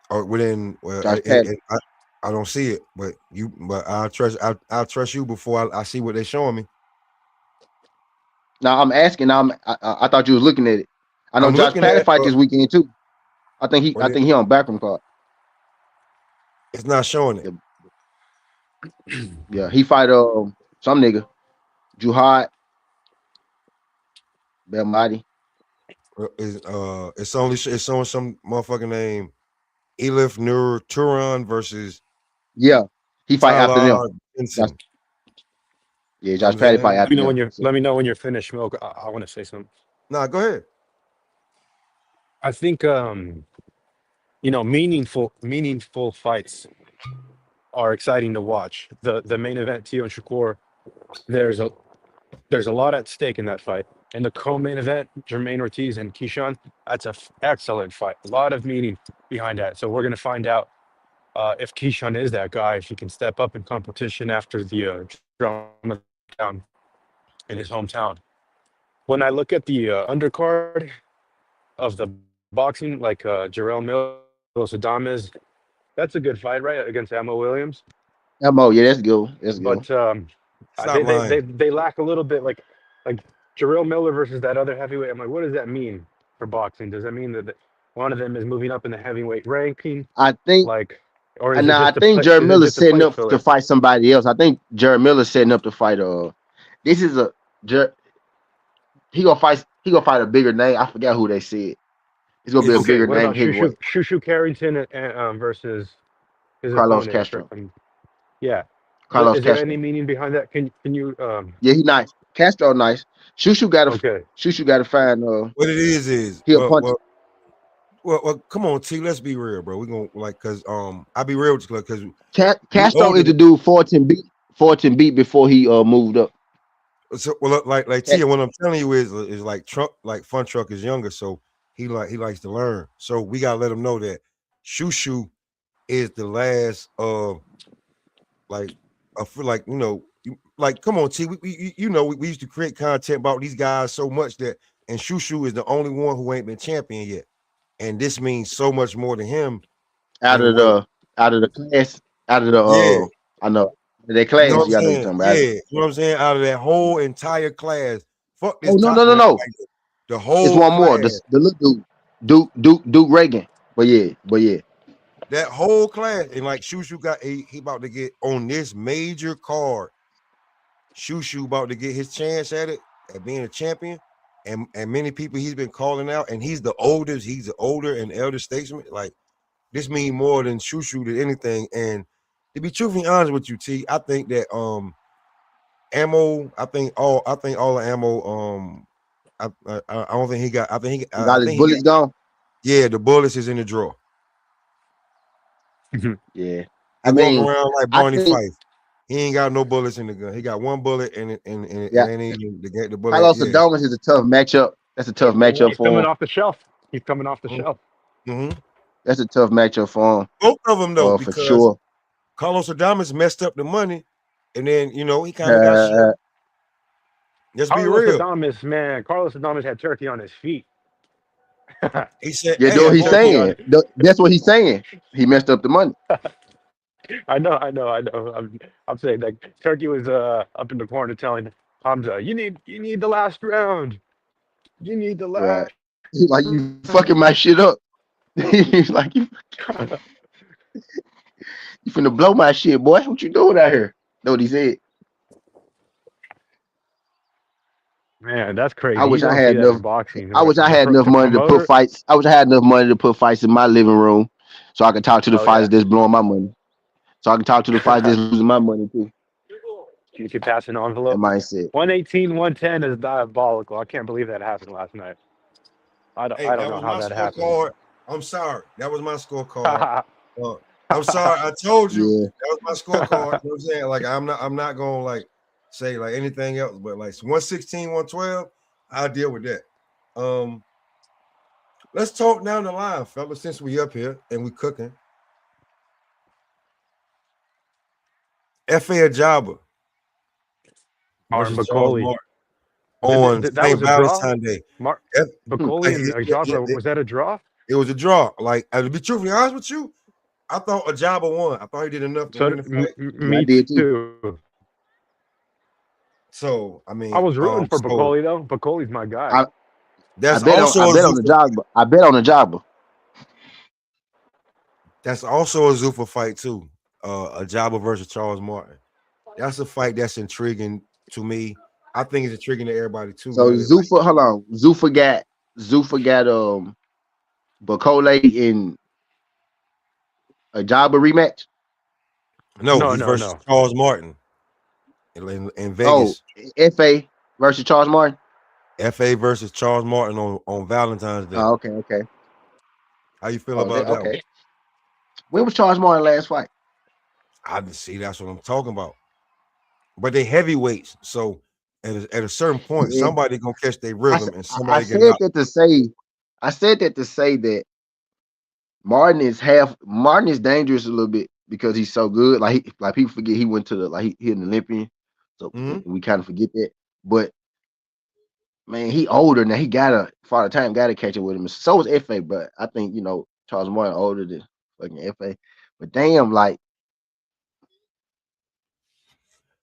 Or I don't see it, but I'll trust you before I see what they're showing me.
Now I'm asking. I thought you was looking at it. I know Josh Pallet fight this weekend too. I think he on Bachran card.
It's not showing it.
Yeah, he fight some nigga, Juhad Belmadi.
It's showing some motherfucking name, Elif Nur Turan versus.
Yeah, he fight after them. Josh Patty fight after them.
Let me know when you're finished, Milk. I want to say something.
Nah, go ahead.
I think meaningful fights are exciting to watch. The main event, Tio and Shakur, there's a lot at stake in that fight. And the co-main event, Jermaine Ortiz and Keyshawn, that's an excellent fight. A lot of meaning behind that. So we're going to find out if Keyshawn is that guy, if he can step up in competition after the drama down in his hometown. When I look at the undercard of the boxing, like Jarrell Miller, Adames, that's a good fight, right? Against Ammo Williams.
Ammo, yeah, that's good. That's good.
But they lack a little bit, like Jarrell Miller versus that other heavyweight. I'm like, what does that mean for boxing? Does that mean that one of them is moving up in the heavyweight ranking?
I think
I
think Jared Miller's setting up to fight somebody else. I think Jared Miller's setting up to fight he gonna fight a bigger name. I forgot who they said. It's gonna be a bigger name.
Shushu Carrington versus
Carlos Castro.
Yeah.
Carlos
is
Castro.
There any meaning behind that? Can you
Yeah, he nice. Castro nice. Shushu got to find
what it is
he'll punch.
Well, come on, T. Let's be real, bro. We're gonna because I'll be real with you because
Castro is the dude Fortin beat before he moved up.
So like T, what I'm telling you is like Trump, like Fun Truck is younger, so he likes to learn. So we gotta let him know that Shushu is the last like I feel like like come on T, we used to create content about these guys so much that, and Shushu is the only one who ain't been champion yet, and this means so much more to him
out
than
of
what.
the class, out of the
Yeah,
I know that
you know
class.
what I'm
Yeah, I know you're
saying.
talking
Yeah,
about.
you know what I'm saying. Out of that whole entire class, fuck
Oh
this
no
top
no no
man.
no!
Like the
It's
whole
one more.
class,
The little Duke Reagan. But yeah.
that whole class, and like Shushu got he about to get on this major card. Shushu about to get his chance at it, at being a champion, and many people he's been calling out, and he's the oldest. He's the older and elder statesman. Like this means more than Shushu than anything. And to be truthfully honest with you, T, I think that ammo. I think all the ammo. I don't think he got. I think
Got his bullets gone.
Yeah, the bullets is in the drawer.
Yeah,
He
I
walk
mean,
around like
I
Barney
think
Fife. He ain't got no bullets in the gun. He got one bullet, and it
yeah,
ain't even the bullet.
Carlos
Yeah.
Adamas is a tough matchup. That's a tough matchup
He's coming
for him.
off the shelf. He's coming off the shelf.
Mm-hmm.
That's a tough matchup for him.
Both of them though,
For
because
sure.
Carlos Adamas messed up the money, and then he kind of got shit. Let's be
Carlos
real.
Adamas, man. Carlos Adamas had turkey on his feet.
He said,
Yeah,
"Hey,
do what he's
Turkey on.
saying. That's what he's saying. He messed up the money.
I know. I'm saying that Turkey was up in the corner telling Hamza, "You need the last round. You need the
Right.
last
He's like, you
round."
fucking my shit up. He's like, you finna blow my shit, boy. What you doing out here? Know what he said?
Man, that's
I
crazy. You
wish I
don't see
had
that in
enough.
boxing.
I wish I had enough
The
money to put
promoter.
fights. I wish I had enough money to put fights in my living room, so I could talk to the
Oh yeah.
fighters that's blowing my money. So I can talk to the fighters that's losing my money too.
You could pass an
That
envelope.
mindset.
118, 110 is diabolical. I can't believe that happened last night. I
Hey,
don't
that
know
was
how
my
that happened.
scorecard. I'm sorry, that was my scorecard. I'm sorry, I told you
Yeah.
that was my scorecard. You know what I'm saying? Like I'm not gonna like say like anything else, but like 116, 112, I'll deal with that. Let's talk down the line, fellas, since we up here and we cooking. F.A. Ajaba
Martin
versus Charles
Bacoli.
Martin on
That
St.
was a draw.
Valentine's Day.
Bacoli and Ajaba, was that a draw?
It was a draw. Like, to be truthfully honest with you, I thought Ajaba won. I thought he did enough to
So
win the fight.
I
me
did too.
too.
So I mean,
I was rooting for
so
Bacoli though. Bacoli's my guy.
I
that's
bet
also
on
a
the job. I bet on the job.
That's also a Zuffa fight too. Ajaba versus Charles Martin. That's a fight that's intriguing to me. I think it's intriguing to everybody too.
So Zuffa, hold on. Zuffa got Bacoli in a job rematch.
No,
No,
he's
no,
versus
no.
Charles Martin in Vegas.
Oh, FA versus Charles Martin.
FA versus Charles Martin on Valentine's Day.
Oh, okay.
How you feel about that?
Okay. When was Charles Martin last fight?
I didn't see. That's what I'm talking about. But they heavyweights, so at a certain point, somebody gonna catch their rhythm, and somebody get knocked.
I said that to say that Martin is dangerous a little bit because he's so good. Like people forget he went to he an Olympian, so we kind of forget that. But man, he older now. He gotta Father Time gotta catch it with him. So is FA, but I think Charles Martin older than fucking FA. But damn, like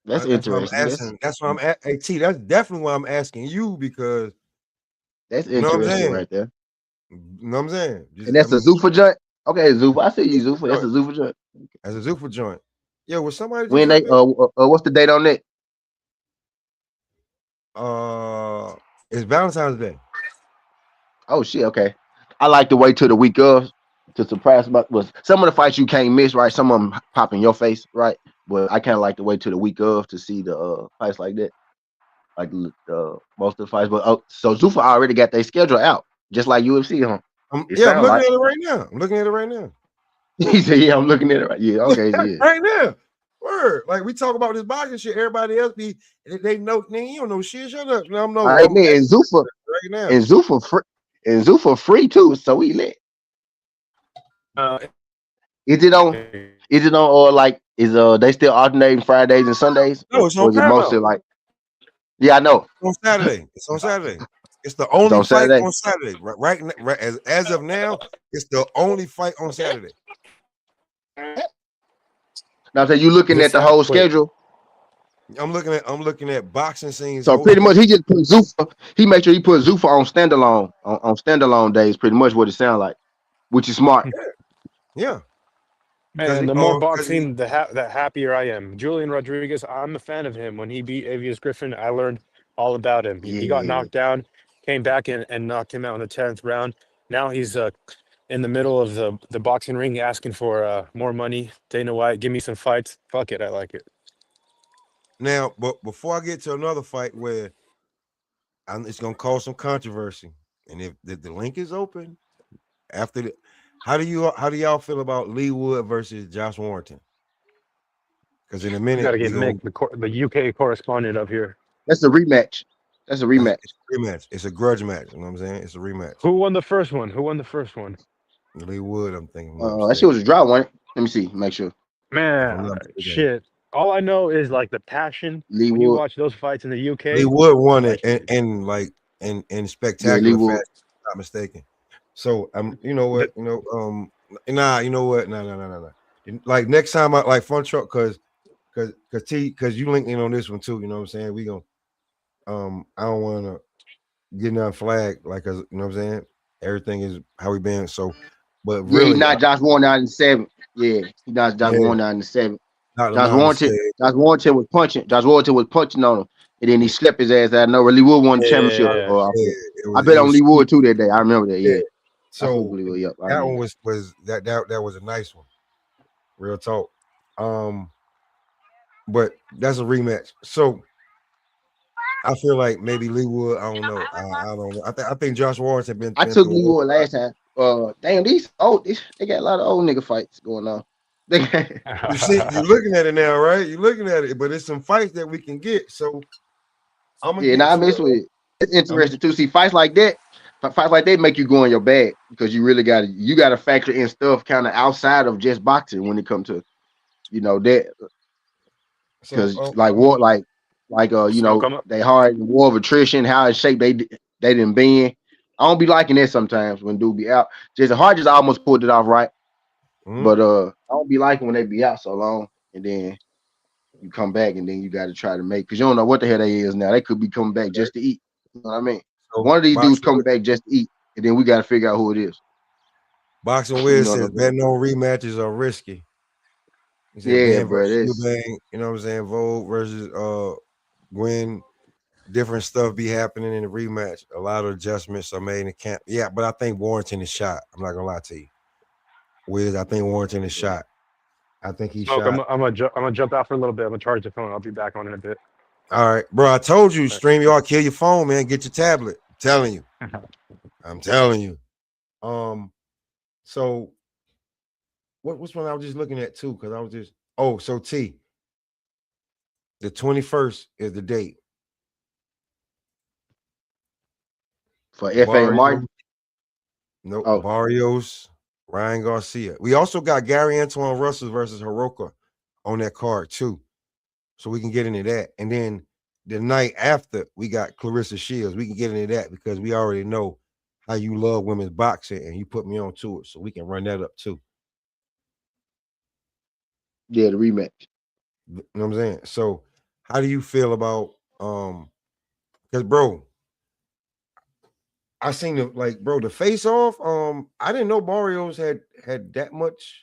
that's
That's what I'm
interesting.
asking. That's what I'm at. Hey T, that's definitely why I'm asking you, because
That's
you know what I'm
interesting
saying.
right there.
You know what I'm saying?
And that's a Zuffa joint. Okay, Zuffa. I see you, Zuffa. That's a Zuffa joint.
As a Zuffa joint. Yo, was somebody
When
just
they what's the date on that?
It's Valentine's Day.
Oh shit, okay. I like to wait till the week of to surprise about some of the fights you can't miss, right? Some of them pop in your face, right? But I kind of like to wait till the week of to see the fights like that, like most of the fights. But so Zuffa already got their schedule out, just like UFC, huh?
I'm looking at it right now. I'm looking at it right now.
He said, "Yeah, I'm looking at it right." Yeah, okay, yeah.
Right now. Word. Like we talk about this boxing shit. Everybody else they know, man, you don't know shit. Shut up. No, I'm no.
All right, man, and Zuffa
right now.
and Zuffa free too, so he lit.
Uh,
Is it on? Is it on or like is they still alternating Fridays and Sundays?
No, it's
Or
on
is it mostly
Paramount.
like yeah, I know.
On Saturday. It's on Saturday. It's the
It's
only
on
fight
Saturday.
on Saturday. Right as of now, it's the only fight on Saturday.
Now so you looking at the whole schedule.
I'm looking at boxing scenes.
So pretty much he just put Zuffa. He make sure he put Zuffa on standalone on standalone days. Pretty much what it sounds like, which is smart.
Yeah.
Man, the more boxing, the happier I am. Julian Rodriguez, I'm a fan of him. When he beat Avius Griffin, I learned all about him. He got knocked down, came back and knocked him out in the 10th round. Now he's in the middle of the boxing ring asking for more money. Dana White, give me some fights. Fuck it, I like it.
Now, but before I get to another fight where it's gonna cause some controversy, and if the link is open after the, how do y'all feel about Lee Wood versus Josh Warrington? Because in a minute,
got to get Mick, the UK correspondent up here.
That's a rematch. That's a rematch.
It's a grudge match. You know what I'm saying? It's a rematch.
Who won the first one?
Lee Wood, I'm thinking.
That shit was a draw, wasn't it? Let me see. Make sure.
Man, shit. All I know is like the passion
Lee
when
Wood.
you watch those fights in the UK.
Lee Wood won it in spectacular fashion, if I'm not mistaken. So you know what? You know what? No. Like next time I like Fun Truck because you linked in on this one too. You know what I'm saying? We gonna I don't want to get nothing flagged like you know what I'm saying? Everything is how we been. So, but really,
he knocked Josh Warren out in the 7th. Yeah, he knocked Josh Warren out in the 7th. Josh Warrington was punching. Josh Warrington was punching on him, and then he slept his ass out. No, Lee Wood won the championship. I bet on Lee Wood too that day. I remember that. Yeah.
So that one was that was a nice one. Real talk. But that's a rematch. So I feel like maybe Lee Wood. I don't know. I don't know. I think Josh Warrington been.
I took Lee Wood last time. Damn, they got a lot of old nigga fights going on.
You see, you're looking at it now, right? You're looking at it, but it's some fights that we can get. So I'm gonna
I miss with it. It's interesting to see fights like that. Fights like that make you go in your bag because you really got to factor in stuff kind of outside of just boxing when it comes to, that. Because they hard war of attrition, how in shape they didn't been. I don't be liking that sometimes when dude be out. Jason Hart just almost pulled it off right. But I don't be liking when they be out so long and then you come back and then you got to try to make because you don't know what the hell they is now. They could be coming back just to eat. You know what I mean? So one of these dudes coming back just to eat, and then we got to figure out who it is.
Boxing Wiz says betting on rematches are risky.
Yeah, bro.
You know what I'm saying? Vogue versus Gwen. Different stuff be happening in the rematch. A lot of adjustments are made in the camp. Yeah, but I think Warrington is shot. I'm not gonna lie to you. Wiz, I think Warrington is shot. I think he's shot.
I'm gonna jump out for a little bit. I'm gonna charge the phone. I'll be back on in a bit.
All right, bro. I told you, StreamYard, kill your phone, man. Get your tablet. I'm telling you. I'm telling you. So what's one I was just looking at too? Because I was just so T. The 21st is the date.
For F.A. Martin?
No, Barrios, Ryan Garcia. We also got Gary Antoine Russell versus Hiroka on that card too. So we can get into that. And then the night after, we got Clarissa Shields. We can get into that because we already know how you love women's boxing and you put me on to it. So we can run that up too.
Yeah, the rematch.
You know what I'm saying? So how do you feel about because bro, I seen the face off. I didn't know Barrios had that much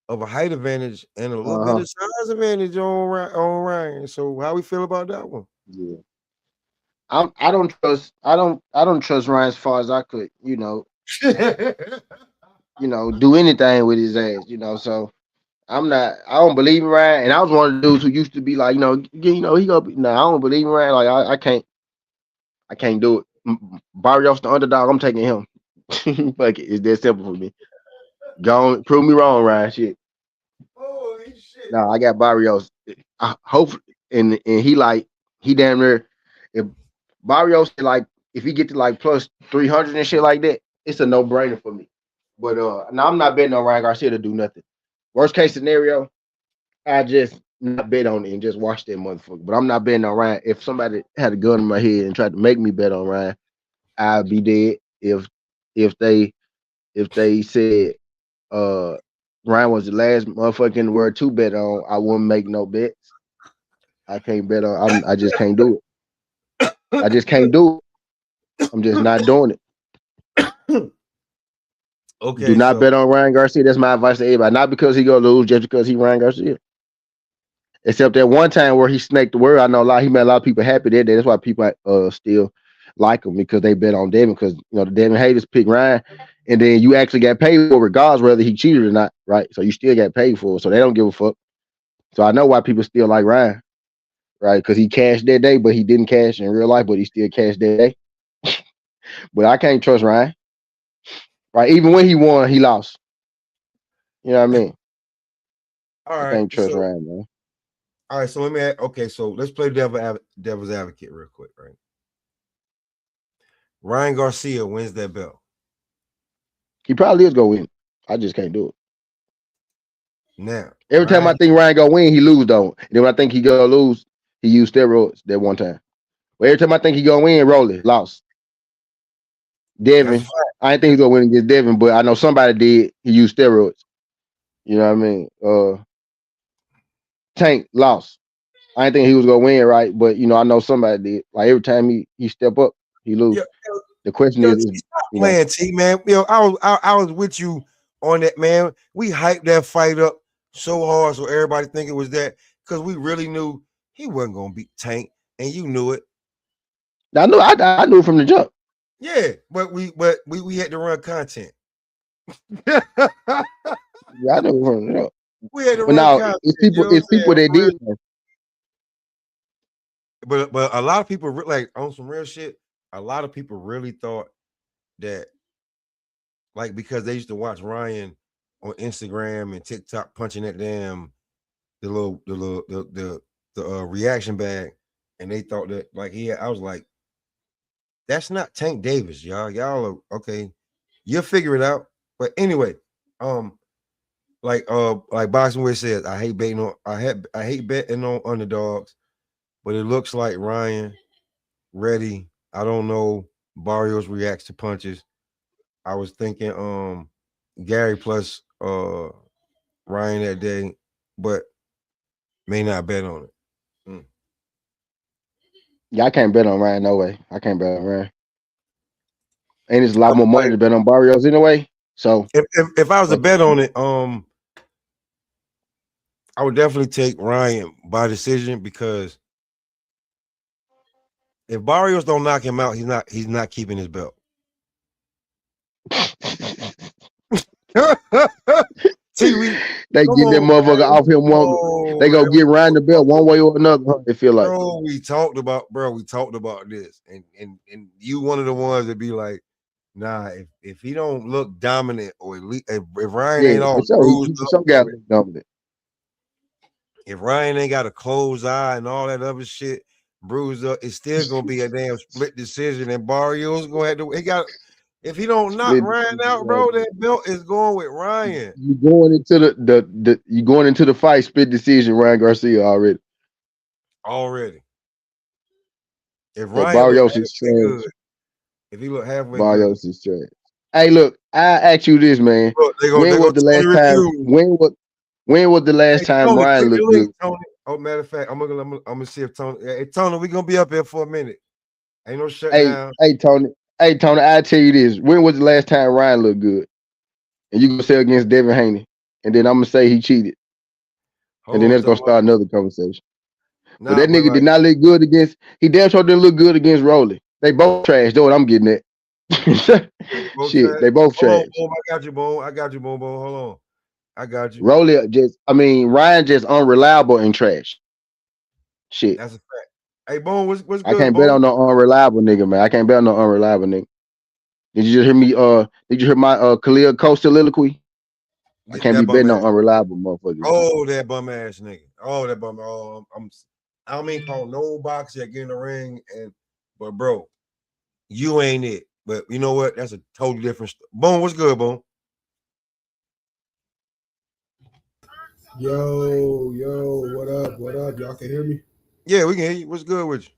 of a height advantage and a little bit of size advantage on Ryan. So how we feel about that one?
Yeah. I don't trust Ryan as far as I could, do anything with his ass, so I don't believe in Ryan. And I was one of the dudes who used to be like, he gonna be I don't believe in Ryan. Like I can't do it. Barrios the underdog, I'm taking him. Fuck it, it's that simple for me. Go on, prove me wrong, Ryan. Shit.
Holy shit.
No, I got Barrios. I hope and he damn near if Barrios if he get to plus 300 and shit like that, it's a no-brainer for me. But now I'm not betting on Ryan Garcia to do nothing. Worst case scenario, I just not bet on it and just watch that motherfucker. But I'm not betting on Ryan. If somebody had a gun in my head and tried to make me bet on Ryan, I'd be dead. If they said Ryan was the last motherfucker in the world to bet on, I wouldn't make no bets. I can't bet on. I just can't do it. I just can't do it. I'm just not doing it.
Okay.
Do not bet on Ryan Garcia. That's my advice to everybody. Not because he gonna lose, just because he Ryan Garcia. Except that one time where he snaked the word. I know he made a lot of people happy that day. That's why people still like him because they bet on Devin because the Devin haters pick Ryan, and then you actually got paid for regardless whether he cheated or not, right? So you still got paid for it. So they don't give a fuck. So I know why people still like Ryan, right? Because he cashed that day, but he didn't cash in real life, but he still cashed that day. But I can't trust Ryan. Right? Even when he won, he lost. You know what I mean?
All right.
I can't trust Ryan, man.
All right. So let me okay. So let's play devil's advocate real quick, right? Ryan Garcia wins that belt.
He probably is gonna win. I just can't do it.
Now,
every time I think Ryan gonna win, he lose though. And then when I think he gonna lose, he used steroids that one time. But every time I think he gonna win, Rolly lost. Devin, I didn't think he was gonna win against Devin, but I know somebody did. He used steroids. You know what I mean? Tank lost. I didn't think he was gonna win, right? But I know somebody did. Like every time he step up, he lose.
Yeah,
the question is,
stop playing, T, man. I was with you on that, man. We hyped that fight up so hard, so everybody think it was that because we really knew he wasn't gonna beat Tank, and you knew it.
I knew from the jump.
Yeah, but we had to run content.
Yeah, I knew from the jump.
We had to run content.
It's people that did.
But a lot of people like on some real shit. A lot of people really thought that, like, because they used to watch Ryan on Instagram and TikTok punching at them the reaction bag, and they thought that I was like, that's not Tank Davis, y'all. Y'all are okay. You'll figure it out. But anyway, like Boxing Way says, I hate betting on underdogs, but it looks like Ryan ready. I don't know. Barrios reacts to punches. I was thinking Gary plus Ryan that day, but may not bet on it.
Yeah, I can't bet on Ryan. No way. I can't bet on Ryan. And it's a lot more money to bet on Barrios anyway. So
if I was to bet on it, I would definitely take Ryan by decision because if Barrios don't knock him out, he's not keeping his belt.
See, they get that motherfucker off him. They go get Ryan the belt one way or another. They feel like.
Bro, we talked about this, and you one of the ones that be like, nah, if he don't look dominant or if Ryan ain't all bruised up,
dominant.
If Ryan ain't got a closed eye and all that other shit bruised up, it's still gonna be a damn split decision. And Barrios gonna have to. If he don't knock Ryan out, bro, that belt is going with Ryan.
You going into the fight, split decision, Ryan Garcia already.
If Ryan
Barrios is trash.
If he look halfway
Barrios is trash. Hey, look, I ask you this, man. When was the last time Ryan looked good?
Tony. Oh, matter of fact, I'm gonna see if Tony. Hey, Tony, we gonna be up here for a minute. Ain't no shutdown.
Hey, Tony, I tell you this. When was the last time Ryan looked good? And you gonna say against Devin Haney, and then I'm gonna say he cheated, and then it's gonna start another conversation. But that nigga did not look good against. He damn sure didn't look good against Rolly. They both trash. That's what I'm getting at. Shit, they both trash.
I got you, Boom. Hold on. I got you.
Rolly Ryan just unreliable and trash. Shit.
That's a fact. Hey, Boom, what's good?
I can't bet on no unreliable nigga, man. I can't bet on no unreliable nigga. Did you just hear me? Did you hear my Khalil Coe soliloquy? I can't be betting on unreliable motherfuckers.
Oh, that bum ass nigga. Oh, that bum. Oh, I don't mean call no boxer that get in the ring, but bro, you ain't it. But you know what? That's a totally different. Boom, what's good, Boom?
Yo, what up? What up? Y'all can hear me?
Yeah, we can hear you. What's good with you?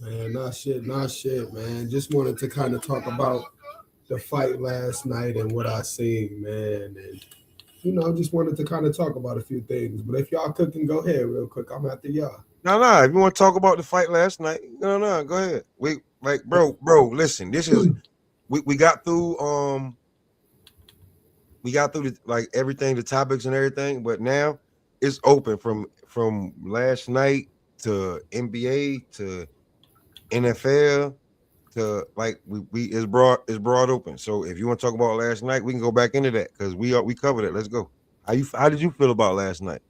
Man, not shit, man. Just wanted to kind of talk about the fight last night and what I seen, man. And, just wanted to kind of talk about a few things. But if y'all cooking, go ahead real quick. I'm after y'all.
No. If you want to talk about the fight last night, no, go ahead. Bro, listen, this is we got through like everything, the topics and everything, but now it's open from last night to NBA to NFL to like we it's broad open. So if you want to talk about last night, we can go back into that because we covered it. Let's go. How did you feel about last night?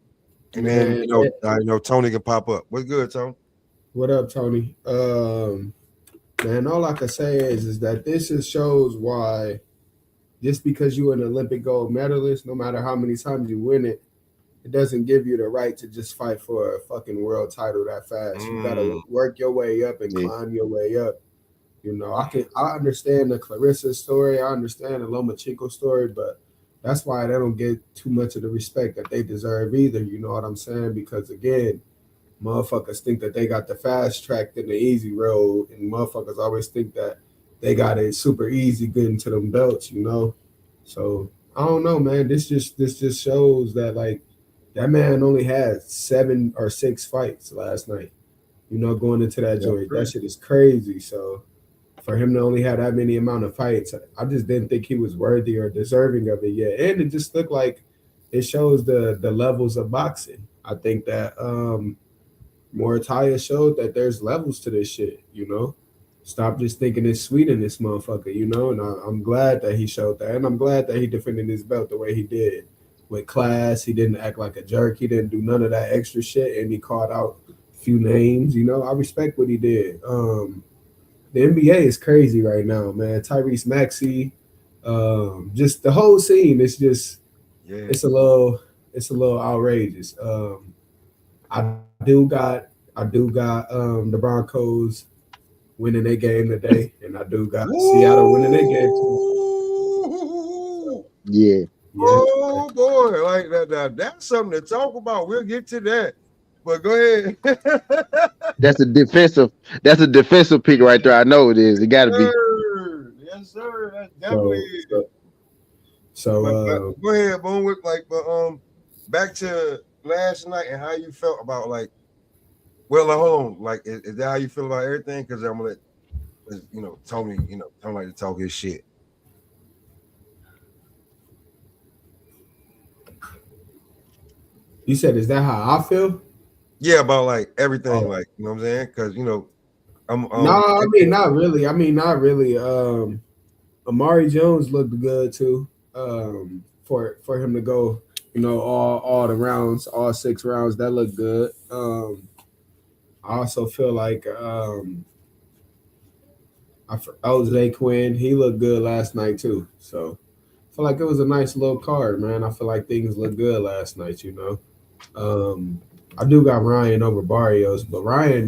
And then
Man,
Tony can pop up. What's good, Tony?
what up, Tony? Man, all I can say is that this just shows why just because you're an Olympic gold medalist, no matter how many times you win it, it doesn't give you the right to just fight for a fucking world title that fast. You gotta work your way up and climb your way up. I understand the Clarissa story, I understand the Lomachenko story, but that's why they don't get too much of the respect that they deserve either. You know what I'm saying? Because again, motherfuckers think that they got the fast track and the easy road, and motherfuckers always think that they got it super easy getting to them belts. So I don't know, man. This just shows that like that man only had 7 or 6 fights last night. Going into that joint, that shit is crazy. So for him to only have that many amount of fights, I just didn't think he was worthy or deserving of it yet. And it just looked like it shows the levels of boxing. I think that Moritaya showed that there's levels to this shit. Stop just thinking it's sweet in this motherfucker. And I'm glad that he showed that. And I'm glad that he defended his belt the way he did. With class, he didn't act like a jerk. He didn't do none of that extra shit, and he called out a few names. I respect what he did. The NBA is crazy right now, man. Tyrese Maxey, just the whole scene. It's a little outrageous. I do got the Broncos winning their game today, and I do got Seattle winning their game too.
Yeah.
Oh boy, like that's something to talk about. We'll get to that. But go ahead.
That's a defensive pick right there. I know it is. It gotta be.
Yes, sir. That's definitely
So
go ahead, boom. Back to last night and how you felt about hold on. Is that how you feel about everything? Because I'm gonna let Tony, Tony like to talk his shit.
You said, is that how I feel?
Yeah, about like everything, you know what I'm saying? Because I'm
no, not really. Not really. Amari Jones looked good too. For him to go, all the rounds, all 6 rounds, that looked good. I also feel like Jose Quinn, he looked good last night too. So I feel like it was a nice little card, man. I feel like things looked good last night. I do got Ryan over Barrios, but Ryan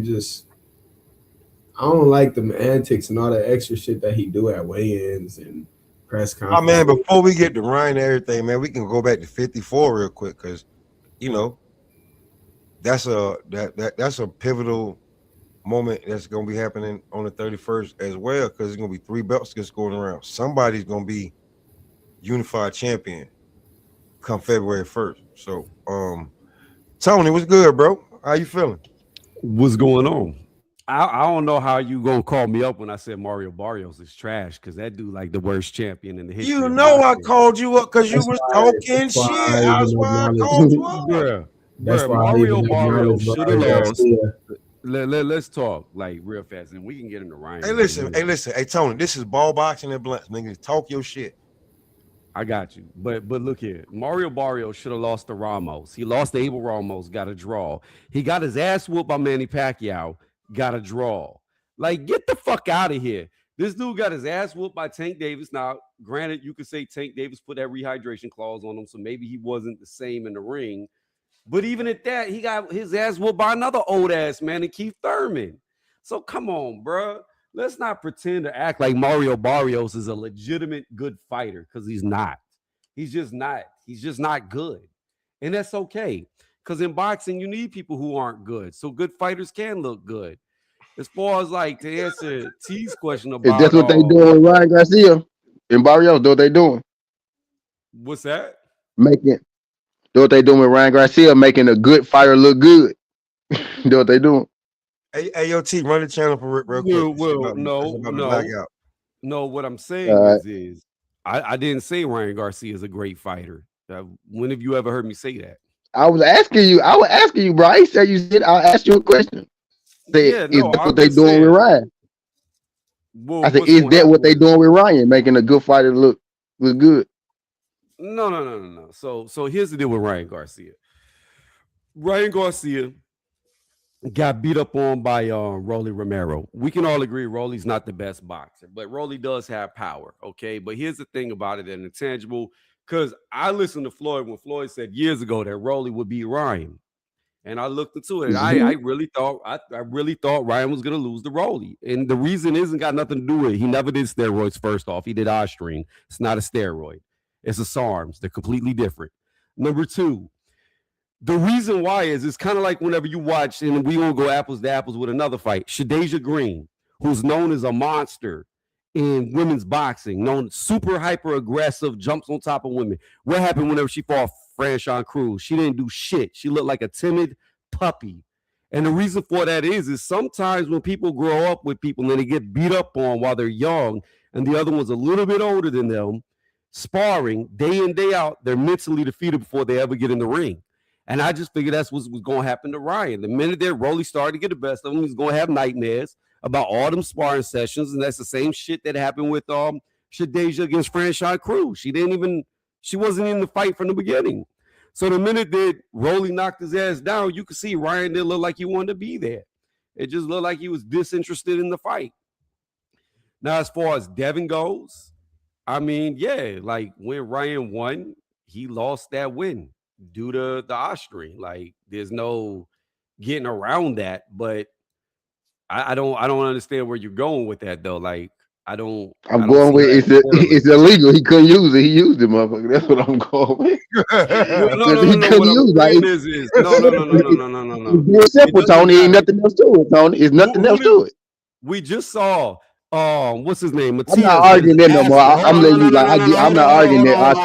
I don't like the antics and all the extra shit that he do at weigh-ins and press conference.
Oh man, before we get to Ryan and everything, man, we can go back to 54 real quick because that's a pivotal moment that's gonna be happening on the 31st as well, because there's gonna be 3 belts just going around. Somebody's gonna be unified champion come February 1st. So Tony, what's good, bro? How you feeling?
What's going on? I don't know how you gonna call me up when I said Mario Barrios is trash, because that dude like the worst champion in the history.
I called you up because you was talking shit. That's why I called you up.
Bruh, Mario Barrios should have lost. Let's talk like real fast, and we can get into Ryan.
Hey, listen. Hey, Tony, this is ball boxing and blunts, nigga. Talk your shit.
I got you. But look here. Mario Barrios should have lost to Ramos. He lost to Abel Ramos, got a draw. He got his ass whooped by Manny Pacquiao, got a draw. Like, get the fuck out of here. This dude got his ass whooped by Tank Davis. Now, granted, you could say Tank Davis put that rehydration clause on him, so maybe he wasn't the same in the ring. But even at that, he got his ass whooped by another old ass man, and Keith Thurman. So come on, bro. Let's not pretend to act like Mario Barrios is a legitimate good fighter, because he's not. He's just not. He's just not good. And that's okay. Because in boxing, you need people who aren't good. So good fighters can look good. As far as like to answer T's question
Is
about
that what they doing with Ryan Garcia and Barrios? Do what they doing?
What's that?
Making do what they doing with Ryan Garcia, making a good fighter look good. Do what they doing?
Hey, yo, T, run the channel for real quick.
Well, no. What I'm saying is I didn't say Ryan Garcia is a great fighter. When have you ever heard me say that?
I was asking you, bro. I said you said I'll ask you a question. Is that what they doing with Ryan?
Well,
I said, is that what they doing with Ryan, making a good fighter look good?
No. So here's the deal with Ryan Garcia. Ryan Garcia got beat up on by Rolly Romero. We can all agree Rolly's not the best boxer, but Rolly does have power, okay? But here's the thing about it, an intangible, because I listened to Floyd when Floyd said years ago that Rolly would beat Ryan. And I looked into it, and I really thought Ryan was going to lose to Rolly. And the reason isn't got nothing to do with it. He never did steroids, first off. He did Ostrine. It's not a steroid. It's a SARMs. They're completely different. Number two, the reason why is it's kind of like whenever you watch, and we won't go apples to apples with another fight, Shadeja Green, who's known as a monster in women's boxing, known super hyper aggressive, jumps on top of women. What happened whenever she fought Cruz? She didn't do shit. She looked like a timid puppy. And the reason for that is sometimes when people grow up with people and they get beat up on while they're young and the other one's a little bit older than them, sparring day in, day out, they're mentally defeated before they ever get in the ring. And I just figured that's what was going to happen to Ryan. The minute that Rolly started to get the best of him, he's going to have nightmares about all them sparring sessions. And that's the same shit that happened with Shadeja against Franchon Cruz. She wasn't in the fight from the beginning. So the minute that Rolly knocked his ass down, you could see Ryan didn't look like he wanted to be there. It just looked like he was disinterested in the fight. Now, as far as Devin goes, I mean, yeah, like when Ryan won, he lost that win due to the Ostrine. Like, there's no getting around that. But I don't understand where you're going with that though. Like, I'm going with
it's illegal. He couldn't use it. He used it, motherfucker. That's what I'm going with.
No.
It's simple, Tony. Ain't nothing else to it, Tony. It's nothing else to it.
We just saw what's his name?
I'm not arguing that no more. I'm letting you like I'm not arguing that.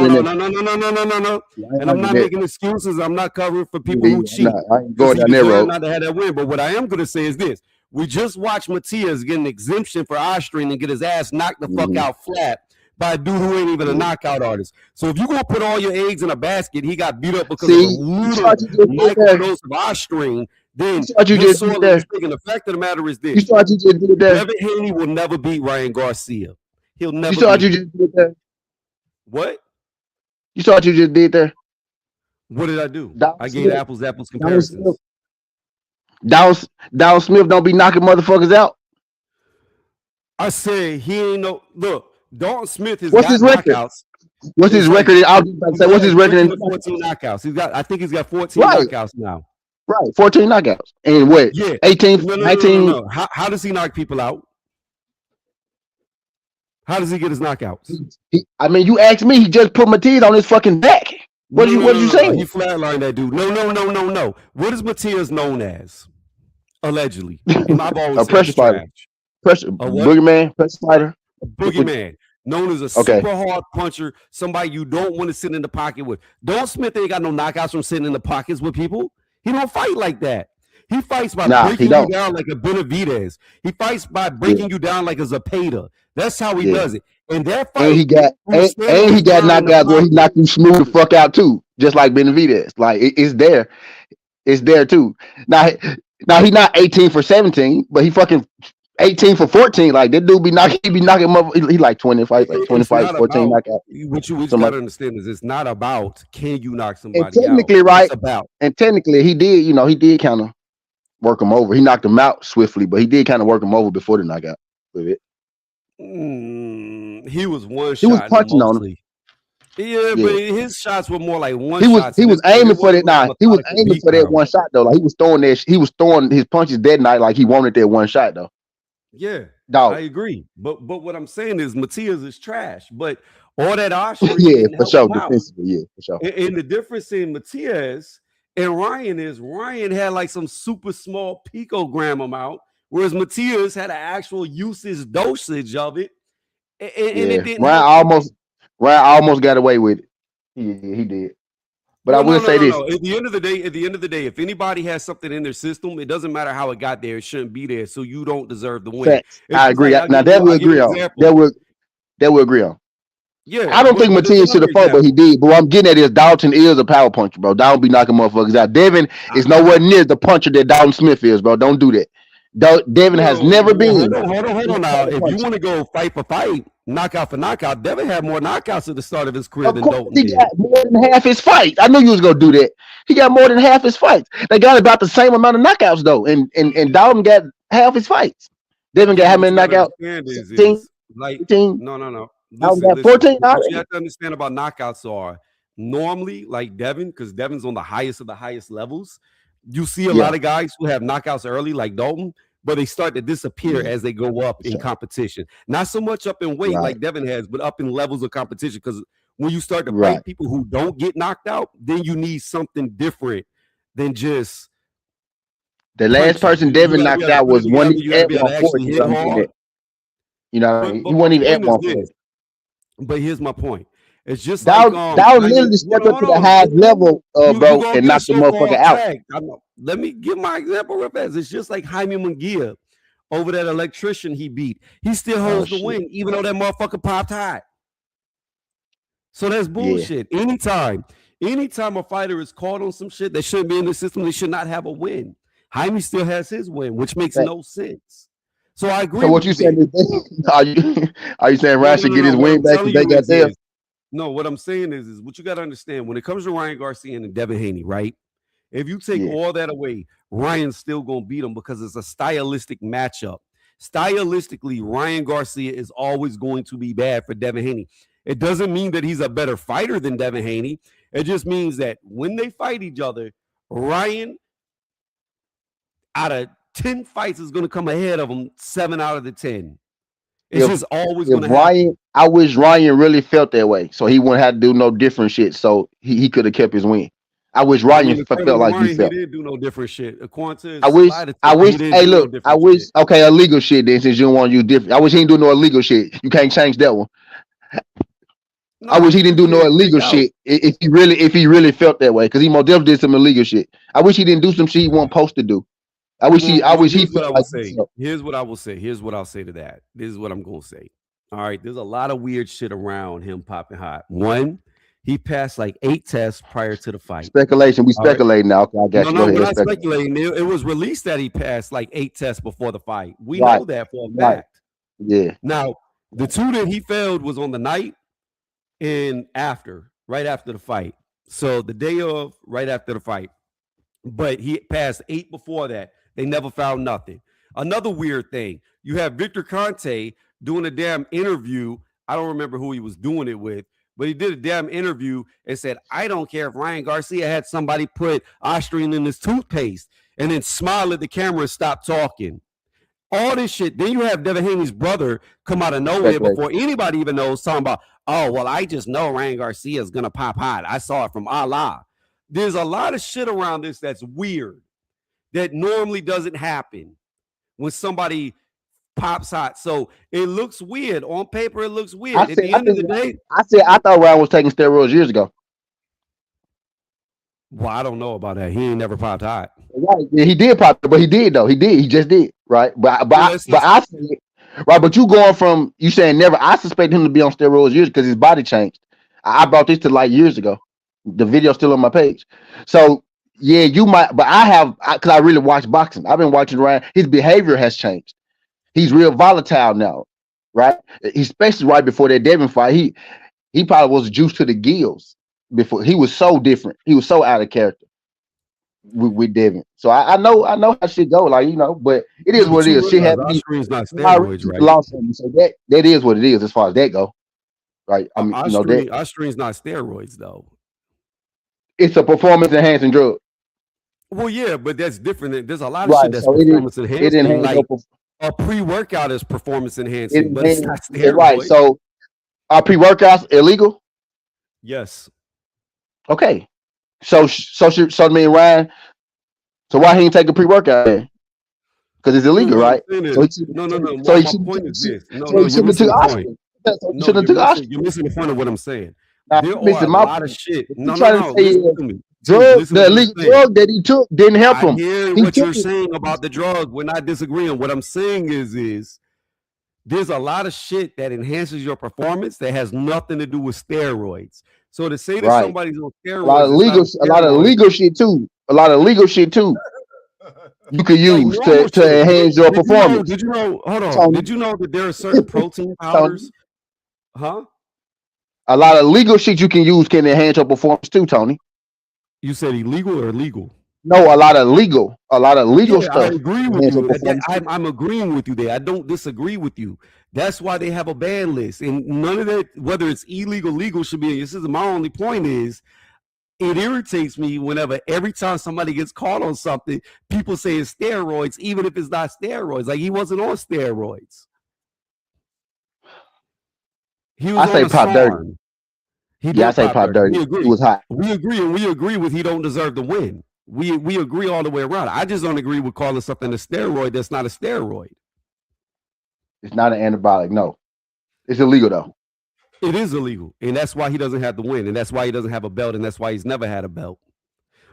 No. And I'm not making excuses. I'm not covering for people who cheat.
I ain't going down that road.
Not to have that win. But what I am gonna say is this. We just watched Matias get an exemption for Ostrine and get his ass knocked the fuck out flat by a dude who ain't even a knockout artist. So if you're going to put all your eggs in a basket, he got beat up because of a microdose of Ostrine, then you're sorely mistaken. The fact of the matter is this. Devin Haney will never beat Ryan Garcia. He'll never
beat you just did that?
What?
You saw what you just did there?
What did I do? I gave apples comparisons.
Down Smith don't be knocking motherfuckers out.
I say he ain't no look. Dalton Smith has
what's his record?
Knockouts.
What's his record? I was about to say, what's his record in
14 knockouts? I think he's got 14 knockouts now.
Right, 14 knockouts. And what?
Yeah,
18, 19.
No. How does he knock people out? How does he get his knockouts?
I mean, you asked me. He just put Matias on his fucking back. What you saying?
He flatlined that dude. No. What is Matias known as? Allegedly, I've always
a pressure fighter. Boogeyman, pressure fighter.
Boogeyman, known as a super hard puncher, somebody you don't want to sit in the pocket with. Dalton Smith ain't got no knockouts from sitting in the pockets with people. He don't fight like that. He fights by breaking you down like a Benavidez. He fights by breaking you down like a Zapata. That's how he does it. And that fight,
and he got knockouts where he knocked you smooth the fuck out too, just like Benavidez. Like it's there. It's there too. Now he not 18 for 17, but he fucking 18 for 14. Like that dude be knocking he like 25, like 25, 14 knockout.
What you gotta understand is it's not about can you knock somebody
and technically,
out.
Right.
It's about
and technically he did kind of work him over. He knocked him out swiftly, but he did kind of work him over before the knockout with it.
He was one shot.
He was punching on him.
Yeah, but his shots were more like one
shot. He was aiming for that. Nah, he was aiming for that one shot though. Like he was throwing his punches that night like he wanted that one shot though.
Yeah,
Dog.
I agree. But what I'm saying is Matias is trash. But all that archery
Yeah,
didn't
for
help
sure.
him out.
Defensively, yeah, for sure.
And the difference in Matias and Ryan is Ryan had like some super small picogram amount, whereas Matias had an actual usage dosage of it. And it didn't
Ryan
help.
almost got away with it. He did. But
Well,
I will say this.
At the end of the day, if anybody has something in their system, it doesn't matter how it got there. It shouldn't be there. So you don't deserve the win.
Facts. I agree. Now that we agree on. That we agree on.
Yeah.
I don't think Matias should have fought, but he did. But what I'm getting at is Dalton is a power puncher, bro. Dalton be knocking motherfuckers out. Devin is nowhere near the puncher that Dalton Smith is, bro. Don't do that. Devin has never been.
Hold on now. If you want to go fight for fight, knockout for knockout, Devin had more knockouts at the start of his career than Dalton did.
He got more than half his fights. I knew you was gonna do that. He got more than half his fights. They got about the same amount of knockouts though, and Dalton got half his fights. Devin got how many knockouts? 16?
Like
18?
No.
Dalton got 14.
What you have to understand about knockouts are normally like Devin, because Devin's on the highest of the highest levels. You see a lot of guys who have knockouts early, like Dalton, but they start to disappear as they go up in competition. Not so much up in weight like Devin has, but up in levels of competition. Because when you start to fight people who don't get knocked out, then you need something different than just
the last person Devin knocked out was one at 140. You know, he wasn't even at 140.
But here's my point. It's just
Dalton literally stepped up to the highest level, bro, and knocked the motherfucker out.
Let me give my example real fast. It's just like Jaime Munguia over that electrician he beat. He still holds the win, even though that motherfucker popped high. So that's bullshit. Anytime a fighter is caught on some shit that shouldn't be in the system, they should not have a win. Jaime still has his win, which makes no sense. So I agree.
So what you saying is, are you saying Ryan should get his win back because they got theirs?
No, what I'm saying is what you got to understand when it comes to Ryan Garcia and Devin Haney, right? If you take all that away, Ryan's still gonna beat him because it's a stylistic matchup. Stylistically, Ryan Garcia is always going to be bad for Devin Haney. It doesn't mean that he's a better fighter than Devin Haney. It just means that when they fight each other, Ryan, out of 10 fights, is going to come ahead of him 7 out of the 10. It's just always going to happen.
I wish Ryan really felt that way, so he wouldn't have to do no different shit, so he could have kept his win. I wish Ryan felt like he felt.
He didn't do no different shit.
I wish. Hey, look. I wish. Okay, illegal shit. Then since you don't want to use different, I wish he didn't do no illegal shit. You can't change that one. I wish he didn't do no illegal shit. If he really felt that way, because he most definitely did some illegal shit. I wish he didn't do some shit he wasn't supposed to do. I wish he.
Here's what I will say. Here's what I will say. Here's what I'll say to that. This is what I'm gonna say. All right. There's a lot of weird shit around him popping hot. One, he passed like 8 tests prior to the fight.
Speculation. We speculating now. Okay, I got you.
No, we're not speculating. It was released that he passed like 8 tests before the fight. We know that for a fact.
Yeah.
Now, the 2 that he failed was on the night and right after the fight. So the day of, right after the fight. But he passed 8 before that. They never found nothing. Another weird thing, you have Victor Conte doing a damn interview. I don't remember who he was doing it with, but he did a damn interview and said, I don't care if Ryan Garcia had somebody put Ostrine in his toothpaste, and then smile at the camera and stop talking. All this shit. Then you have Devin Haney's brother come out of nowhere before anybody even knows, talking about, oh, well, I just know Ryan Garcia is going to pop hot. I saw it from Allah. There's a lot of shit around this that's weird that normally doesn't happen when somebody pops hot. So it looks weird. On paper, it looks weird. At the end of the day,
I thought Ryan was taking steroids years ago.
Well, I don't know about that. He ain't never popped hot.
Right. Yeah, he did pop, but he did though. He just did. Right. But I said, right. But you going from you saying never. I suspect him to be on steroids years because his body changed. I brought this to like years ago. The video's still on my page. So yeah, you might, but I have because I really watch boxing. I've been watching Ryan. His behavior has changed. He's real volatile now, right? Especially right before that Devin fight. He probably was juiced to the gills before. He was so different. He was so out of character with Devin. So I know how shit go. Like, you know, but it is what it is. Shit happens.
Not steroids, right?
So that is what it is as far as that go. Right. I mean,
Ostrine's not steroids though.
It's a performance enhancing drug.
Well, yeah, but that's different. There's a lot of shit that's performance enhancing. A pre-workout is performance enhancing, but it's not
Right.
steroid.
So are pre-workouts illegal?
Yes.
Okay. So I mean Ryan. So why he ain't take a pre-workout then? Because it's illegal,
What I'm
right?
saying is,
So he
no.
so he
My
shouldn't.
point is this.
So he
You're
shouldn't have
missing
took
the point.
Oscar. So he
No,
shouldn't have took Oscar.
you're missing the point of what I'm saying.
Now,
There
you
are a
missing my
lot of
point.
shit.
What
No.
you trying to say
Listen
is
to me. Truth,
drug,
listen
the
to what I'm
illegal
saying.
drug that he took didn't help
I
him.
hear
He
what you're
took it.
saying about the drug. We're not disagreeing. What I'm saying is there's a lot of shit that enhances your performance that has nothing to do with steroids. So to say that
Right.
somebody's on
A lot
steroids,
of
it's not
legal,
a
a lot of
steroid.
legal shit too. A lot of legal shit too. You could
Like
use
normal
to
shit.
enhance your performance.
Did you know? Hold on.
Tony,
Did you know that there are certain protein
Tony,
powders? Huh?
a lot of legal shit you can use can enhance your performance too, Tony.
You said illegal or legal?
No, a lot of legal
Yeah, I
stuff
agree with
enhance your
you.
performance too.
I'm agreeing with you there. I don't disagree with you. That's why they have a ban list, and none of that, whether it's illegal, legal, should be in your system. My only point is, it irritates me whenever every time somebody gets caught on something, people say it's steroids, even if it's not steroids. Like he wasn't on steroids. He was
I say
on a
pop dirty.
SARM. He
Yeah, I
did
say
pop
pop
dirty.
dirty.
We
It
agree.
was hot.
We agree, and we agree with he don't deserve to win. We agree all the way around. I just don't agree with calling something a steroid that's not a steroid.
It's not an antibiotic. No, it's illegal though.
It is illegal, and that's why he doesn't have to win, and that's why he doesn't have a belt, and that's why he's never had a belt.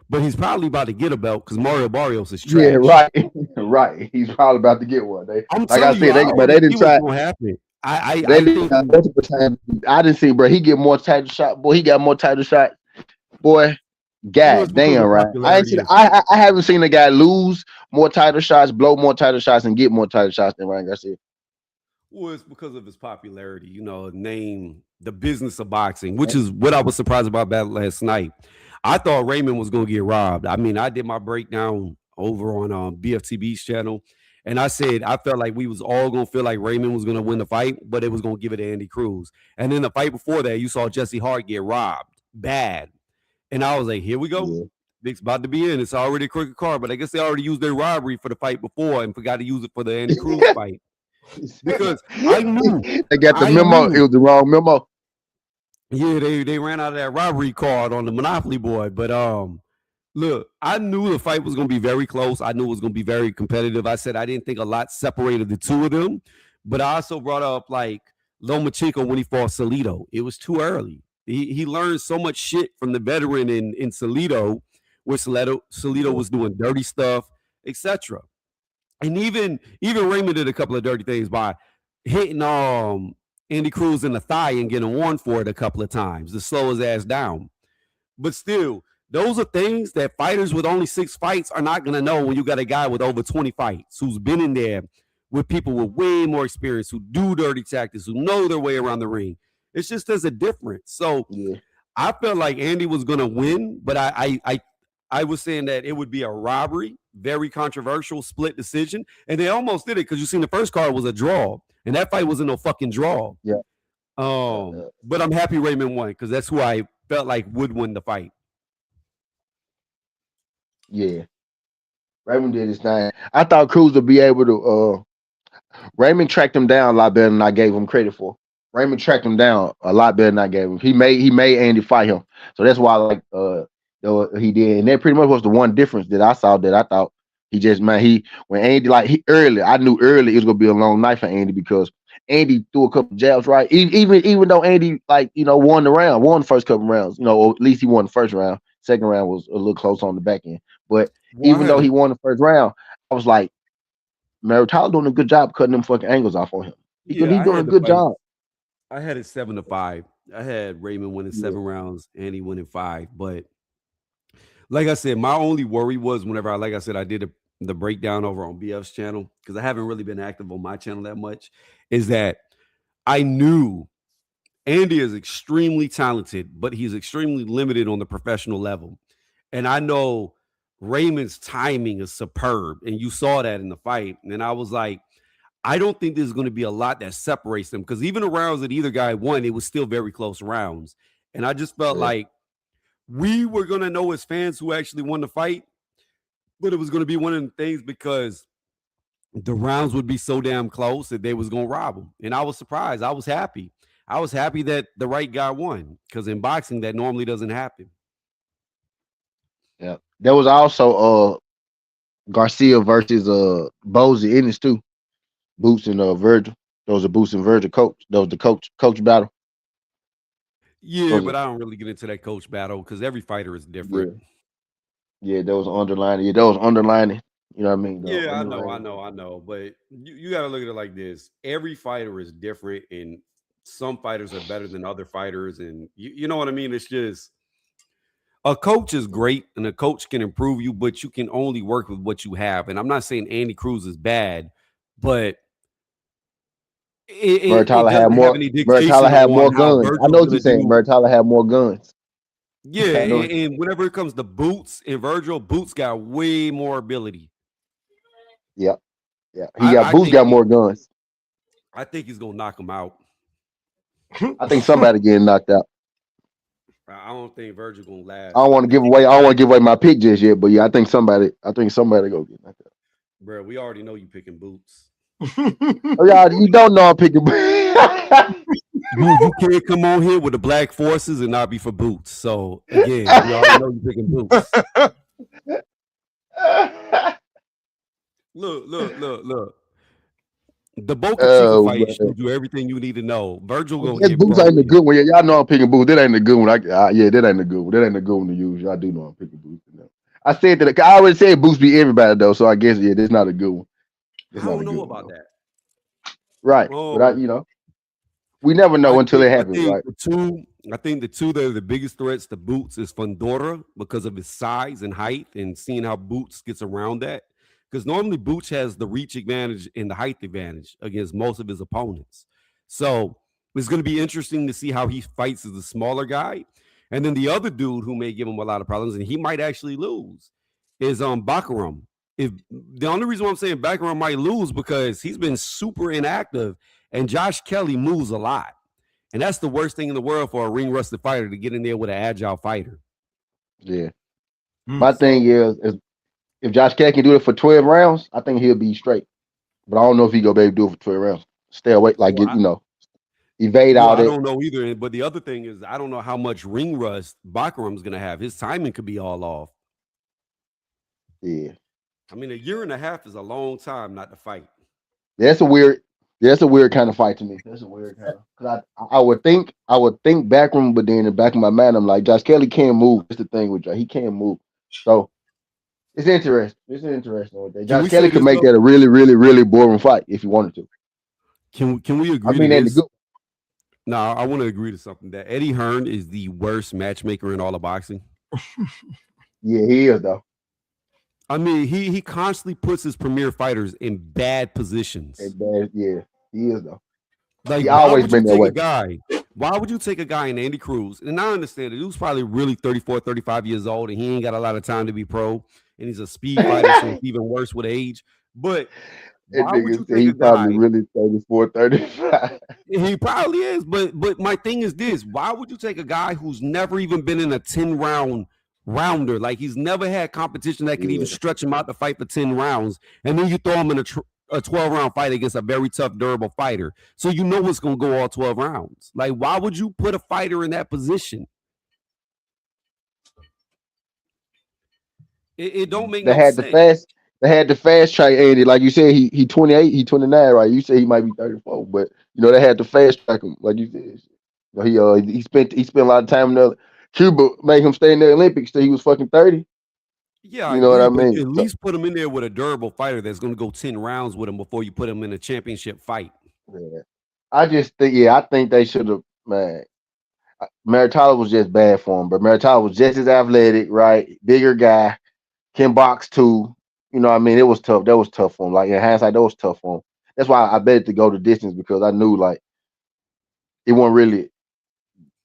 But he's probably about to get a belt because Mario Barrios is trash.
Yeah, right, right. He's probably about to get one.
I'm
Like I
telling you,
said,
I
but they
already
didn't
see what's
try.
going to happen. I
They didn't
think
try multiple times. I didn't see, bro. He get more title shot. Boy, he got more title shots. Boy,
well, it's
god
because
damn,
of
right. I ain't
popularity.
seen. I haven't seen a guy lose more title shots, blow more title shots, and get more title shots than Ryan Garcia.
Well, it's because of his popularity, name the business of boxing, which is what I was surprised about last night. I thought Raymond was going to get robbed. I mean, I did my breakdown over on BFTB's channel, and I said I felt like we was all going to feel like Raymond was going to win the fight, but it was going to give it to Andy Cruz. And then the fight before that, you saw Jesse Hart get robbed bad. And I was like, here we go.
Yeah.
It's about to be in. It's already a crooked card, but I guess they already used their robbery for the fight before and forgot to use it for the Andy Cruz fight. Because I knew
they got the memo. It was the wrong memo.
Yeah, they ran out of that robbery card on the Monopoly board. But look, I knew the fight was going to be very close. I knew it was going to be very competitive. I said I didn't think a lot separated the two of them. But I also brought up like Lomachenko when he fought Salido. It was too early. He learned so much shit from the veteran in Salido, where Salido was doing dirty stuff, etc. And even Raymond did a couple of dirty things by hitting Andy Cruz in the thigh and getting warned for it a couple of times to slow his ass down. But still, those are things that fighters with only 6 fights are not going to know when you got a guy with over 20 fights who's been in there with people with way more experience, who do dirty tactics, who know their way around the ring. It's just there's a difference. So yeah. I felt like Andy was going to win, but I was saying that it would be a robbery, very controversial, split decision. And they almost did it because you seen the first card was a draw. And that fight wasn't no fucking draw.
Yeah.
But I'm happy Raymond won because that's who I felt like would win the fight.
Yeah. Raymond did his thing. I thought Cruz would be able to Raymond tracked him down a lot better than I gave him credit for. Raymond tracked him down a lot better than I gave him. He made Andy fight him. So that's why he did. And that pretty much was the one difference that I saw that I thought he just when Andy early, I knew early it was gonna be a long night for Andy because Andy threw a couple jabs right. Even though Andy won the first couple rounds, or at least he won the first round. Second round was a little close on the back end. But even though he won the first round, I was like, Tyler doing a good job cutting them fucking angles off on him. He's doing a good job.
I had it 7-5. I had Raymond winning 7 rounds and he winning 5. But like I said, my only worry was whenever I did the breakdown over on BF's channel, because I haven't really been active on my channel that much, is that I knew Andy is extremely talented, but he's extremely limited on the professional level. And I know Raymond's timing is superb. And you saw that in the fight. And I was like, I don't think there's going to be a lot that separates them because even the rounds that either guy won, it was still very close rounds. And I just felt like we were going to know as fans who actually won the fight, but it was going to be one of the things because the rounds would be so damn close that they was gonna rob him. And I was surprised. I was happy. I was happy that the right guy won because in boxing that normally doesn't happen.
Yeah, there was also Garcia versus Bozy Ennis too. Boots and Virgil. Those are Boots and Virgil coach. That was the coach battle.
Yeah, but I don't really get into that coach battle because every fighter is different.
Yeah, that was underlining. Yeah, that was underlining. You know what I mean?
Yeah, I know. But you got to look at it like this: every fighter is different, and some fighters are better than other fighters, and you know what I mean. It's just a coach is great, and a coach can improve you, but you can only work with what you have. And I'm not saying Andy Cruz is bad, but it doesn't have any dictation on how
guns. I know what you're saying. Tyler had more guns.
Yeah, and whenever it comes to Boots and Virgil, Boots got way more ability.
Yeah. Boots got more guns.
I think he's gonna knock him out.
I think somebody getting knocked out.
I don't think Virgil gonna last.
I don't want to give away my pick just yet, but yeah, I think somebody gonna get knocked out.
Bro, we already know you picking Boots.
Oh, y'all, you don't know I'm picking Boots.
You can't come on here with the black forces and not be for Boots. So again, we already know you picking Boots. Look. The Boca Chica fight should do everything you need to know. Virgil gonna get
Boots ain't a good one. Y'all know I'm picking Boots. That ain't a good one. That ain't a good one. That ain't a good one to use. Y'all do know I'm picking Boots. I said that. I already said Boots beat everybody though, so I guess that's not a good one.
I don't know about that.
Right, but we never know until it happens. Right.
I think the two that are the biggest threats to Boots is Fundora because of his size and height, and seeing how Boots gets around that. Because normally Boots has the reach advantage and the height advantage against most of his opponents. So it's going to be interesting to see how he fights as a smaller guy. And then the other dude who may give him a lot of problems, and he might actually lose, is Bakaram. If the only reason why I'm saying Bakaram might lose because he's been super inactive, and Josh Kelly moves a lot. And that's the worst thing in the world for a ring rusted fighter to get in there with an agile fighter.
Yeah. My thing is if Josh Kelly can do it for 12 rounds, I think he'll be straight. But I don't know if he go be able to do it for 12 rounds. Stay away, evade all that.
I don't know either. But the other thing is, I don't know how much ring rust Bakaram's going to have. His timing could be all off.
Yeah.
I mean, a year and a half is a long time not to fight.
That's a weird kind of fight to me. That's a weird kind of. Because I would think Bakaram, but then in the back of my mind, I'm like, Josh Kelly can't move. That's the thing with Josh. He can't move. So it's interesting. Josh Kelly could make that a really, really, really boring fight if he wanted to.
Can we agree? No, I want to agree to something that Eddie Hearn is the worst matchmaker in all of boxing.
Yeah, he is though.
I mean, he constantly puts his premier fighters in bad positions.
Yeah, he is though.
Like, he always been that way. Why would you take a guy in Andy Cruz? And I understand it. He was probably really 34, 35 years old, and he ain't got a lot of time to be pro. And he's a speed fighter, so it's even worse with age. But why would you take a guy?
Probably really 34, 35.
He probably is. But my thing is this: why would you take a guy who's never even been in a 10-round rounder? Like, he's never had competition that could even stretch him out to fight for 10 rounds, and then you throw him in a 12-round fight against a very tough, durable fighter. So you know it's going to go all 12 rounds. Like, why would you put a fighter in that position? It don't make no sense.
They had the fast track Andy. Like you said, he 28, he 29, right? You said he might be 34, but they had to fast track him, like you said. He spent a lot of time in the Cuba, made him stay in the Olympics till he was fucking 30.
Yeah, you know what I mean? At least put him in there with a durable fighter that's going to go 10 rounds with him before you put him in a championship fight.
Yeah. I think they should have, man. Maritala was just bad for him, but Maritala was just as athletic, right? Bigger guy, can box too. You know what I mean? It was tough. That was tough for him. Like, in hindsight, that was tough for him. That's why I bet to go the distance, because I knew, like, it wasn't really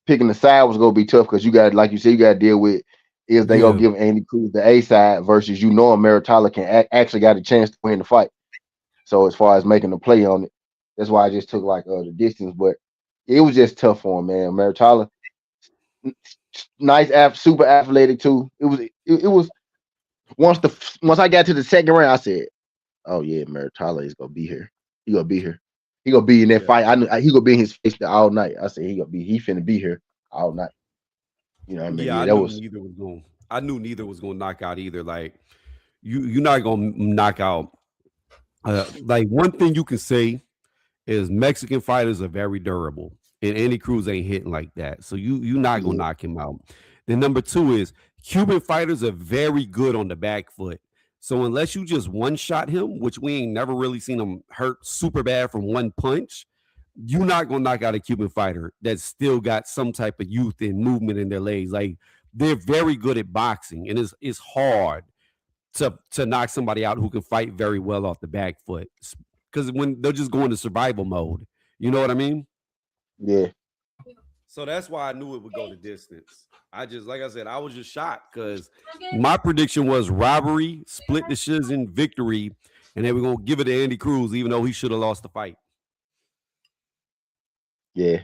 picking the side was going to be tough, because you got, like you said, you got to deal with is they going to give Andy Cruz the A side versus Maritala can actually got a chance to win the fight. So as far as making a play on it, that's why I just took, like, the distance. But it was just tough for him, man. Maritala, nice, super athletic too. It was once I got to the second round, I said, Oh yeah, Maritala is gonna be here. He gonna be here. He gonna be in that fight. I knew he gonna be in his face all night. I said he finna be here all night. You know what I mean?
Yeah,
Yeah,
I
that
knew
was
neither was going. I knew neither was going to knock out either. Like you're not going to knock out. Like one thing you can say is Mexican fighters are very durable, and Andy Cruz ain't hitting like that. So you're not going to
yeah,
knock him out. Then number two is Cuban fighters are very good on the back foot. So unless you just one shot him, which we ain't never really seen him hurt super bad from one punch, you're not gonna knock out a Cuban fighter that's still got some type of youth and movement in their legs. Like they're very good at boxing, and it's hard to knock somebody out who can fight very well off the back foot. Because when they're just going to survival mode, you know what I mean?
yeah.
So that's why I knew it would go the distance. I just, like I said, I was just shocked because my prediction was robbery, split decision, victory, and they were gonna give it to Andy Cruz, even though he should have lost the fight.
Yeah.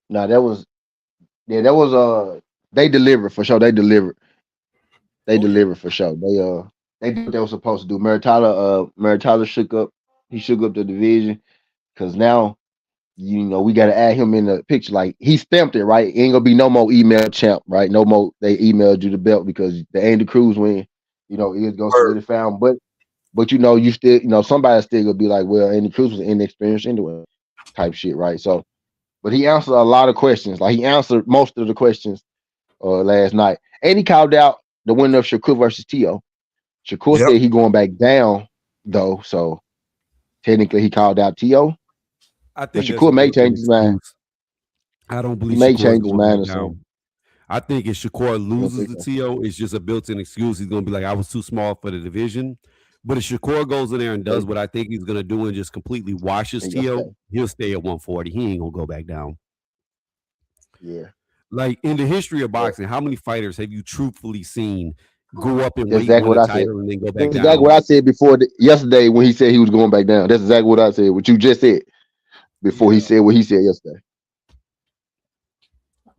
No, that was they delivered for sure. They delivered. They delivered for sure. They did what they were supposed to do. Maritala shook up. He shook up the division because now we got to add him in the picture. Like he stamped it, right? Ain't gonna be no more email champ, right? No more. They emailed you the belt because the Andy Cruz win. It's gonna solidify him. But you still, somebody still gonna be like, well, Andy Cruz was inexperienced anyway, type shit, right? So, but he answered a lot of questions. Like he answered most of the questions last night, and he called out the winner of Shakur versus Tio. Shakur said he going back down though, so technically he called out Tio.
I
But
think that's a
Shakur may
built-in
change his mind.
excuse. I don't
He
believe
may
Shakur is
change his
going
mind
back
or something.
down. I think if Shakur
You don't
loses
think
the
so?
TO, it's just a built-in excuse. He's going to be like, I was too small for the division. But if Shakur goes in there and does what I think he's going to do and just completely washes
He gonna
TO,
stay.
he'll stay at 140. He ain't going to go back down.
Yeah.
Like in the history of
But
boxing, how many fighters have you truthfully seen go up in
that's
weight,
exactly
win
what
a
I said.
title, and then go back
That's exactly
down?
what I said before yesterday when he said he was going back down. That's exactly what I said. What you just said before he
Yeah,
said what he said yesterday.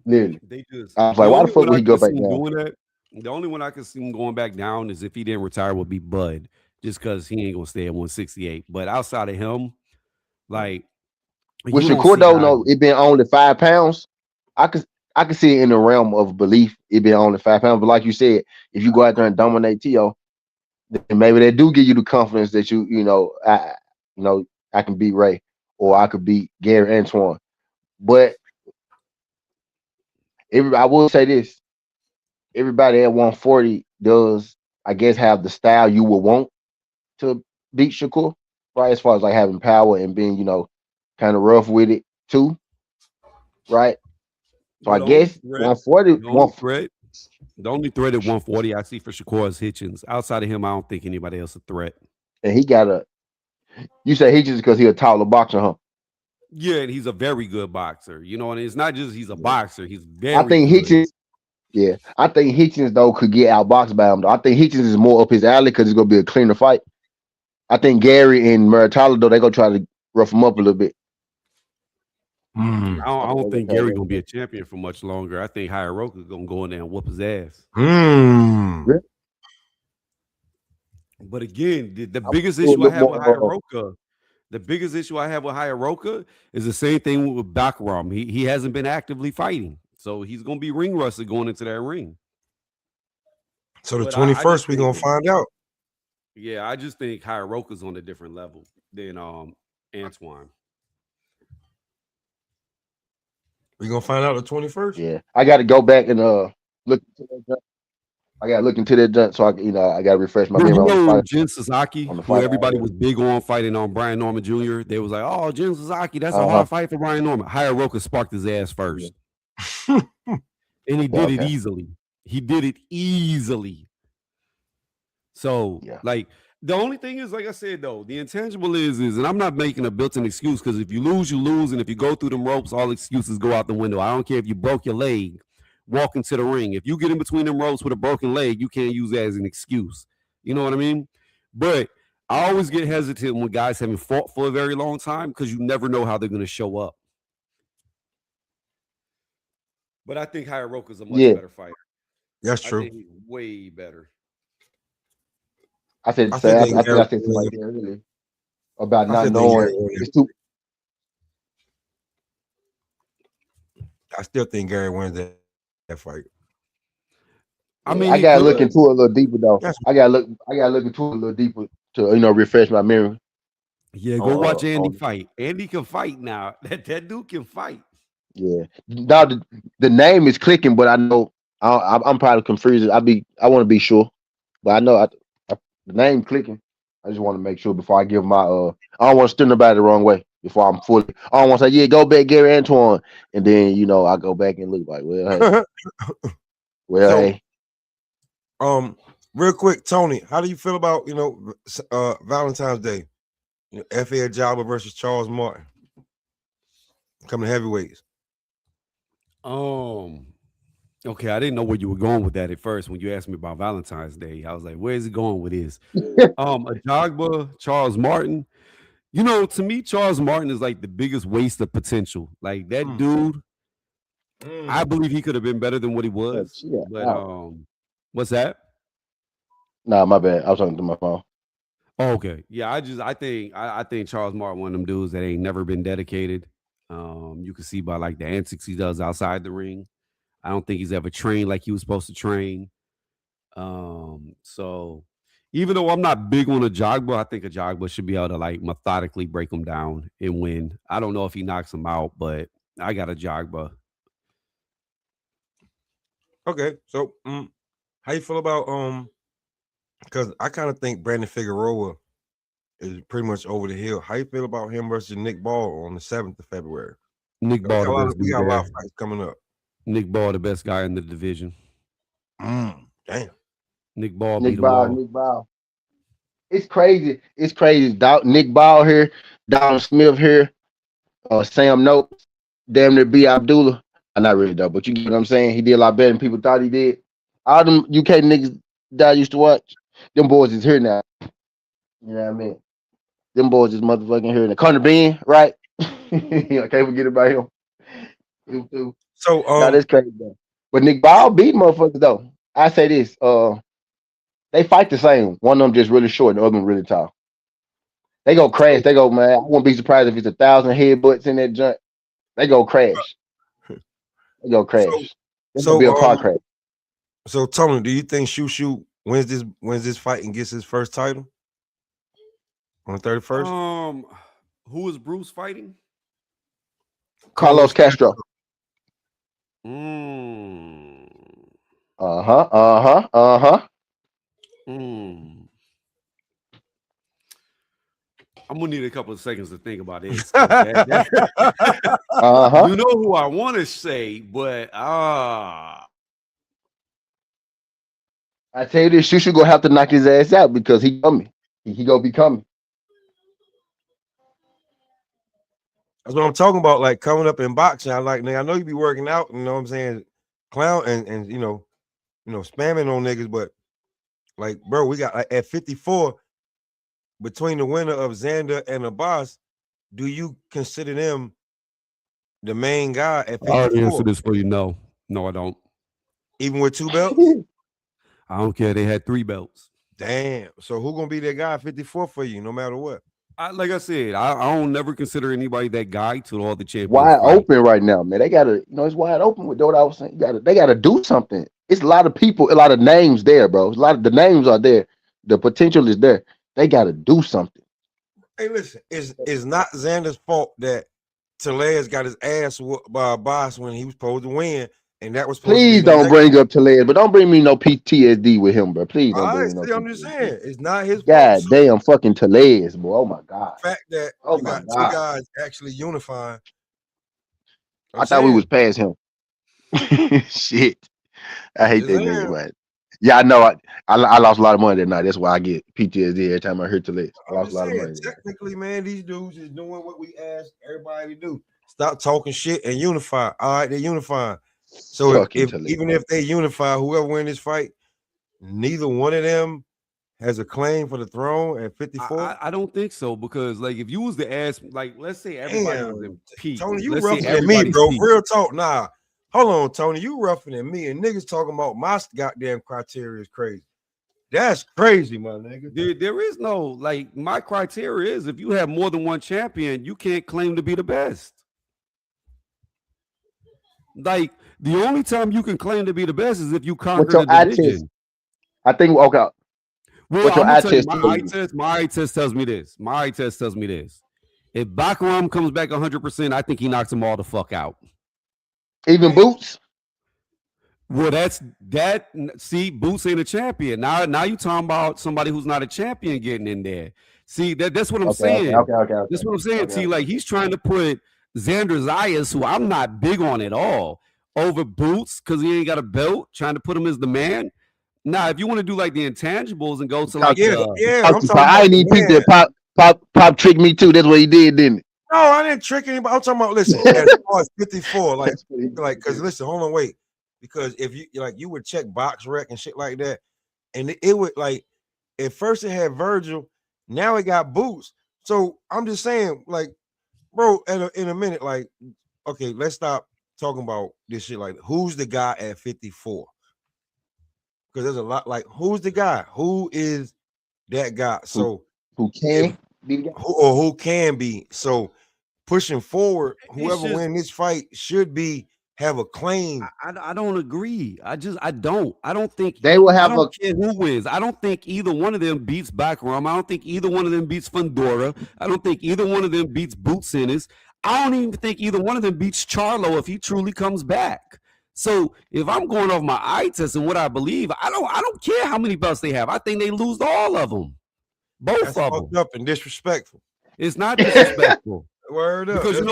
Literally.
they just
I was
the
like, why the
only
fuck
one
would
I
he go
could see
back
him
down?
doing that. The only one I could see him going back down is if he didn't retire would be Bud, just because he ain't gonna stay at 168. But outside of him, like
With
you don't
Shakur
see
though,
guys.
no, it been only 5 pounds. I could see it in the realm of belief, it being only 5 pounds. But like you said, if you go out there and dominate T.O., then maybe they do give you the confidence that I can beat Ray or I could beat Gary Antoine. But I will say this: everybody at 140 does, I guess, have the style you would want to beat Shakur, right? As far as like having power and being, kind of rough with it too, right? So
Well,
I guess 140,
the only threat, the only threat at 140 I see for Shakur is Hitchens. Outside of him, I don't think anybody else a threat.
and he got you say he just because he a taller boxer, huh?
Yeah, and he's a very good boxer. And it's not just he's a
Yeah.
boxer; he's
I
very
think
good.
Hitchens, yeah, I think Hitchens though could get outboxed by him. Though I think Hitchens is more up his alley because it's gonna be a cleaner fight. I think Gary and Muratalo though they gonna try to rough him up a little bit.
Hmm.
I don't think
They
Gary
gonna
gonna be a champion for much longer. I think Hiroka gonna go in there and whoop his ass.
Hmm.
But again, the
I would
biggest
do a
issue I
little
have with
more.
Hiroka, the biggest issue I have with Hiroka is the same thing with Bakaram. He hasn't been actively fighting, so he's gonna be ring rusted going into that ring.
So the
But I just
21st, we're
think,
gonna find out.
yeah, I just think Hiroka's on a different level than Antoine.
We're gonna find out the 21st.
Yeah, I got to go back and look. Into that junk. I got to look into that junk, so I got to refresh my
You
memory on the
know
fight.
Jin Sasaki,
On the
who
fight
everybody
already.
was big on fighting on Brian Norman Jr. They was like, "Oh, Jin Sasaki, that's a
Uh huh.
hard fight for Brian Norman." Hiroka sparked his ass
Yeah.
first, and he did it
Okay.
easily. He did it easily. So,
Yeah.
like, the only thing is, like I said, though, the intangible is, and I'm not making a built-in excuse because if you lose, you lose, and if you go through them ropes, all excuses go out the window. I don't care if you broke your leg, walk into the ring. If you get in between them ropes with a broken leg, you can't use that as an excuse. You know what I mean? But I always get hesitant when guys haven't fought for a very long time because you never know how they're going to show up. But I think Hiroka's a much
Yeah.
better fighter.
That's
I
true.
think he's way better.
I said
I
say
still
I
think
think
Gary
I said something like
wins.
that earlier about
I
not
still think Gary
knowing.
wins.
It's too.
I still think Gary wins that fight.
I
Yeah,
mean,
I
he
gotta look
could.
into it a little deeper though.
That's
I gotta look into it a little deeper to refresh my memory.
Yeah, go watch Andy
On
fight. Andy can fight now. That dude can fight.
yeah. Now the name is clicking, but I know I'm probably confused. I want to be sure, but I know the name clicking. I just want to make sure before I give my I don't want to steer nobody the wrong way before I'm fully. I don't want to say yeah, go back Gary Antoine, and then I go back and look like well
so.
hey.
Real quick, Tony, how do you feel about Valentine's Day? FA Jobber versus Charles Martin coming to heavyweights.
Okay, I didn't know where you were going with that at first when you asked me about Valentine's Day. I was like, where is he going with this? Ajagba, Charles Martin. To me, Charles Martin is like the biggest waste of potential. Like that dude, I believe he could have been better than what he was. But what's that?
Nah, my bad. I was talking to my phone.
Oh, okay. Yeah, I think Charles Martin, one of them dudes that ain't never been dedicated. You can see by like the antics he does outside the ring. I don't think he's ever trained like he was supposed to train. So even though I'm not big on Ajagba, I think Ajagba should be able to like methodically break him down and win. I don't know if he knocks him out, but I got Ajagba.
Okay, so how you feel about because I kind of think Brandon Figueroa is pretty much over the hill. How you feel about him versus Nick Ball on the 7th of February?
Nick Ball,
we got a lot of fights coming up.
Nick Ball, the best guy in the division.
Damn.
Nick Ball.
Nick Ball. It's crazy. It's crazy. Nick Ball here, Don Smith here, Sam Noakes, damn near B. Abdullah. Not really though, but you get what I'm saying. He did a lot better than people thought he did. All them UK niggas that I used to watch, them boys is here now. You know what I mean? Them boys is motherfucking here. And Conor Ben, right? I can't forget about him. Him too.
So
that's crazy though. But Nick Ball beat motherfuckers though. I say this, they fight the same. One of them just really short, and the other one really tall. They go crash. They go, man. I won't be surprised if it's 1,000 headbutts in that joint. They go crash. They go crash. This will be a car crash.
So Tony, do you think Shushu wins this fight and gets his first title on the 31st?
Who is Bruce fighting?
Carlos Castro.
I'm gonna need a couple of seconds to think about this. You know who I want to say, but I
tell you this, Shushu gonna have to knock his ass out because he coming. He gonna be coming.
That's what I'm talking about. Like coming up in boxing, I know you be working out. You know what I'm saying? Clown and spamming on niggas, but like, bro, we got at 54 between the winner of Xander and Abbas. Do you consider them the main guy at 54?
I already answered this for you. No, I don't.
Even with 2 belts?
I don't care. They had 3 belts.
Damn. So who gonna be that guy at 54 for you, no matter what?
Like I said, I don't never consider anybody that guy to all the champions.
Wide open right now, man. They gotta, it's wide open with what I was saying. They gotta do something. It's a lot of people, a lot of names there, bro. The names are there. The potential is there. They gotta do something.
Hey, listen, it's not Xander's fault that Tellez got his ass whooped by a boss when he was supposed to win, and that was supposed
Please
to be
don't bring up Tellez, but don't bring me no PTSD with him, bro. Please don't bring me no.
I'm just saying, it's not his
God
fault.
damn, fucking Tellez, boy. Oh my god.
The fact that you got 2 guys actually unifying.
I thought we was past him. Shit, I hate that nigga, man. Yeah, I know. I lost a lot of money that night. That's why I get PTSD every time I hear Tellez. I lost a lot of money.
Technically, man, these dudes is doing what we asked everybody to do. Stop talking shit and unify. All right, they're unifying. So even if they unify, whoever wins this fight, neither one of them has a claim for the throne at 54.
I don't think so, because like if you was to ask, like let's say everybody was in peak.
Tony, you rougher than me, bro. Real talk. Nah, hold on, Tony. You rougher than me, and niggas talking about my goddamn criteria is crazy. That's crazy, my nigga.
There is no, like, my criteria is if you have more than one champion, you can't claim to be the best. Like, the only time you can claim to be the best is if you conquer the division.
I think, okay.
Well,
what's your
I'm
eye
tell you,
test?
my eye test tells me this. My eye test tells me this. If Bakaram comes back 100%, I think he knocks them all the fuck out.
Even Boots?
Well, that. See, Boots ain't a champion. Now you talking about somebody who's not a champion getting in there. See, that's what I'm saying.
Okay.
That's what I'm saying. See, like, he's trying to put Xander Zayas, who I'm not big on at all, over Boots because he ain't got a belt, trying to put him as the man. Now, if you want to do like the intangibles and go to like
I ain't even peep that pop tricked me too. That's what he did, didn't it?
No, I didn't trick anybody. I'm talking about, listen, as far as 54, like, because listen, hold on, wait. Because if you would check box rec and shit like that, and it would, like, at first it had Virgil, now it got Boots. So I'm just saying, like, bro, in a minute, like, okay, let's stop talking about this shit. Like, who's the guy at 54? Because there's a lot, like, who's the guy? Who is that guy? So
who can be the guy?
Who can be? So pushing forward, whoever wins this fight should have a claim.
I don't agree. I don't think
they will have
care who wins. I don't think either one of them beats Bakaram. I don't think either one of them beats Fundora. I don't think either one of them beats Boots Ennis. I don't even think either one of them beats Charlo if he truly comes back. So if I'm going off my eye test and what I believe, I don't care how many belts they have. I think they lose all of them. Both of them.
Up and disrespectful.
It's not disrespectful.
Word up.
Because you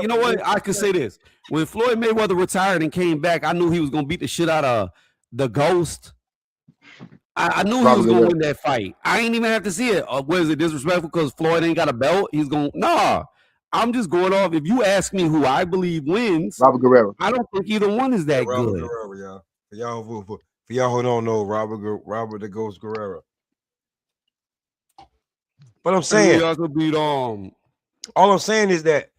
know what? I can say this. When Floyd Mayweather retired and came back, I knew he was gonna beat the shit out of the Ghost. I knew he was gonna win that fight. I ain't even have to see it. What is it, disrespectful because Floyd ain't got a belt? He's gonna I'm just going off. If you ask me who I believe wins,
Robert Guerrero.
I don't think either one is that good.
Guerrero, y'all. For y'all who don't know, Robert the Ghost Guerrero. But I'm saying, all I'm saying is that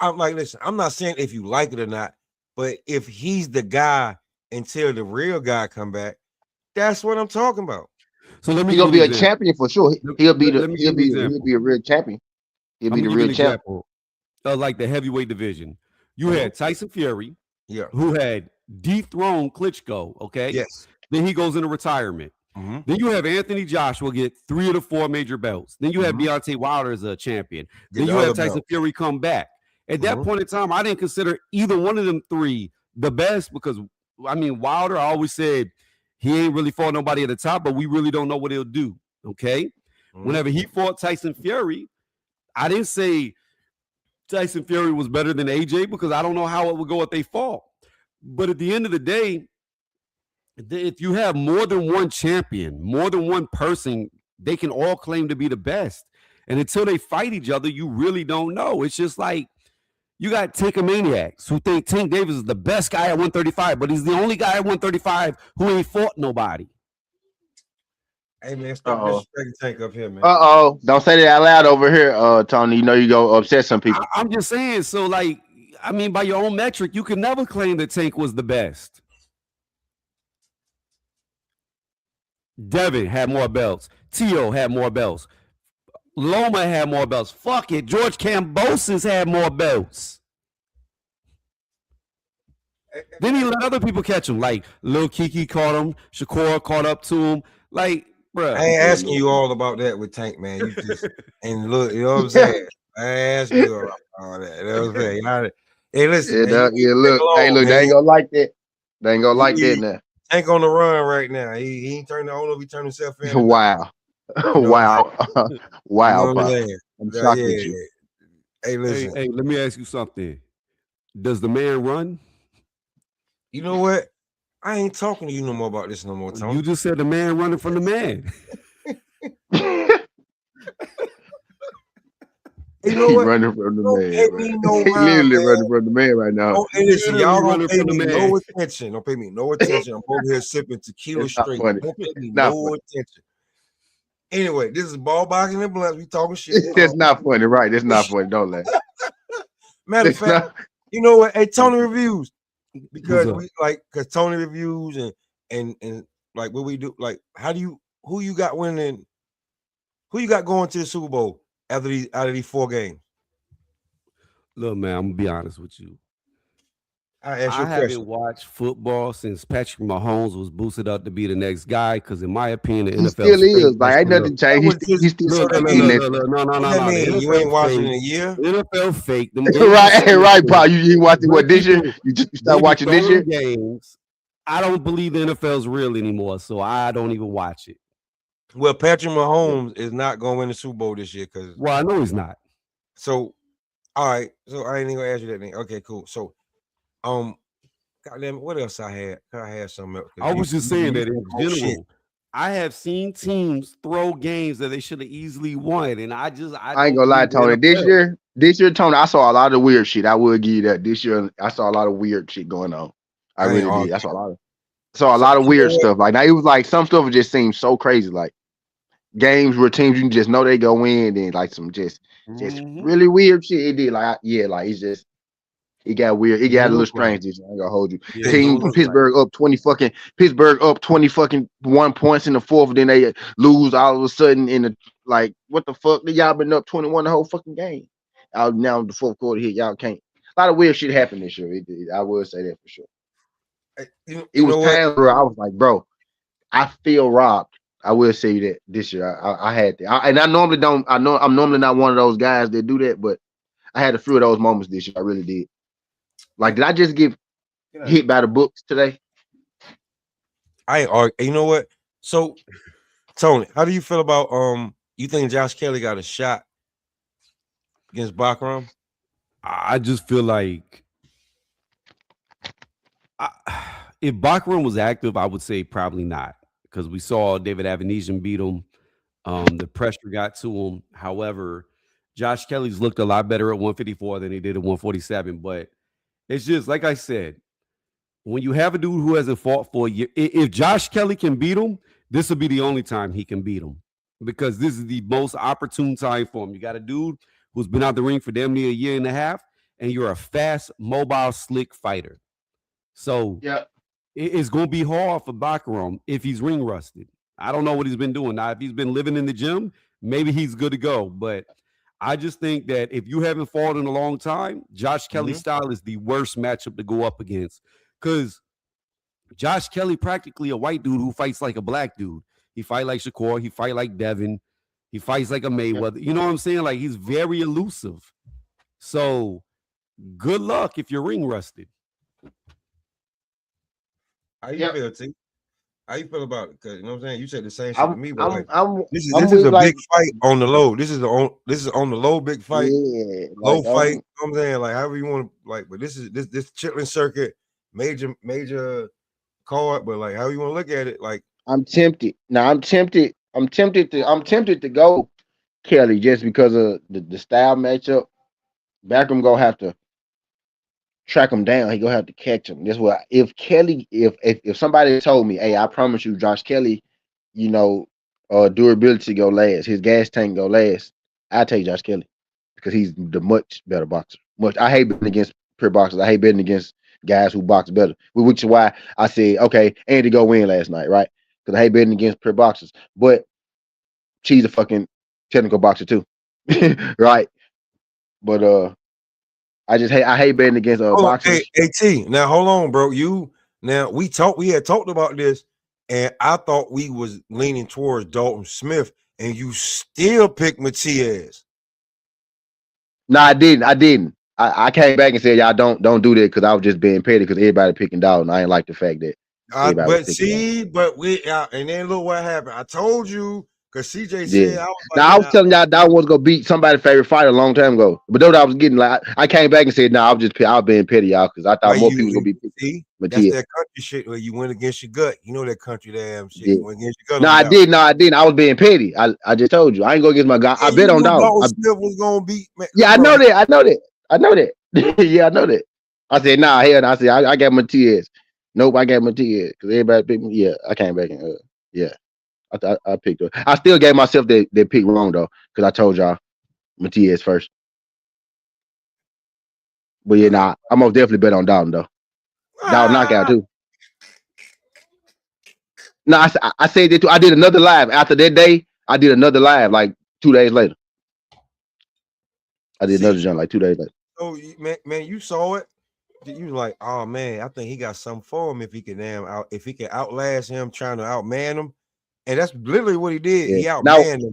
I'm like, listen, I'm not saying if you like it or not, but if he's the guy until the real guy come back, that's what I'm talking about.
So he's gonna be a champion for sure. He'll be a real champion. He'll be the real champion.
Like the heavyweight division, you had Tyson Fury, who had dethroned Klitschko. Okay,
yes.
Then he goes into retirement.
Mm-hmm.
Then you have Anthony Joshua get 3 of the 4 major belts. Then you have Deontay Wilder as a champion. Then you have Tyson Fury come back. At that point in time, I didn't consider either one of them 3 the best because, I mean, Wilder, I always said he ain't really fought nobody at the top, but we really don't know what he'll do. Okay, whenever he fought Tyson Fury, I didn't say Tyson Fury was better than AJ because I don't know how it would go if they fought. But at the end of the day, if you have more than one champion, more than one person, they can all claim to be the best. And until they fight each other, you really don't know. It's just like you got Tankamaniacs who think Tank Davis is the best guy at 135, but he's the only guy at 135 who ain't fought nobody.
Hey, man, stop disrespecting Tank up here, man.
Don't say that out loud over here, Tony. You know you go upset some people.
I'm just saying, so, like, I mean, by your own metric, you can never claim that Tank was the best. Devin had more belts. Tio had more belts. Loma had more belts. Fuck it. George Kambosos had more belts. Then he let other people catch him. Like Lil Kiki caught him. Shakur caught up to him. Like, bro.
I ain't asking you all about that with Tank, man. You just and look, you know what I'm saying? I ain't asking you about all that. You know what I'm saying? Hey, listen.
Look, they ain't gonna like that. They ain't gonna like that now.
Tank on the run right now. He ain't turned. I don't know if he turned himself in.
Wow. Wow. Wow.
I'm shocked at you. Hey, listen.
Hey, let me ask you something. Does the man run?
You know what? I ain't talking to you no more about this no more, Tony.
You just said the man running from the man.
You know what? Running from the man. He literally running from the man right now.
Hey, listen, y'all don't pay me no attention. Don't pay me no attention. I'm over here sipping tequila straight. Don't pay me no attention. Anyway, this is Ball Boxing and Blunts. We talking shit.
That's not funny, right? That's not funny. Don't laugh.
Matter of fact, you know what? Hey, Tony Reviews. Because Tony Reviews and like what we do, like who you got winning? Who you got going to the Super Bowl out of these 4 games?
Look, man, I'm gonna be honest with you.
I ask you
I
a
haven't
question.
watched football since Patrick Mahomes was boosted up to be the next guy. Because in my opinion, the
He
NFL
still is. Like ain't
look,
nothing changed. He's still
So that
succeeding.
means
no.
what that mean?
The
You ain't
NFL
watching in
fake.
a year.
The NFL fake. Them games
right, Paul. You watching what this year?
People,
You
they
start
be
watching this year?
throwing games. I don't believe the NFL's real anymore, so I don't even watch it.
Well, Patrick Mahomes is not going to win the Super Bowl this year because.
Well, I know he's not.
So, all right. So I ain't even gonna ask you that thing. Okay, cool. So, goddamn, what else I had? I had something else.
I was just saying that in general.
Shit.
I have seen teams throw games that they should have easily won, and I
ain't gonna lie, Tony. This year, Tony, I saw a lot of weird shit. I will give you that. This year, I saw a lot of weird shit going on. I really did. I saw a lot of weird stuff. Like now, it was like some stuff just seemed so crazy. Like games where teams you can just know they go in, and like some just really weird shit. It did like it's just. It got weird. It got a little strange. This I ain't gonna hold you.
Yeah,
Team Pittsburgh up 20 fucking 1 points in the fourth. Then they lose all of a sudden in the like what the fuck? Y'all been up 21 the whole fucking game. Out now the fourth quarter hit. Y'all can't. A lot of weird shit happened this year. I will say that for sure. It was times where I was like, bro, I feel robbed. I will say that this year I had that. And I normally don't. I know I'm normally not one of those guys that do that, but I had a few of those moments this year. I really did. Like, did I just get hit by the books today?
I ain't argue. You know what? So, Tony, how do you feel about you think Josh Kelly got a shot against Bachram?
I just feel like if Bachram was active, I would say probably not, because we saw David Avanesian beat him. The pressure got to him. However, Josh Kelly's looked a lot better at 154 than he did at 147, but it's just like I said, when you have a dude who hasn't fought for a year, if Josh Kelly can beat him, this will be the only time he can beat him, because this is the most opportune time for him. You got a dude who's been out the ring for damn near a year and a half, and you're a fast, mobile, slick fighter. So it's going to be hard for Bachram if he's ring rusted. I don't know what he's been doing. Now, if he's been living in the gym, maybe he's good to go, but I just think that if you haven't fought in a long time, Josh Kelly's style is the worst matchup to go up against, because Josh Kelly practically a white dude who fights like a black dude. He fight like Shakur. He fight like Devin. He fights like a Mayweather. You know what I'm saying? Like, he's very elusive. So good luck if you're ring rusted.
How you feel, T? How you feel about it? Because you know what I'm saying. You said the same shit to me, but this is a big fight on the low. This is on the low big fight.
Yeah,
low fight. You know what I'm saying, like however you want to like, but this chitlin circuit, major card, but like how you want to look at it, like
I'm tempted. Now I'm tempted to go Kelly just because of the style matchup. Bachram gonna have to track him down. He gonna have to catch him. That's what if somebody told me, hey, I promise you, Josh Kelly, you know, durability go last, his gas tank go last, I take Josh Kelly because he's the much better boxer. I hate betting against pure boxers. I hate betting against guys who box better, which is why I said, okay, Andy go win last night, right? Because I hate betting against pure boxers. But she's a fucking technical boxer too, right? But I hate betting against boxers.
Hey, T, now hold on, bro. We had talked about this, and I thought we was leaning towards Dalton Smith, and you still picked Matias.
No, I didn't. I came back and said, y'all don't do that because I was just being petty because everybody picking Dalton. I ain't like the fact that
and then look what happened. I told you because CJ said
I was telling y'all Dalton was gonna beat somebody's favorite fighter a long time ago. But though I was getting like I came back and said, I was being petty, y'all, because I thought more people gonna be
Matias. That's that country shit where you went against your gut. You know that country damn shit. You went against your gut.
No, I didn't. I was being petty. I just told you. I ain't gonna get my guy. I bet on Dalton.
Smith was gonna beat.
Yeah, I know that. Yeah, I know that. I said, nah, hell no. I said, I got Matias. Nope, I got Matias because everybody picked me. Yeah, I came back and I picked her. I still gave myself that pick wrong though because I told y'all Matias first. But yeah, I'm most definitely bet on Dalton though. Dalton knockout too. No, I said that too. I did another live after that day. I did another live like 2 days later. I did another jump like 2 days later.
Oh man, you saw it. You was like, oh man, I think he got something for him if he can outlast him trying to outman him. And that's literally what he did.
Yeah.
He outmanned him.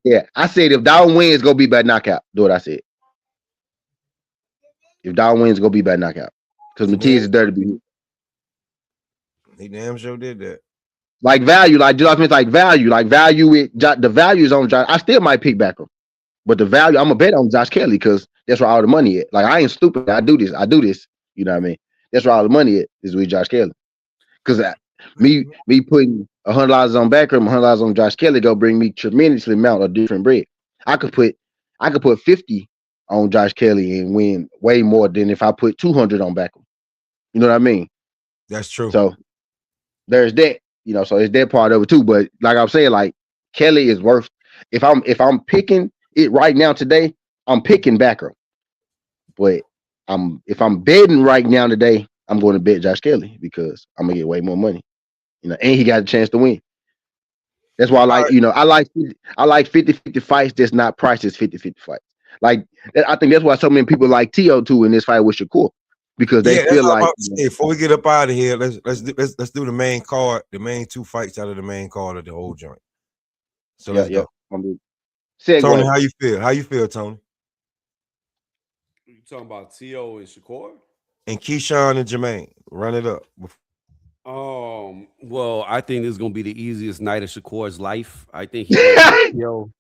Yeah, I said if Dow wins, go be by knockout. Do what I said. If Dow wins, go be by knockout. Because Matias is there to be.
He damn sure did that.
Like value, like value it. The value is on Josh. I still might pick back him, but the value I'm gonna bet on Josh Kelly because that's where all the money is. Like I ain't stupid. I do this. You know what I mean? That's where all the money is with Josh Kelly. Because me putting $100 on backer, $100 on Josh Kelly go bring me tremendously amount of different bread. I could put 50 on Josh Kelly and win way more than if I put 200 on backer. You know what I mean?
That's true.
So there's that. You know, so it's that part of it too. But like I'm saying, like Kelly is worth. If I'm picking it right now today, I'm picking backer. But if I'm betting right now today, I'm going to bet Josh Kelly because I'm gonna get way more money. You know, and he got a chance to win. That's why I like, you know, I like 50-50 fights that's not priced as 50-50 fights. Like I think that's why so many people like T.O. too in this fight with Shakur. Because they feel like
before we get up out of here, let's do the main card, the main 2 fights out of the main card of the whole joint. So let's go. Tony, how you feel? How you feel, Tony?
You talking about T.O. and Shakur?
And Keyshawn and Jermaine. Run it up.
Well, I think this is gonna be the easiest night of Shakur's life. I think T.O.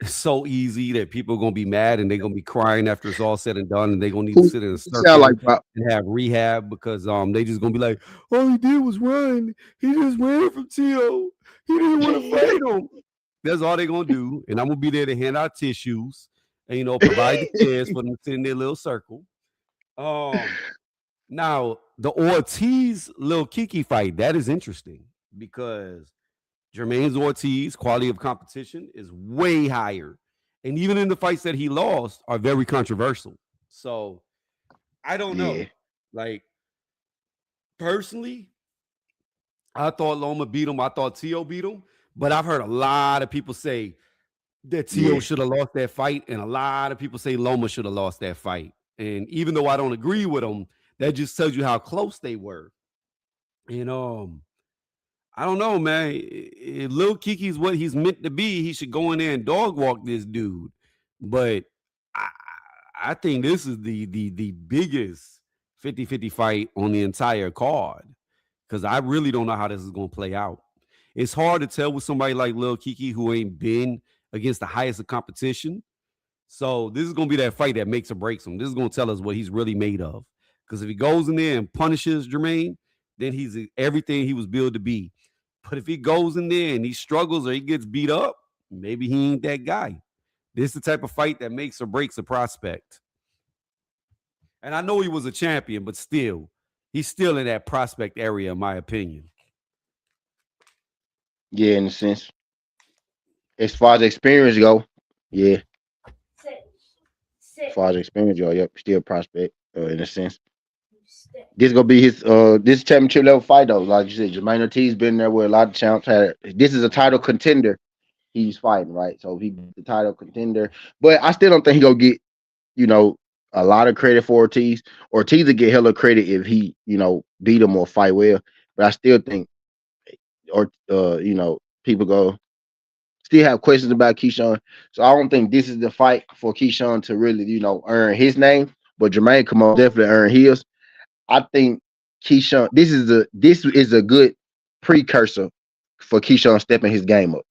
It's so easy that people are gonna be mad and they're gonna be crying after it's all said and done, and they're gonna need to sit in a circle and have rehab because they just gonna be like, all he did was run. He just ran from T.O. He didn't want to fight him. That's all they're gonna do, and I'm gonna be there to hand out tissues and provide the chairs for them to sit in their little circle. Now the Ortiz Lil Kiki fight, that is interesting because Jermaine Ortiz quality of competition is way higher, and even in the fights that he lost are very controversial. So I don't know. Like personally, I thought Loma beat him. I thought T.O. beat him, but I've heard a lot of people say that T.O. should have lost that fight, and a lot of people say Loma should have lost that fight. And even though I don't agree with them, that just tells you how close they were. And I don't know, man. If Lil Kiki's what he's meant to be, he should go in there and dog walk this dude. But I think this is the biggest 50-50 fight on the entire card because I really don't know how this is going to play out. It's hard to tell with somebody like Lil Kiki who ain't been against the highest of competition. So this is going to be that fight that makes or breaks him. This is going to tell us what he's really made of. Because if he goes in there and punishes Jermaine, then he's everything he was billed to be. But if he goes in there and he struggles or he gets beat up, maybe he ain't that guy. This is the type of fight that makes or breaks a prospect. And I know he was a champion, but still, he's still in that prospect area, in my opinion.
Yeah, in a sense. As far as experience go, yeah. As far as experience go, yep, still prospect in a sense. This gonna be his this championship level fight though. Like you said, Jermaine Ortiz been there with a lot of champs. This is a title contender he's fighting, right? So he's the title contender. But I still don't think he gonna get, a lot of credit for Ortiz. Ortiz will get hella credit if he, beat him or fight well. But I still think people go still have questions about Keyshawn. So I don't think this is the fight for Keyshawn to really, earn his name. But Jermaine come on definitely earn his. I think Keyshawn, this is a good precursor for Keyshawn stepping his game up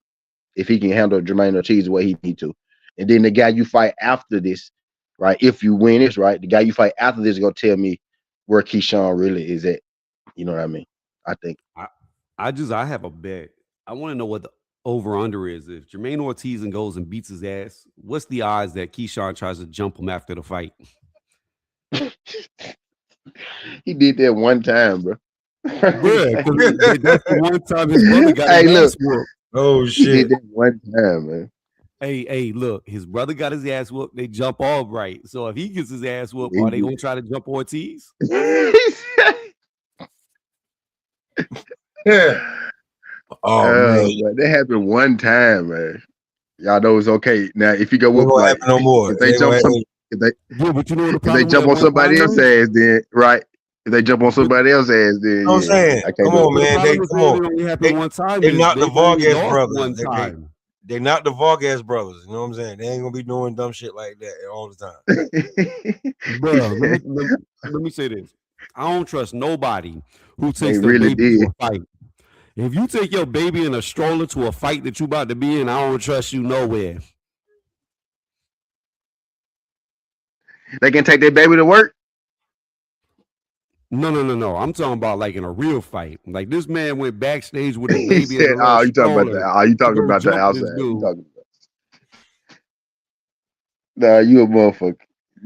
if he can handle Jermaine Ortiz the way he need to. And then the guy you fight after this, right? If you win this, right? The guy you fight after this is gonna tell me where Keyshawn really is at. You know what I mean? I think.
I have a bet. I want to know what the over-under is. If Jermaine Ortiz goes and beats his ass, what's the odds that Keyshawn tries to jump him after the fight?
He did that one time, bro.
Yeah, that's the one time his brother got his ass whooped.
Oh shit!
He did that one time, man.
Hey, look, his brother got his ass whooped. They jump all right. So if he gets his ass whooped, are they gonna try to jump Ortiz?
Yeah. Oh man,
but that happened one time, man. Y'all know it's okay. Now, if you go
it ain't
up,
gonna
like,
happen no more.
if they
It ain't
jump
gonna
some,
happen.
Yeah, but you know what the
if they
problem with
jump
that
on
one
somebody
time
else's
is?
ass, then right. If they jump on somebody else's ass, then
You know what I'm
yeah,
saying?
I can't
Come
do
on,
it.
The
man.
problem is
Come
saying
on.
it only happened one time
They
is
not the
they only
Vargas
lost
brothers.
one time.
They not the Vargas brothers. You know what I'm saying? They ain't gonna be doing dumb shit like that all the time.
Bro, let me say this. I don't trust nobody who
They
takes their
really
baby to
did.
a fight. If you take your baby in a stroller to a fight that you about to be in, I don't trust you nowhere.
They can take their baby to work.
No. I'm talking about like in a real fight. Like this man went backstage with his
He
baby in
said,
a little
"Oh, you talking about that?
stroller
Oh, you
to
talking
go
about the
jump this
outside? You
dude.
talking about? Nah, you a motherfucker."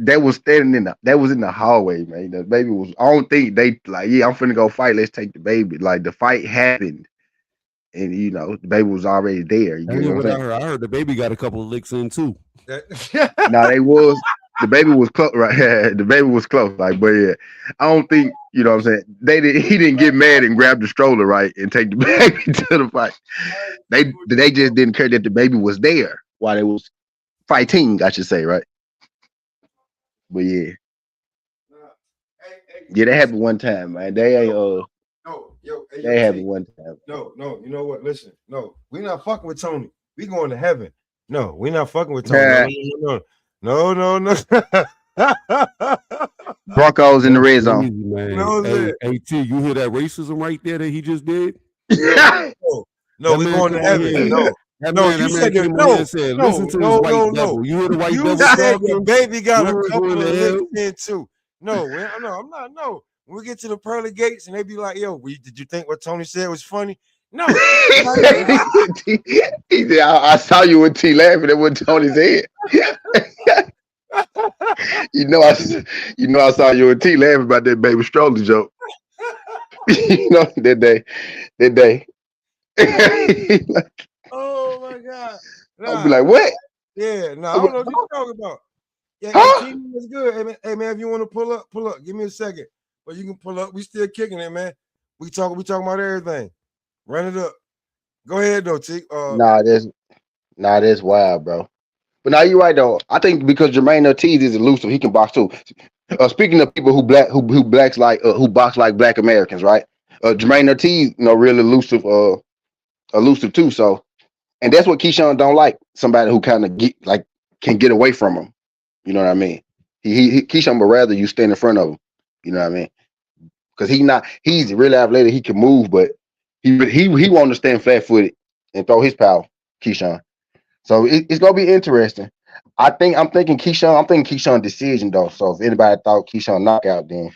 That was standing in that was in the hallway, man. The baby was. I don't think they like. Yeah, I'm finna go fight. Let's take the baby. Like the fight happened, and the baby was already there. You
That
get
ain't
what I'm
what I
saying?
heard. I heard the baby got a couple of licks in too.
Now they was the baby was close, right? The baby was close, like, but yeah, I don't think you know what I'm saying. He didn't get mad and grab the stroller, right, and take the baby to the fight. They just didn't care that the baby was there while they was fighting, I should say, right? But yeah, that happened one time, man. They happened one time.
No. You know what? Listen, no, we not fucking with Tony. We going to heaven. No, we not fucking with Tony. No.
Broncos in the
That's
red
crazy,
zone.
man. Hey, T, you hear that racism right there that he just did?
No,
That
we
man
going to
come on
heavy.
here.
No,
That
no,
man
you said
came on here and said, listen to this white
no.
devil. You hear the white
You
devil
said
talking?
your baby got a
We're
couple
going
of
to
licks
hell.
in too. No, I'm not. No, when we get to the pearly gates and they be like, "Yo, did you think what Tony said was funny?" No.
He said, I saw you with T laughing at what Tony said. I saw you and T laughing about that baby stroller joke. That day.
Oh my God.
I'll be like, what?
Yeah, no, I
I'll be
don't know
like,
what you're talking about. Yeah,
huh?
hey, team is good. Hey man, if you want to pull up. Give me a second. But you can pull up. We still kicking it, man. We talking about everything. Run it up. Go ahead though, T.
That's wild, bro. But now you're right though. I think because Jermaine Ortiz is elusive, he can box too. Speaking of people who blacks like who box like Black Americans, right? Jermaine Ortiz, real elusive too. So, and that's what Keyshawn don't like. Somebody who kind of can get away from him. You know what I mean? Keyshawn would rather you stand in front of him. You know what I mean? Because he's really athletic. He can move, but he want to stand flat footed and throw his power. Keyshawn. So it's gonna be interesting. I'm thinking Keyshawn decision though. So if anybody thought Keyshawn knockout, then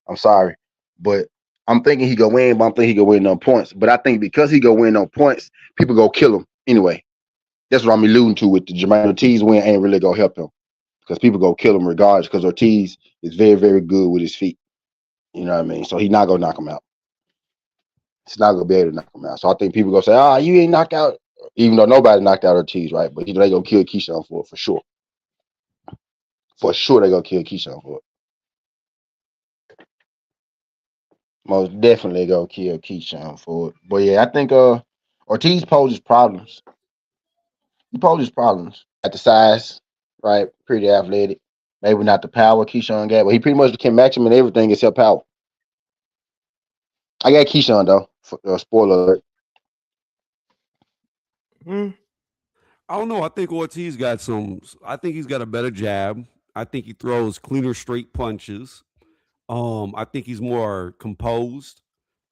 I'm sorry. But I'm thinking he gonna win, but I'm thinking he gonna win on points. But I think because he gonna win on points, people gonna kill him anyway. That's what I'm alluding to with the Jermaine Ortiz win ain't really gonna help him. Because people gonna kill him regardless, because Ortiz is very, very good with his feet. You know what I mean? So he's not gonna knock him out. He's not gonna be able to knock him out. So I think people gonna say, you ain't knocked out, even though nobody knocked out Ortiz, right? But they gonna kill Keyshawn for it for sure. For sure, they gonna kill Keyshawn for it. Most definitely gonna kill Keyshawn for it. But yeah, I think Ortiz poses problems. He poses problems at the size, right? Pretty athletic. Maybe not the power Keyshawn got, but he pretty much can match him in everything except power. I got Keyshawn though. Spoiler alert.
I don't know. I think Ortiz got I think he's got a better jab. I think he throws cleaner, straight punches. I think he's more composed.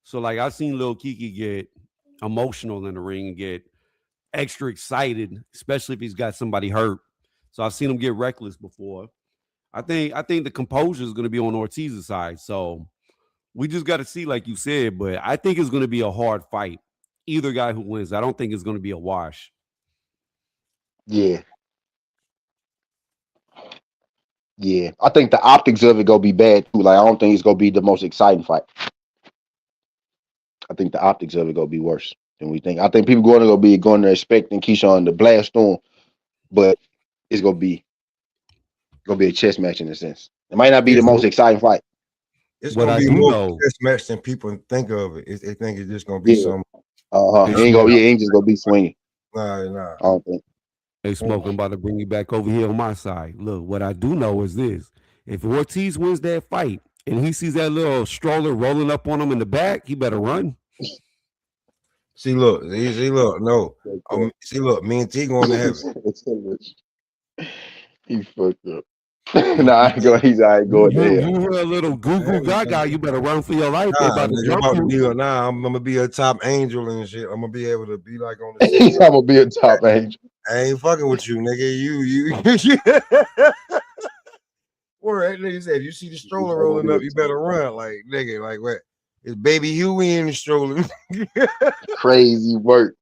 So, like, I've seen Lil Kiki get emotional in the ring and get extra excited, especially if he's got somebody hurt. So I've seen him get reckless before. I think the composure is going to be on Ortiz's side. So we just got to see, like you said, but I think it's going to be a hard fight. Either guy who wins, I don't think it's going to be a wash.
Yeah. Yeah. I think the optics of it gonna be bad too. Like I don't think it's gonna be the most exciting fight. I think the optics of it gonna be worse than we think. I think people going there expecting Keyshawn to blast on, but it's gonna be a chess match in a sense. It might not be the most exciting fight.
It's
What
gonna
I
be
do
more
know,
chess match than people think of it. They think it's just gonna be some
He ain't just gonna be swinging.
Nah.
I don't think.
Hey, Smoke, I'm about to bring you back over here on my side. Look, what I do know is this. If Ortiz wins that fight and he sees that little stroller rolling up on him in the back, he better run.
See, look, no. See, look, me and T going to heaven.
He fucked up. Nah, I ain't going. He's all right going there.
You hear a little goo goo gaga, you better run for your life. They about to jump you.
I'm gonna be a top angel and shit. I'm gonna be able to be like on the
I'm gonna be a top angel.
I ain't fucking with you, nigga. You. Where that nigga said, you see the stroller rolling up, you better run. Like, nigga, like what? Is baby Huey in the stroller?
Crazy work.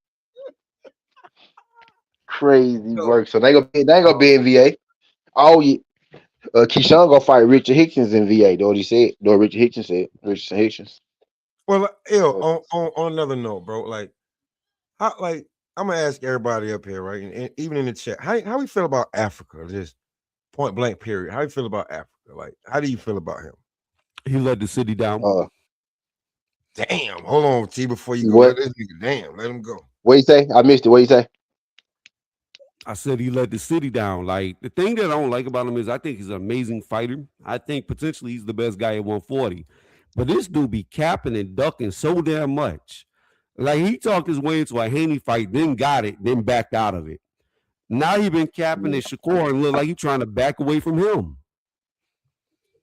Crazy work. So they ain't gonna be in VA. Oh yeah. Keyshawn gonna fight Richard Hickens in VA. Know what he said? Know what Richard Hickens said? Richard Hickens.
Well, on another note, bro, like I'm gonna ask everybody up here, right? And even in the chat, how we feel about Africa? Just point blank, period. How you feel about Africa? Like, how do you feel about him?
He let the city down.
Damn, hold on, T, before you go.
What?
Let him go.
What you say? I missed it. What you say?
I said he let the city down. Like, the thing that I don't like about him is I think he's an amazing fighter. I think potentially he's the best guy at 140. But this dude be capping and ducking so damn much. Like, he talked his way into a Haney fight, then got it, then backed out of it. Now he been capping at Shakur and look like he's trying to back away from him.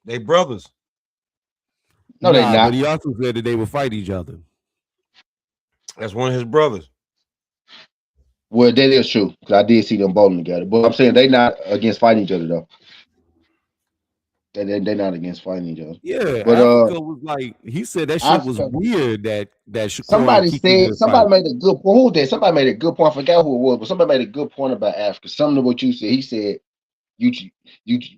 They brothers.
No, they not.
But he also said that they would fight each other.
That's one of his brothers.
Well, that is true because I did see them bowling together. But I'm saying they not against fighting each other though. They're not against fighting each other.
Yeah,
but
Africa was like he said that shit was weird that Shakur
somebody made a good point. Who was that? Somebody made a good point. I forgot who it was, but somebody made a good point about Africa. Something of what you said. He said you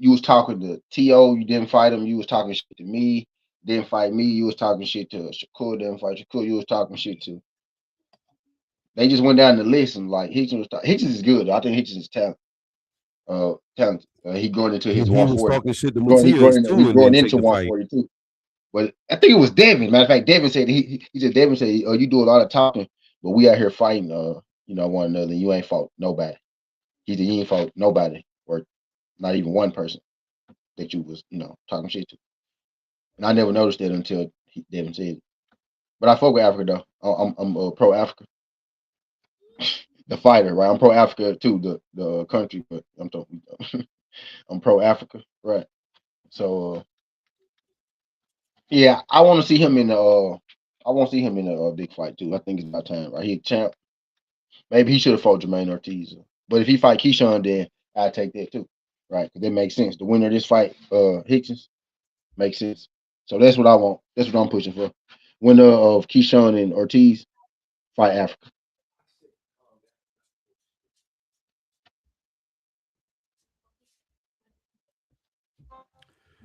was talking to T.O. You didn't fight him. You was talking shit to me. Didn't fight me. You was talking shit to Shakur. Didn't fight Shakur. You was talking shit to. They just went down the list and like Hitchens is good. I think Hitchens is talented. He going into his 140. He was talking shit to Matias too. He's going into 142. But I think it was Devin. Matter of fact, Devin said Devin said, "Oh, you do a lot of talking, but we out here fighting, one another. And you ain't fought nobody. He said you ain't fought nobody, or not even one person that you was, talking shit to." And I never noticed that until Devin said it. But I fuck with Africa though. I'm pro Africa. The fighter, right? I'm pro Africa too, the country, but I'm talking. I'm pro Africa, right? So, yeah, I want to see him in a big fight too. I think it's about time, right? He a champ. Maybe he should have fought Jermaine Ortiz, but if he fight Keyshawn, then I'd take that too, right? Because it makes sense. The winner of this fight, Hickens, makes sense. So that's what I want. That's what I'm pushing for. Winner of Keyshawn and Ortiz, fight Africa.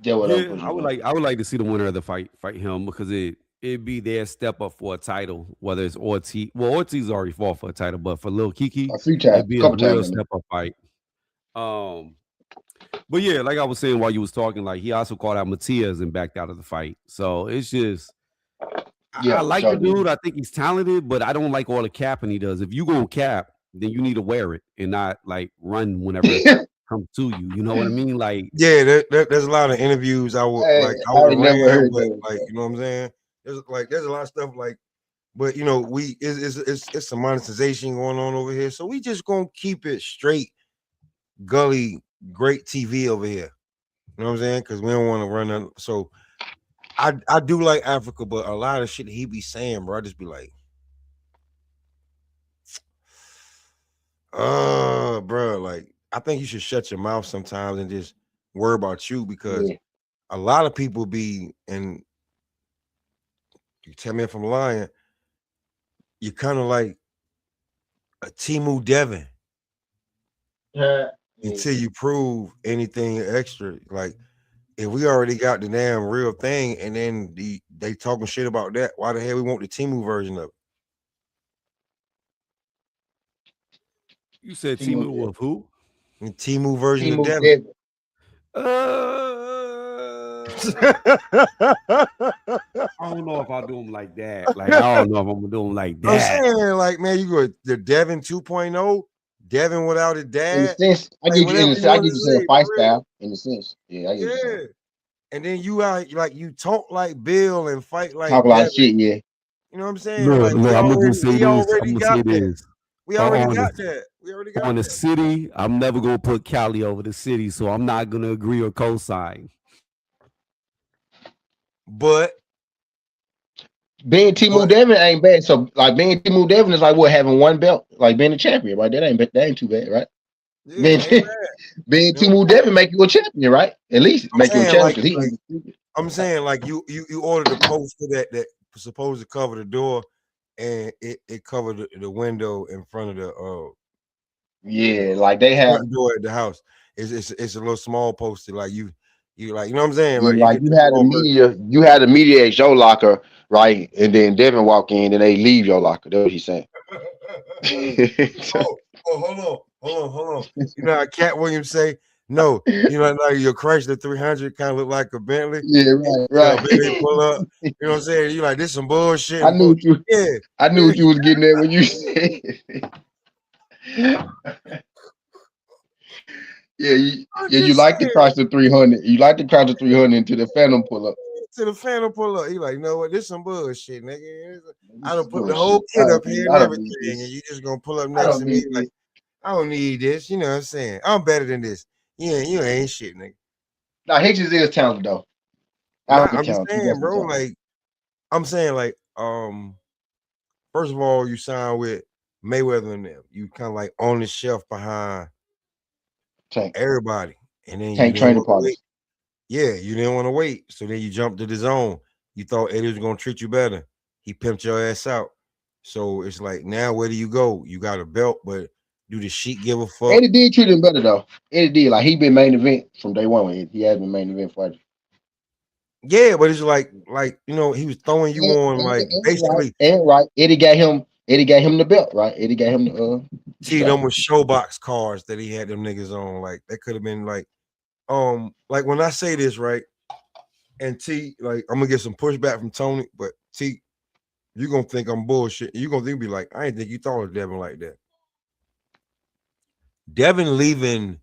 Yeah, I would like to see the winner of the fight him because it'd be their step up for a title, whether it's Ortiz. Well, Ortiz already fought for a title, but for Lil Kiki, it'd be a real step up fight. But yeah, like I was saying while you was talking, like he also called out Matias and backed out of the fight. So it's just I like the dude. I think he's talented, but I don't like all the capping he does. If you gonna cap, then you need to wear it and not like run whenever it comes to you. You know what I mean? Like,
yeah, there's a lot of interviews I would never heard, but like, you know what I'm saying? There's a lot of stuff like, but it's some monetization going on over here, so we just gonna keep it straight, gully, great TV over here. You know what I'm saying? Because we don't want to run on. So I do like Africa, but a lot of shit he be saying, bro, I just be like, bro, like I think you should shut your mouth sometimes and just worry about you because a lot of people be, and you tell me if I'm lying, you're kind of like a Timu Devin until you prove anything extra. Like if we already got the damn real thing and then they talking shit about that, why the hell we want the Timu version of it?
You said Timu of who?
The Timu version of Devin.
I don't know if I'll do him like that. Like, I don't know if I'm gonna do him like
I'm
that.
saying, like, man, you go the Devin 2.0, Devin without his
In a
dad.
sense, I
Like,
get you.
whatever you
I
want
get
to
you saying
say,
fight
for real.
style. In a sense, yeah, I get you saying.
Yeah. And then you out like you talk like Bill and fight
Talk
like
a lot
Devin.
of shit, yeah.
You know what I'm saying?
Look,
Like
look, I'm gonna just say this. I'm gonna say
got that.
this.
We already
On
got
the,
that. We already got
on the
that.
city, I'm never gonna put Cali over the city, so I'm not gonna agree or co-sign.
But
Being Timu Devin ain't bad. So like being Timu Devin is like what, having one belt, like being a champion, right? That ain't too bad, right?
yeah,
Being,
it ain't bad.
being
You know what
Timu Devin make you a champion, right? At least
I'm
make you a
saying?
champion.
I'm saying, like you ordered a poster that was supposed to cover the door, and it covered the window in front of the
Yeah, like they have.
front door at the house. It's a little small poster, like you like, you know what I'm saying?
Yeah,
Like it
like
could be one person.
you had the media at your locker, right? And then Devin walk in and they leave your locker. That's what he's saying.
Hold on. You know how Cat Williams say, no, you know, like your Chrysler 300 kind of look like a Bentley.
Yeah, right.
Bentley pull up. You know what I'm saying? You like, this some bullshit.
I knew what you
Yeah.
I knew what you was getting at when you said. Yeah, you like the Chrysler 300. You like the Chrysler 300 until the Phantom pull up.
To the Phantom pull up. He like, you know what? This some bullshit, nigga. I
This
done
is
put the
bullshit.
whole kit up
I
here and
don't need
everything,
this.
and you just gonna pull up
I
next
don't
to
need
me like,
this.
I don't need this. You know what I'm saying? I'm better than this. Yeah, you ain't shit, nigga.
Now Hitchens is talented though.
Nah,
Out the
I'm just
talent. He
saying,
got some
bro.
talent.
Like, I'm saying, like, first of all, you signed with Mayweather and them. You kind of like on the shelf behind everybody, and then you
Tank
didn't
training
want to wait.
partners.
Yeah, you didn't want to wait, so then you jumped to the zone. You thought Eddie was gonna treat you better. He pimped your ass out. So it's like, now where do you go? You got a belt, but do the Sheik give a fuck?
Eddie did treat him better though. Eddie did. Like he been main event from day one. He has been main event fighter.
Yeah, but it's like you know, he was throwing you on like basically.
Right. Eddie got him the belt, right? Eddie got him the
See, them was showbox cars that he had them niggas on. Like that could have been like when I say this, right? And T, like, I'm gonna get some pushback from Tony, but T, you're gonna think I'm bullshit. You're gonna think be like, I didn't think you thought of Devin like that. Devin leaving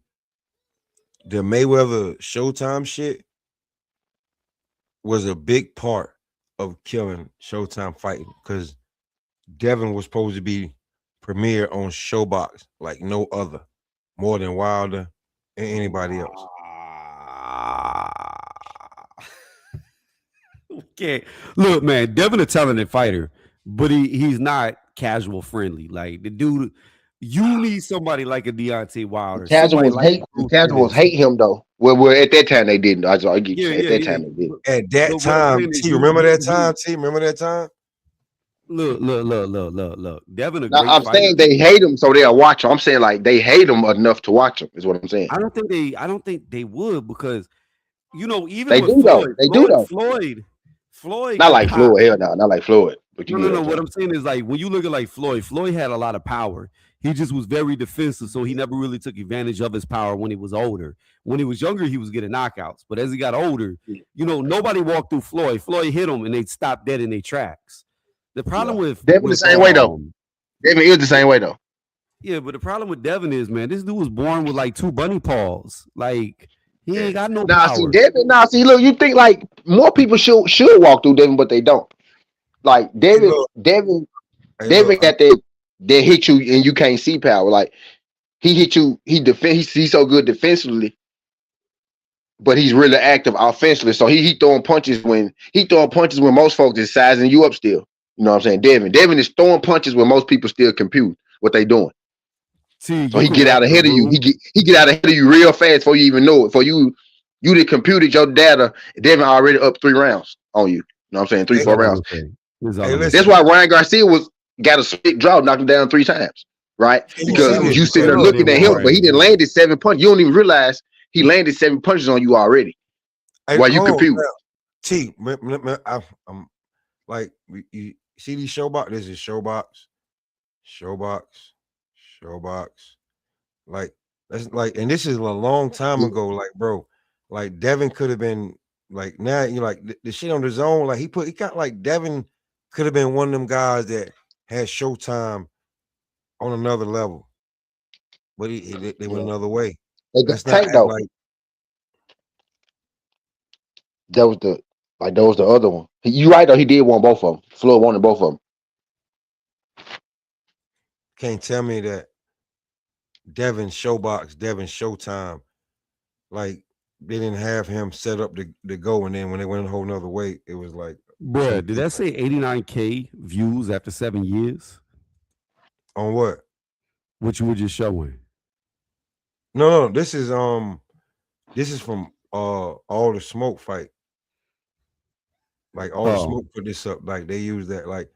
the Mayweather Showtime shit was a big part of killing Showtime fighting, because Devin was supposed to be premiere on Showbox like no other, more than Wilder and anybody else.
Okay, look, man, Devin a talented fighter, but he's not casual friendly. Like the dude, you need somebody like a Deontay Wilder.
The casuals hate him though. Well, at that time they didn't. I get you. At that time they didn't.
At that time, T, remember that time? T, remember that time?
Look. Devin a
Now,
great
I'm
fighter.
saying they hate him, so they'll watch him. I'm saying like they hate him enough to watch him. Is what I'm saying.
I don't think they would, because you know, even
They
with
do though. They do though.
Floyd
Not
got
like
pop.
Floyd. Hell no, not like Floyd. But you
No. What I'm saying is, like, when you look at like Floyd had a lot of power. He just was very defensive, so he never really took advantage of his power when he was older. When he was younger, he was getting knockouts. But as he got older, you know, nobody walked through Floyd. Floyd hit him, and they'd stop dead in their tracks. The problem with
Devin the same way though. Devin is the same way though.
Yeah, but the problem with Devin is, man, this dude was born with like 2 bunny paws. Like, he ain't got no power.
See, Devin. Look, you think like more people should walk through Devin, but they don't. Like Devin got that hit you and you can't see power. Like he hit you, he's so good defensively, but he's really active offensively. So he throwing punches when most folks is sizing you up still. You know what I'm saying? Devin is throwing punches when most people still compute what they doing.
See,
so he get out ahead of you. He get out ahead of you real fast before you even know it. For you that computed your data, Devin already up 3 rounds on you. You know what I'm saying? 3-4 rounds. That's why Ryan Garcia got a split draw, knocked him down 3 times, right? Because you sitting there looking at him, but he didn't landed 7 punches. You don't even realize he landed 7 punches on you already. While you compute.
T, I'm like, you see these Showbox? This is Showbox. Like, that's like, and this is a long time ago. Like, bro, like Devin could have been Like now, you like the shit on the zone. Like he got like Devin could have been one of them guys that had Showtime on another level, but they went another way.
They got
Let's not
Tank
act
though.
like
That was the other one. You right though. He did want both of them. Floyd wanted both of them.
can't tell me that Devin Showbox, Devin Showtime, like they didn't have him set up to go, and then when they went a whole nother way, it was like,
Bruh, did that say 89K views after 7 years?
On what?
What you were just showing?
No, this is from all the smoke fight. Like all the smoke put this up. Like they use that. Like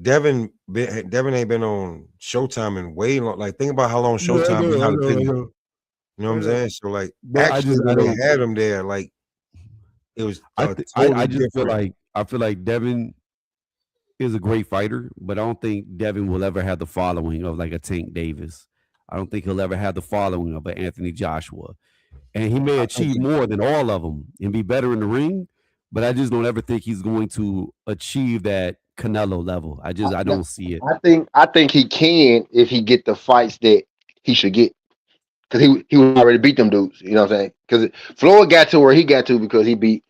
Devin ain't been on Showtime in way long. Like think about how long Showtime behind the video. You know what I'm saying? So like actually when they had him there, like it was
I just feel like Devin is a great fighter, but I don't think Devin will ever have the following of like a Tank Davis. I don't think he'll ever have the following of an Anthony Joshua. And he may achieve more than all of them and be better in the ring, but I just don't ever think he's going to achieve that Canelo level. I don't see it.
I think he can if he get the fights that he should get. Because he already beat them dudes. You know what I'm saying? Because Floyd got to where he got to because he beat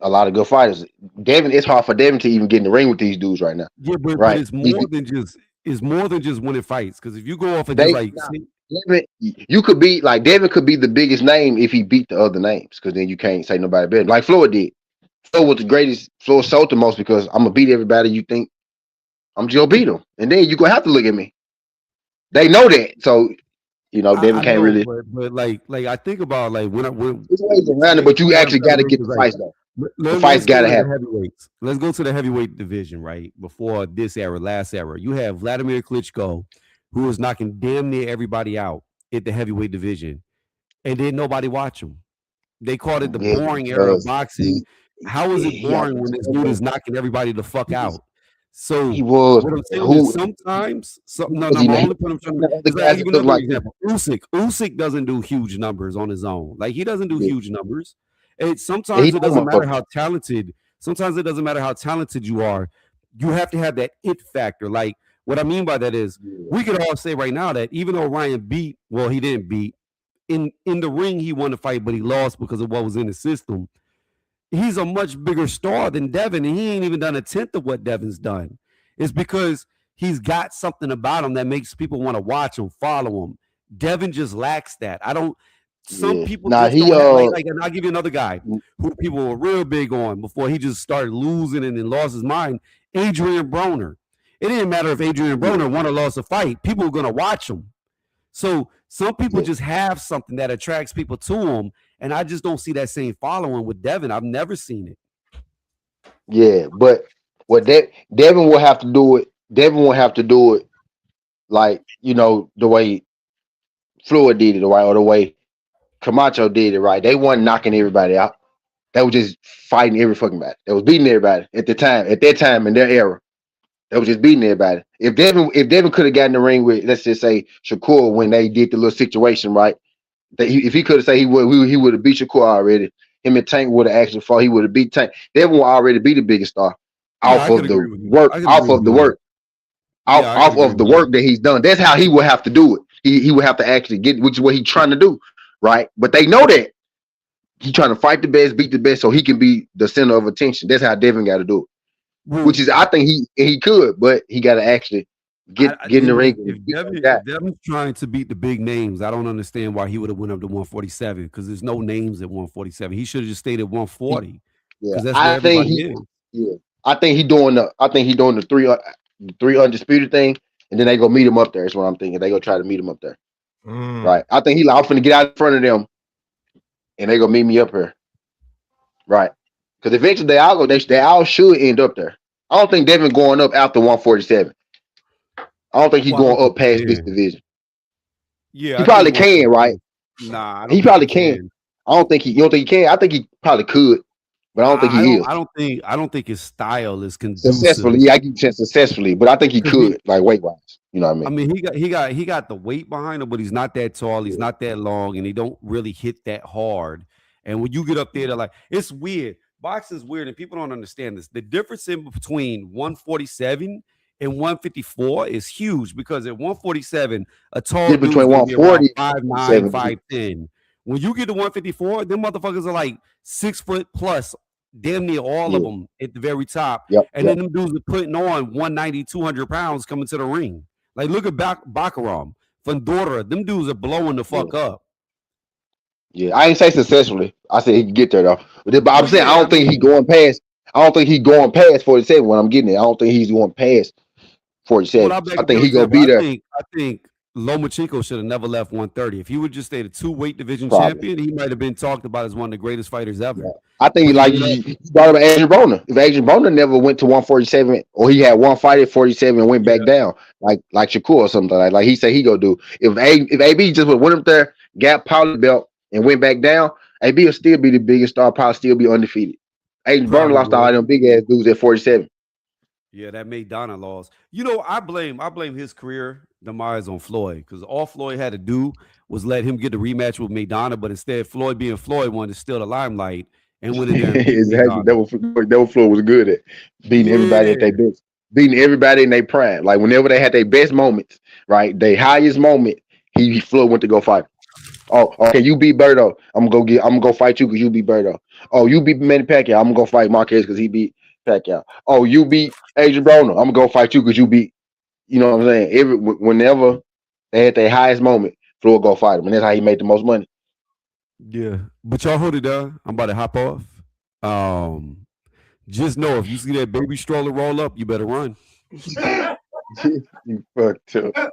a lot of good fighters. Devin, it's hard for Devin to even get in the ring with these dudes right now.
Yeah, but it's more than just winning fights. Because if you go off and
Devin, you could be like Devin could be the biggest name if he beat the other names, because then you can't say nobody better. Like Floyd did. Floyd was the greatest. Floyd sold the most because I'm gonna beat everybody you think I'm just gonna beat them, and then you gonna have to look at me. They know that, so you know Devin can't really.
But like I think about like when
it's ways around it, but you actually got to get the fights though. The fights got to happen.
Heavyweights. Let's go to the heavyweight division, right? Before this era, last era, you have Vladimir Klitschko, who was knocking damn near everybody out at the heavyweight division, and then nobody watch him. They called it the boring era of boxing. How is it boring when this dude is knocking everybody the fuck out? So
he was.
What I'm saying is sometimes, Usyk doesn't do huge numbers on his own. Like he doesn't do huge numbers. Sometimes it doesn't matter how talented. Sometimes it doesn't matter how talented you are. You have to have that it factor. Like what I mean by that is, we could all say right now that even though Ryan beat, well, he didn't beat in the ring. He won the fight, but he lost because of what was in the system. He's a much bigger star than Devin, and he ain't even done a tenth of what Devin's done. It's because he's got something about him that makes people want to watch him, follow him. Devin just lacks that. Some people just don't have, like, and I'll give you another guy who people were real big on before he just started losing and then lost his mind. Adrian Broner. It didn't matter if Adrian Broner won or lost a fight. People were going to watch him. So some people just have something that attracts people to him, and I just don't see that same following with Devin. I've never seen it.
Yeah, but Devin will have to do it. Devin will have to do it like, you know, the way Floyd did it, right, or the way Camacho did it, right. They weren't knocking everybody out. They were just fighting every fucking body. They was beating everybody at that time in their era. They was just beating everybody. If Devin could have gotten in the ring with, let's just say, Shakur when they did the little situation, right? If he could have said he would have beat Shakur already. Him and Tank would have actually fought. He would have beat Tank. Devin will already be the biggest star off of the work that he's done. That's how he will have to do it. He would have to actually get, which is what he's trying to do, right? But they know that he's trying to fight the best, beat the best, so he can be the center of attention. That's how Devin got to do it. Which is, I think he could, but he got to actually get in the ring.
If Devin's trying to beat the big names, I don't understand why he would have went up to 147, because there's no names at 147. He should have just stayed at 140.
Yeah,
that's where everybody is.
Yeah, I think he doing the three undisputed thing, and then they go meet him up there. That's what I'm thinking. They go try to meet him up there. Right. I think I'm finna get out in front of them, and they go meet me up here. Right. Because eventually they all should end up there. I don't think Devin going up after 147. I don't think he's going up past this division.
Yeah,
he probably can, right?
Nah,
he probably can. You don't think he can? I think he probably could, but I don't think he is.
I don't think his style is conducive.
Successfully, yeah, I give you successfully, but I think he could, like weight wise. You know what I mean?
He got the weight behind him, but he's not that tall. He's not that long, and he don't really hit that hard. And when you get up there, they're like, it's weird. Boxing's weird, and people don't understand this. The difference in between 147 and 154 is huge because at 147, a tall dude is going to be around 5'9", 5'10". When you get to 154, them motherfuckers are like 6 foot plus, damn near all of them at the very top. And then them dudes are putting on 190, 200 pounds coming to the ring. Like, look at Bakaram, Fundora. Them dudes are blowing the fuck up.
Yeah, I ain't say successfully. I said he can get there though. But I'm saying I don't think he's going past. I don't think he's going past 47 when I'm getting it. I don't think he's going past 47.
Well,
I think he's gonna be there.
I think Lomachenko should have never left 130. If he would just stay the 2-weight division champion, he might have been talked about as one of the greatest fighters ever. Yeah.
I think you brought up Adrian Broner. If Adrian Broner never went to 147, or he had one fight at 47 and went back down, like Shakur or something like he said he go do. If AB just went up there, got power belt and went back down, AB will still be the biggest star, probably still be undefeated. Adrian Broner lost all them big ass dudes at 47.
Yeah, that made Donna lost. You know, I blame his career demise on Floyd, because all Floyd had to do was let him get the rematch with Maidana, but instead Floyd being Floyd wanted to steal the limelight and went in there.
Exactly. That what Floyd was good at, beating everybody at their best, beating everybody in their prime. Like whenever they had their best moments, right, their highest moment, Floyd went to go fight. Oh, okay, you beat Berto. I'm gonna go fight you because you beat Berto. Oh, you beat Manny Pacquiao. I'm gonna go fight Marquez because he beat Pacquiao. Oh, you beat Adrian Broner. I'm gonna go fight you because you beat. You know what I'm saying? Whenever they had their highest moment, Floyd go fight him, and that's how he made the most money.
Yeah, but y'all hold it down. I'm about to hop off. Just know if you see that baby stroller roll up, you better run.
You fucked up.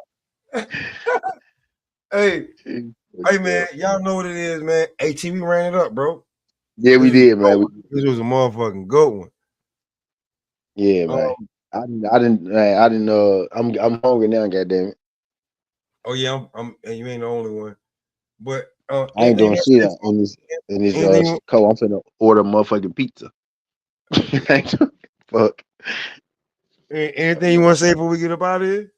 Hey, man, y'all know what it is, man. AT, we ran it up, bro.
Yeah, we did, man.
This was a motherfucking good one.
Yeah, man. I didn't. I'm hungry now. Goddamn it.
Oh yeah, I'm. And you ain't the only one. But
I ain't doing shit in this co. I'm finna order motherfucking pizza. Fuck.
Anything you want to say before we get up out of here?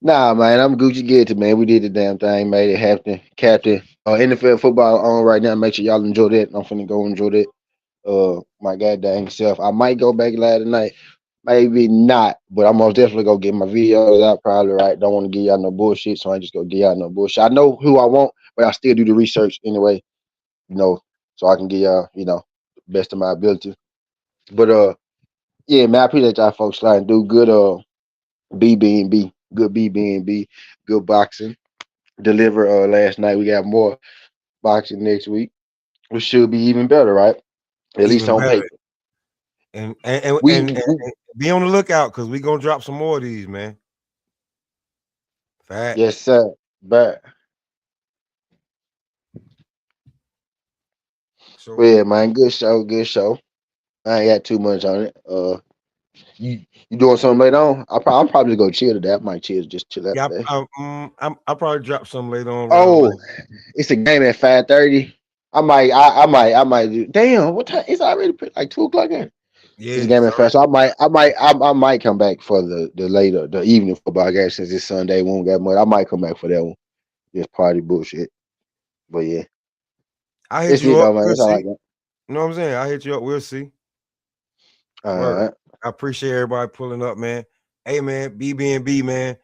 Nah, man, I'm Gucci Getty, man. We did the damn thing, made it happen. Captain, NFL football on right now. Make sure y'all enjoy that. I'm finna go enjoy that. My goddamn self. I might go back live tonight. Maybe not, but I'm most definitely gonna get my videos out. Probably right. Don't want to give y'all no bullshit, so I just go give y'all no bullshit. I know who I want, but I still do the research anyway. You know, so I can give y'all, the best of my ability. But yeah, man, I appreciate y'all folks sliding. Do good. BB&B, good BB&B, good boxing. Deliver last night. We got more boxing next week, which should be even better, right? At least on paper.
And be on the lookout because we're gonna drop some more of these, man. Fact.
Yes, sir. But yeah, man, good show. I ain't got too much on it. You doing something later on? I'm probably go chill today. I might just chill out today.
I'll probably drop some later on.
Oh, it's a game at 5:30. I might do. Damn, what time? It's already like 2:00 now. Yeah, it's a game at 5. So I might come back for the evening football game since it's Sunday. We won't get much. I might come back for that one. Just party bullshit. But yeah,
I hit you up. That's all I got. You know what I'm saying? I hit you up. We'll see. All right. I appreciate everybody pulling up, man. Hey, man, BB&B, man.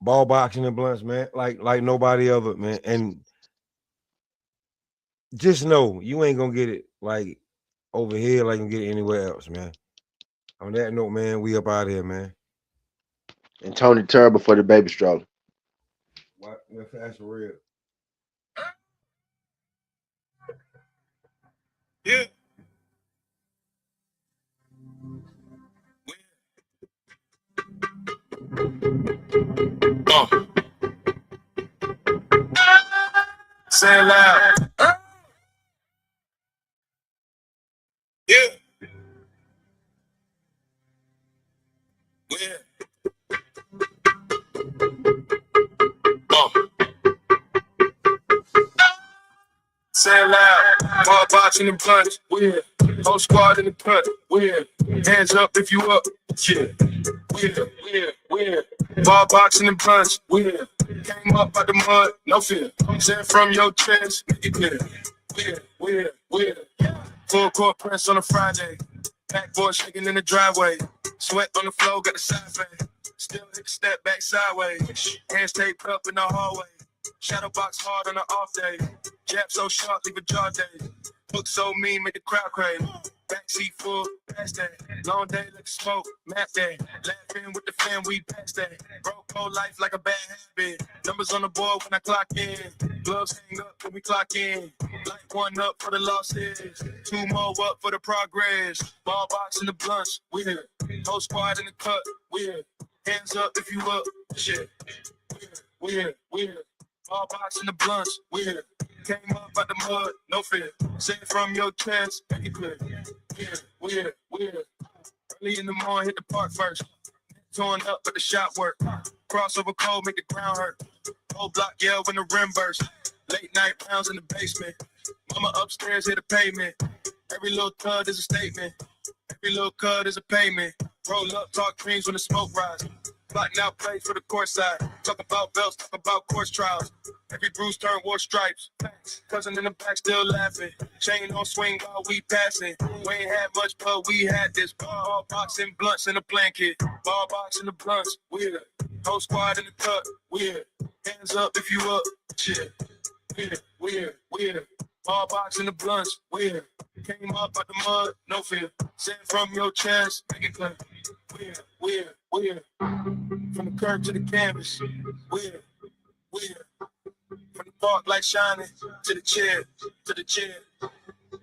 Ball boxing and blunts, man. Like nobody other, man. And just know you ain't gonna get it like over here, like you can get it anywhere else, man. On that note, man, we up out of here, man.
And Tony Turbo for the baby stroller.
What? That's for real.
Yeah. Say it loud. Yeah. Yeah. Say it loud. Ball boxing and punch. Weird. Whole squad in the cut. Weird. Hands up if you up. Yeah. weird. Ball boxing and punch, weird. Came up out the mud, no fear. Said from your chest, make it clear. Weird. Full court press on a Friday. Backboard shaking in the driveway. Sweat on the floor, got the side fade. Still hit the step back sideways. Hands taped up in the hallway. Shadow box hard on the off day. Jab so sharp, leave a jaw day. Look so mean, make the crowd crazy. Backseat full, past that. Long day like smoke, map that. Laughing with the fam, we past that. Broke whole life like a bad habit. Numbers on the board when I clock in. Gloves hang up when we clock in. Like 1 up for the losses. 2 more up for the progress. Ball box in the blunts, weird. Whole squad in the cut, weird. Hands up if you up, shit. Weird. Ball box in the blunts, weird. Came up out the mud, no fear. Say it from your chest, make it clear. Weird. Early in the morning, hit the park first. Torn up, but the shot work. Crossover cold, make the ground hurt. Whole block yell when the rim burst. Late night rounds in the basement. Mama upstairs, hit the pavement. Every little thud is a statement. Every little cut is a payment. Roll up, talk dreams when the smoke rise. Blocking out plays for the court side. Talk about belts, talk about course trials. Every bruise turn war stripes. Cousin in the back still laughing. Chain on swing while we passing. We ain't had much, but we had this. Ball boxing blunts in the blanket. Ball boxing the blunts, weird. Whole squad in the cut, weird. Hands up if you up, shit. Weird. Ball boxing the blunts, weird. Came up out the mud, no fear. Said from your chest, make it clear. Weird. From the curb to the canvas, weird. From the park light shining to the chair.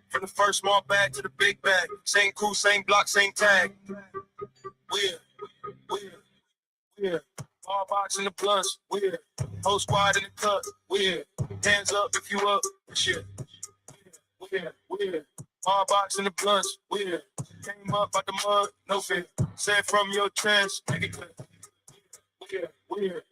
From the first small bag to the big bag. Same crew, same block, same tag. Weird. Ball boxing the blunts, weird. Whole squad in the cut, weird. Hands up if you up, shit. Weird. Ball boxing the blunts, weird. Came up out the mud, no fear. Said from your chest, make it clear. Weird.